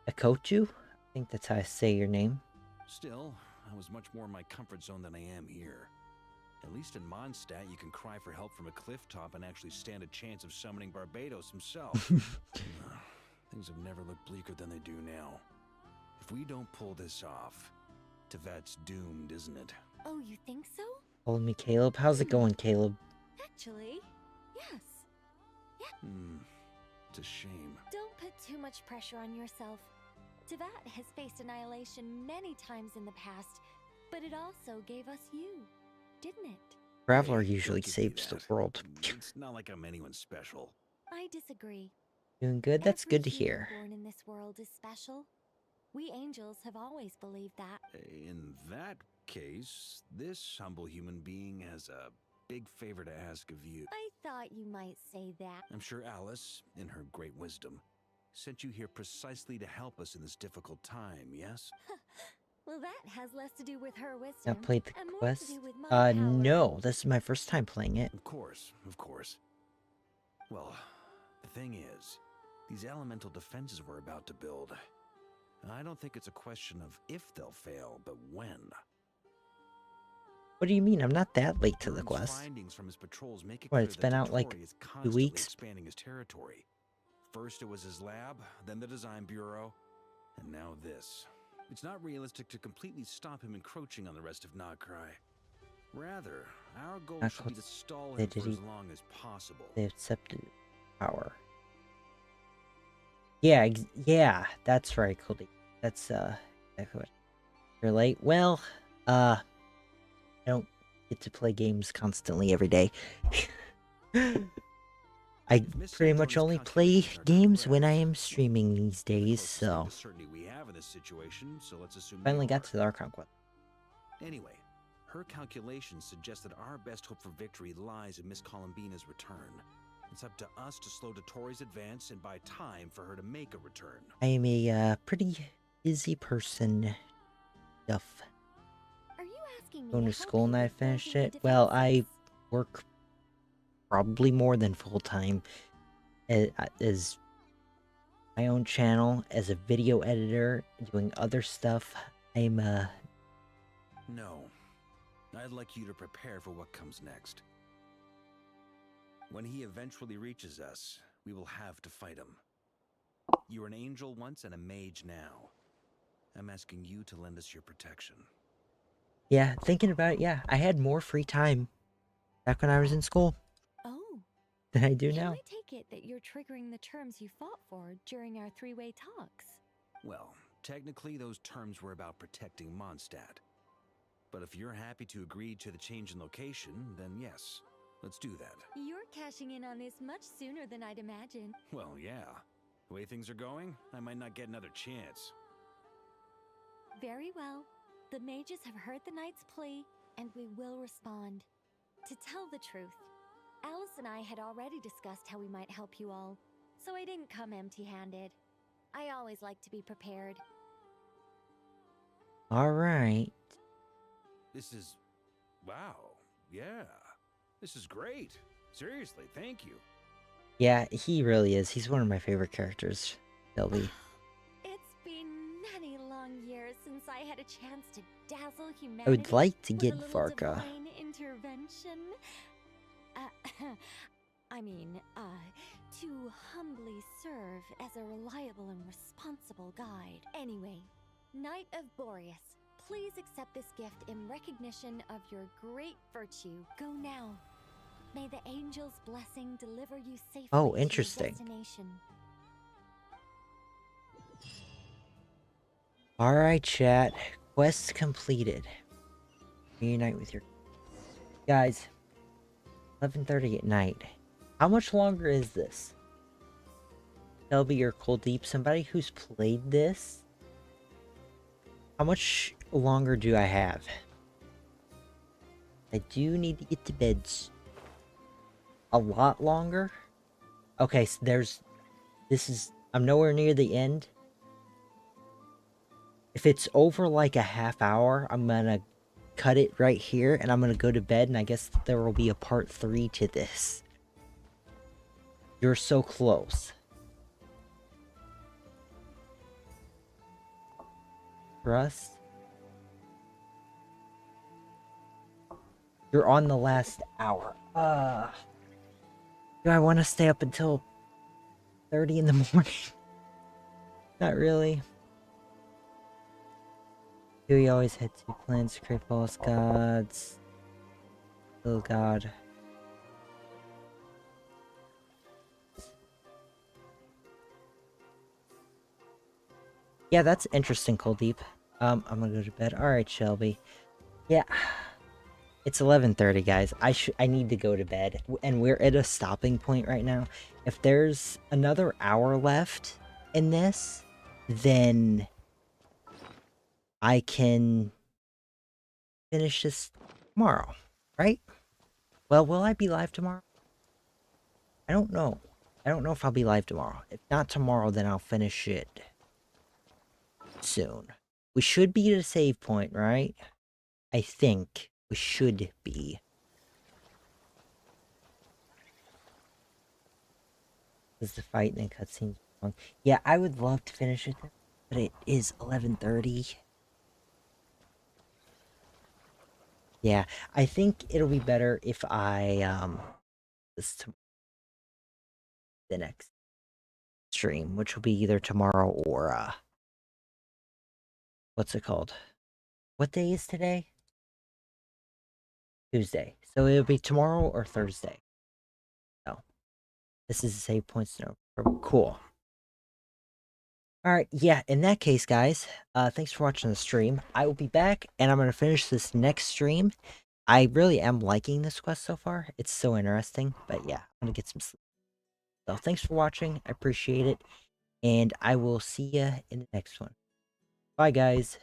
Akochu? I think that's how I say your name. Still, I was much more in my comfort zone than I am here. At least in Mondstadt, you can cry for help from a cliff top and actually stand a chance of summoning Barbados himself. Things have never looked bleaker than they do now. If we don't pull this off, Tevat's doomed, isn't it? Oh, you think so? Call me Caleb. How's it going, Caleb? Actually, yes. Yeah. It's a shame. Don't put too much pressure on yourself. Tevat has faced annihilation many times in the past, but it also gave us you, didn't it? Traveler usually saves the world. It's not like I'm anyone special. I disagree. Doing good? That's good to Every human hear. born in this world is special. We angels have always believed that. In that case, this humble human being has a big favor to ask of you. I thought you might say that. I'm sure Alice, in her great wisdom, sent you here precisely to help us in this difficult time, yes? Well, that has less to do with her wisdom. Now played the and more quest? to do with my power. No. This is my first time playing it. Of course, of course. Well, the thing is, these elemental defenses we're about to build, I don't think it's a question of if they'll fail, but when. What do you mean? I'm not that late to the Vern's quest. findings from his patrols make it What, clear it's that been out like Dottore is 2 constantly weeks? expanding his territory. First it was his lab, then the design bureau, and now this. It's not realistic to completely stop him encroaching on the rest of Nagrai. Rather, our goal should be to stall him for as long as possible. They accepted power. Yeah, yeah, that's right, Cody. That's, exactly what. You're late? Well, I don't get to play games constantly every day. I pretty much only play games when I am streaming these days, so... We have in this situation, so let's assume Finally got to the Archon quest. Anyway, her calculations suggest that our best hope for victory lies in Miss Columbina's return. It's up to us to slow Dottore's advance and buy time for her to make a return. I am a pretty busy person. Stuff. Are you asking me Going to help school you and I with finished building it. the Well, defenses? I work probably more than full time as my own channel, as a video editor, doing other stuff. I'm No. I'd like you to prepare for what comes next. When he eventually reaches us, we will have to fight him. You were an angel once and a mage now. I'm asking you to lend us your protection. yeah, thinking about it, yeah, I had more free time back when I was in school. Oh, than I do Can now. I take it that you're triggering the terms you fought for during our three-way talks? Well, technically those terms were about protecting Mondstadt. But if you're happy to agree to the change in location, then yes, let's do that. You're cashing in on this much sooner than I'd imagined. Well, yeah. The way things are going, I might not get another chance. Very well. The mages have heard the knight's plea, and we will respond. To tell the truth, Alice and I had already discussed how we might help you all, so I didn't come empty-handed. I always like to be prepared. Alright. This is... wow. Yeah. This is great. Seriously, thank you. Yeah, he really is. He's one of my favorite characters, Shelby. It's been many long years since I had a chance to dazzle humanity. I would like to with get a little Varka. divine intervention. To humbly serve as a reliable and responsible guide. Anyway, Knight of Boreas, please accept this gift in recognition of your great virtue. Go now. May the angel's blessing deliver you safely Oh, to interesting. your destination. Alright, chat. Quest completed. Reunite with your... Guys, 11:30 at night. How much longer is this? Shelby or Kuldeep, somebody who's played this? How much longer do I have? I do need to get to bed. A lot longer? Okay, so I'm nowhere near the end. If it's over like a half hour, I'm gonna cut it right here and I'm gonna go to bed, and I guess there will be a part 3 to this. You're so close. Russ? You're on the last hour. Do I want to stay up until 30 in the morning? Not really. Do we always had 2 plans to create false gods? Oh god. Yeah, that's interesting, Kuldeep. I'm gonna go to bed. Alright, Shelby. Yeah. It's 11:30, guys. I need to go to bed. And we're at a stopping point right now. If there's another hour left in this, then I can finish this tomorrow, right? Well, will I be live tomorrow? I don't know. I don't know if I'll be live tomorrow. If not tomorrow, then I'll finish it soon. We should be at a save point, right? I think we should be. Is the fight and the cutscene long? Yeah, I would love to finish it, but it is 11:30. Yeah, I think it'll be better if I this the next stream, which will be either tomorrow or what's it called? What day is today? Tuesday. So it'll be tomorrow or Thursday. So this is a save points note. Cool. Alright, yeah, in that case, guys, thanks for watching the stream. I will be back, and I'm going to finish this next stream. I really am liking this quest so far. It's so interesting, but yeah, I'm going to get some sleep. So thanks for watching. I appreciate it, and I will see ya in the next one. Bye, guys.